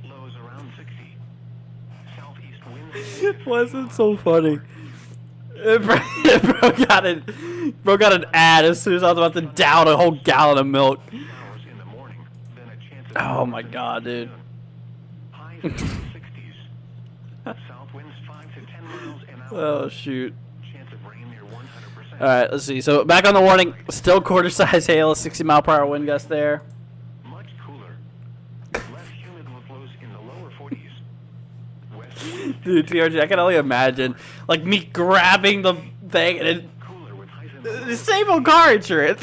Lows around 60. Southeast winds. Why is it so funny? Bro got an ad as soon as I was about to down a whole gallon of milk. Showers in the morning, then a chance of Oh my god, dude. highs in the 60s. South winds 5 to 10 miles an hour. Oh shoot. Chance of rain near 100%. Alright, let's see. So back on the warning, still quarter size hail, 60-mile-per-hour wind gust there. Much cooler. Less humid with lows in the lower 40s. West winds Dude, TRG, I can only imagine like me grabbing the thing and it cooler with highs in the save on car insurance.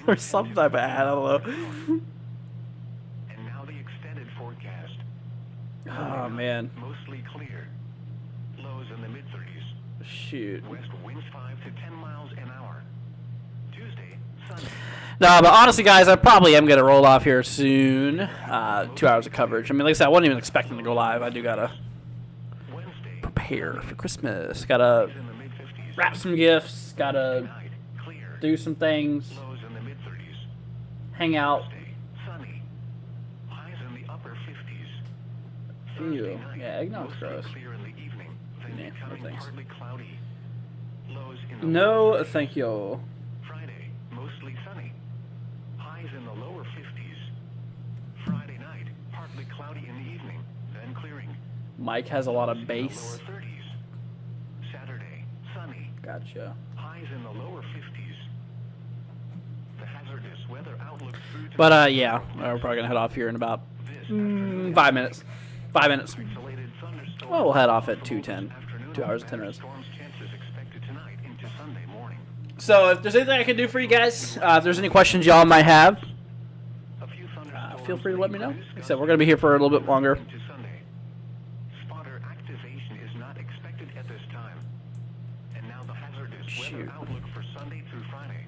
Or some type of ad, I don't know. And now the extended forecast. Oh man. Mostly clear. Lows in the mid-30s. Shoot. West winds 5 to 10 miles an hour. Tuesday, sunny. No, but honestly, guys, I probably am gonna roll off here soon. 2 hours of coverage. I mean, like I said, I wasn't even expecting to go live. I do gotta Wednesday, prepare for Christmas. Gotta in the mid-50s. wrap some gifts. Gotta Night, clear. do some things. Lows in the mid-30s. Hang out. Thursday, sunny. Highs in the upper 50s. Ew. Thursday night, Yeah, eggnog's mostly gross. clear in the evening, then Yeah, no becoming thanks. partly cloudy. Lows in the No, thank you. Friday, mostly sunny. Highs in the lower 50s. Friday night, partly cloudy in the evening, then clearing. Mike has a lot of In the bass. lower 30s. Saturday, sunny. Gotcha. Highs in the lower 50s. The hazardous weather outlook through to But yeah, we're probably gonna head off here in about this 5 minutes. 5 minutes. isolated thunderstorm. Well, we'll head off at 2:10. Afternoon, 2 hours and 10 minutes. storms chances expected tonight into Sunday morning. So if there's anything I can do for you guys, if there's any questions y'all might have, A few thunderstorms feel free to let me know. may Like I said, we're gonna be here for a little bit longer. into Sunday. Spotter activation is not expected at this time. And now the hazardous Shoot. weather outlook for Sunday through Friday.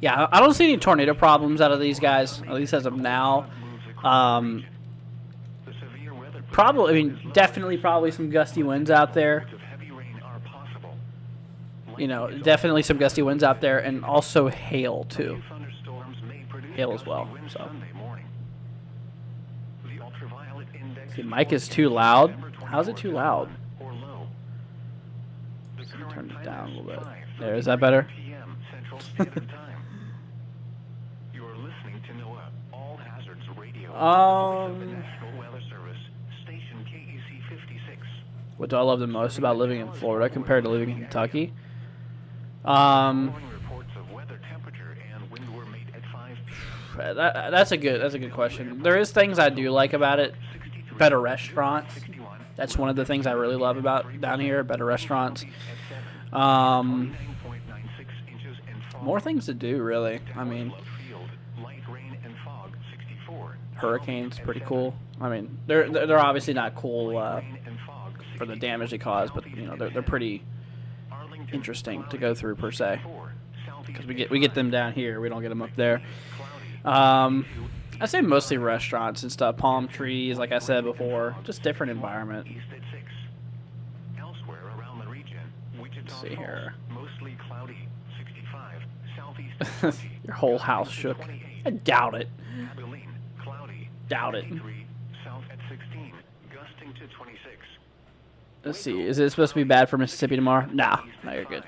Yeah, I don't see any tornado problems out of these guys, at least as of now. The severe weather Probably, I mean, definitely probably some gusty winds out there. of heavy rain are possible. You know, definitely some gusty winds out there, and also hail too. Thunderstorms may produce Hail as gusty well, winds so. Sunday morning. The ultraviolet index See, Mike is for too loud. December How's it too loud? 24th or low. The current Turn it time down a is little bit. 5:39 There, is that better? PM Central Standard Time. You are listening to NOAA All Hazards Radio. Voice of the National Weather Service, station KEC 56. What do I love the most about living in Florida compared to living in Kentucky? Following reports of weather temperature and wind were made at 5 p.m. That's a good question. There is things I do like about it. 63, Better restaurants. 61, That's one of the things I really love about down here. Better restaurants. at 7, 9.96 inches and fog. More things to do, really. I mean, Love Field, light rain and fog, 64. hurricanes pretty cool. I mean, they're obviously not cool Rain and fog, for the damage they cause, but you know they're pretty Arlington, interesting to go through per se. 4, Because we get them down here, we don't get them up there. cloudy. I'd say mostly restaurants and stuff, palm trees, like I said before, just different environment. East at 6. Elsewhere around the region, Wichita Let's see Falls, here. mostly cloudy, southeast Your whole house shook. I doubt it. Abilene, cloudy. Doubt it. 53, south at 16, gusting to 26. Let's see. Is it supposed to be bad for Mississippi tomorrow? Nah. No, you're good.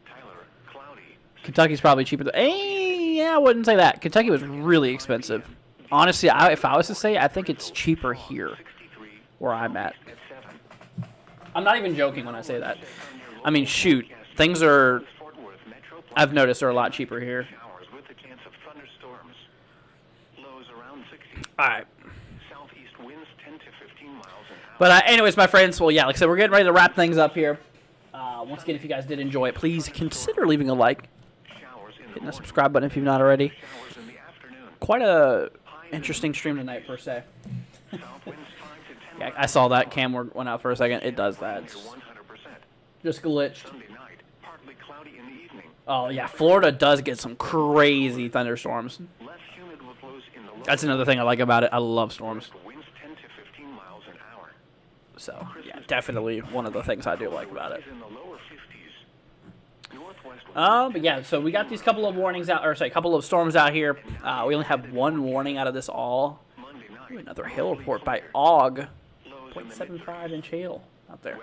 Tyler, cloudy. Kentucky's probably cheaper. Yeah, I wouldn't say that. Kentucky was really expensive. Honestly, if I was to say, I think it's cheaper here, where I'm at. I'm not even joking when I say that. I mean, shoot, things are. I've noticed they're a lot cheaper here. All right. But anyways, my friends, well, yeah, like I said, we're getting ready to wrap things up here. Once again, if you guys did enjoy it, please consider leaving a like, hitting the subscribe button if you've not already. Quite a interesting stream tonight, per se. Yeah, I saw that cam went out for a second. It does that. Just glitched. Oh, yeah, Florida does get some crazy thunderstorms. That's another thing I like about it. I love storms. So, yeah, definitely one of the things I do like about it. But yeah, so we got these couple of warnings out, or sorry, couple of storms out here. We only have one warning out of this all. Ooh, another hail report by AUG. 0.75 inch hail out there.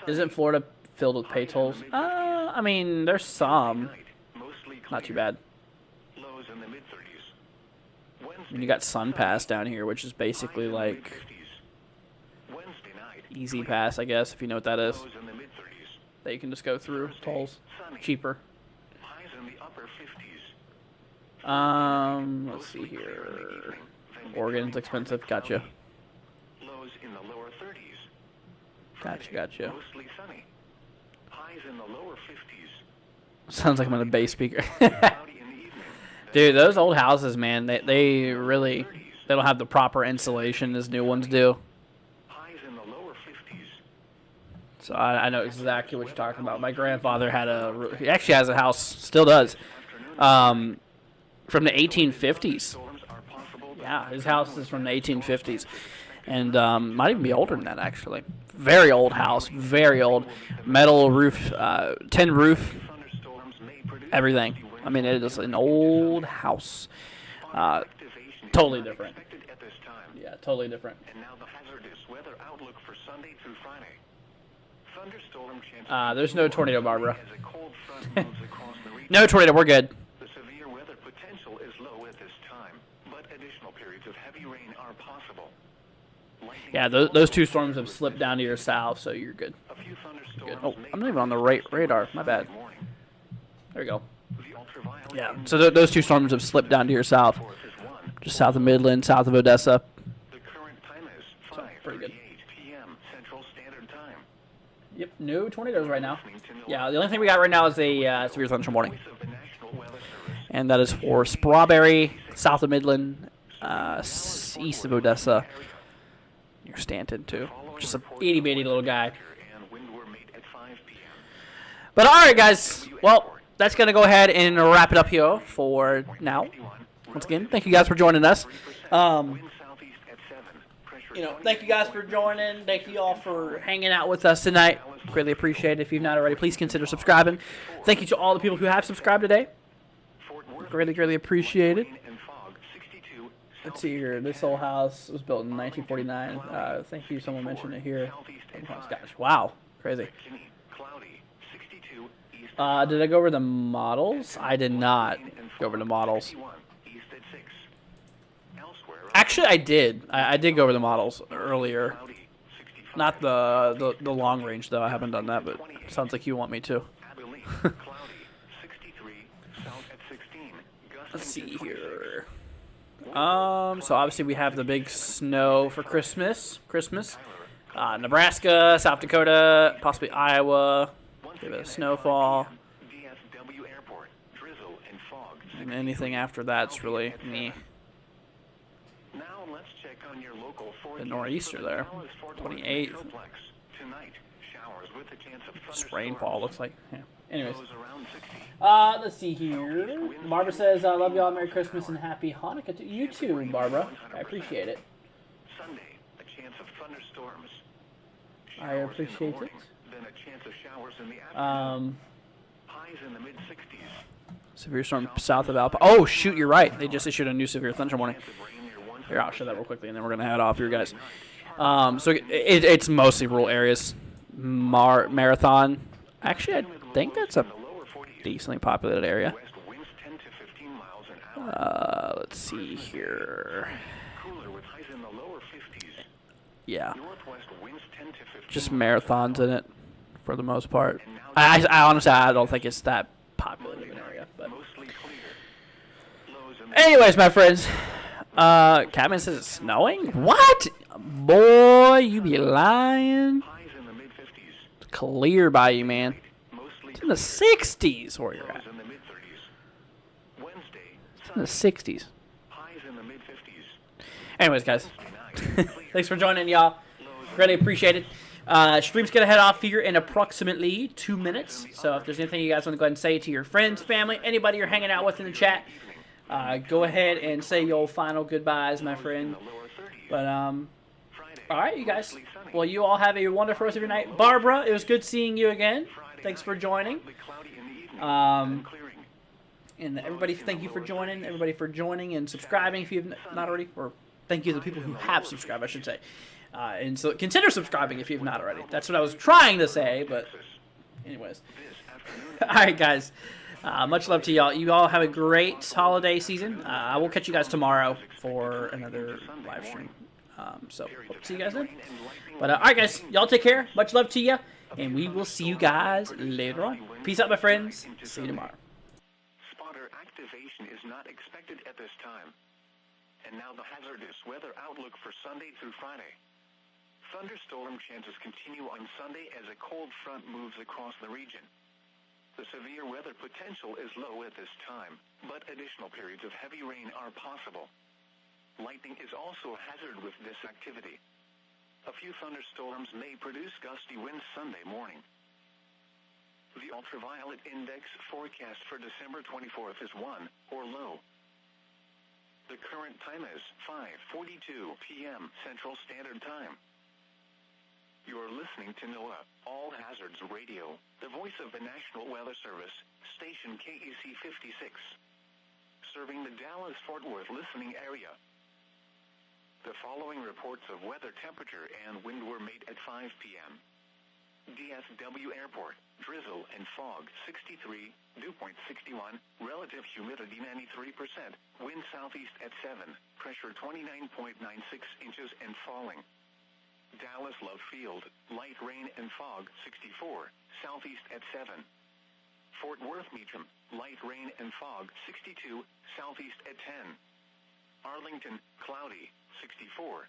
Isn't Florida filled with pay tolls? I mean, there's some. Not too bad. And you got Sun Pass down here, which is basically like Easy Pass, I guess, if you know what that is. That you can just go through. Tolls. Cheaper. Let's see here. Oregon's expensive. Gotcha. Gotcha. Sounds like I'm on a bass speaker. Dude, those old houses, man, they really don't have the proper insulation as new ones do. So I know exactly what you're talking about. My grandfather he actually has a house, still does, from the 1850s. Yeah, his house is from the 1850s. And might even be older than that, actually. Very old house, very old. Metal roof, tin roof, everything. I mean, it is an old house. Totally different. Yeah, totally different. There's no tornado, Barbara. No tornado, we're good. The severe weather potential is low at this time, but additional periods of heavy rain are possible. Yeah, those two storms have slipped down to your south, so you're good. Good. Oh, I'm not even on the right radar. My bad. There we go. Yeah, so those two storms have slipped down to your south. Just south of Midland, south of Odessa. So, pretty good. Yep, no tornadoes right now. Yeah, the only thing we got right now is a severe thunderstorm warning. And that is for Strawberry, south of Midland, east of Odessa, near Stanton, too. Just a itty-bitty little guy. But all right, guys. Well, that's going to go ahead and wrap it up here for now. Once again, thank you guys for joining us. Thank you guys for joining. Thank you all for hanging out with us tonight. Greatly appreciate it. If you've not already, please consider subscribing. Thank you to all the people who have subscribed today. Greatly appreciate it. Let's see here. This old house was built in 1949. Thank you. Someone mentioned it here. Gosh, wow. Crazy. Did I go over the models? I did not go over the models. Actually, I did. I did go over the models earlier. Not the long range, though. I haven't done that, but it sounds like you want me to. Let's see here. So obviously we have the big snow for Christmas. Nebraska, South Dakota, possibly Iowa. Give it a snowfall. And anything after that's really me. The nor'easter there. 28th. Just rainfall looks like. Yeah. Anyways. Let's see here. Barbara says, I love y'all. Merry Christmas and Happy Hanukkah to you too, Barbara. I appreciate it. I appreciate it. then a chance of showers in the afternoon. Highs in the mid-60s. Severe storm south of Alpha. Oh, shoot, you're right. They just issued a new severe thunder warning. Here, I'll show that real quickly, and then we're going to head off here, guys. So it's mostly rural areas. Marathon. Actually, I think that's a decently populated area. Let's see here. Yeah. Just marathons in it, for the most part. I honestly, I don't think it's that popular of an area. But anyways, my friends. Catman says it's snowing? What? Boy, you be lying. It's clear by you, man. It's in the 60s where you're at. It's in the 60s. Anyways, guys. Thanks for joining, y'all. Really appreciate it. Stream's going to head off here in approximately 2 minutes. So if there's anything you guys want to go ahead and say to your friends, family, anybody you're hanging out with in the chat, go ahead and say your final goodbyes, my friend. But, all right, you guys. Well, you all have a wonderful rest of your night. Barbara, it was good seeing you again. Thanks for joining. And everybody, thank you for joining. Everybody for joining and subscribing if you've not already. Or thank you to the people who have subscribed, I should say. And so consider subscribing if you've not already. That's what I was trying to say, but anyways. All right, guys. Much love to y'all. You all have a great holiday season. I will catch you guys tomorrow for another live stream. So hope to see you guys then. But all right, guys. Y'all take care. Much love to you. And we will see you guys later on. Peace out, my friends. See you tomorrow. Spotter activation is not expected at this time. And now the hazardous weather outlook for Sunday through Friday. Thunderstorm chances continue on Sunday as a cold front moves across the region. The severe weather potential is low at this time, but additional periods of heavy rain are possible. Lightning is also a hazard with this activity. A few thunderstorms may produce gusty winds Sunday morning. The ultraviolet index forecast for December 24th is 1 or low. The current time is 5:42 p.m. Central Standard Time. You are listening to NOAA All Hazards Radio, the voice of the National Weather Service, station KEC 56, serving the Dallas-Fort Worth listening area. The following reports of weather temperature and wind were made at 5 p.m. DFW Airport, drizzle and fog 63, dew point 61, relative humidity 93%, wind southeast at 7, pressure 29.96 inches and falling. Dallas Love Field, light rain and fog 64, southeast at 7. Fort Worth Meacham, light rain and fog 62, southeast at 10. Arlington, cloudy 64,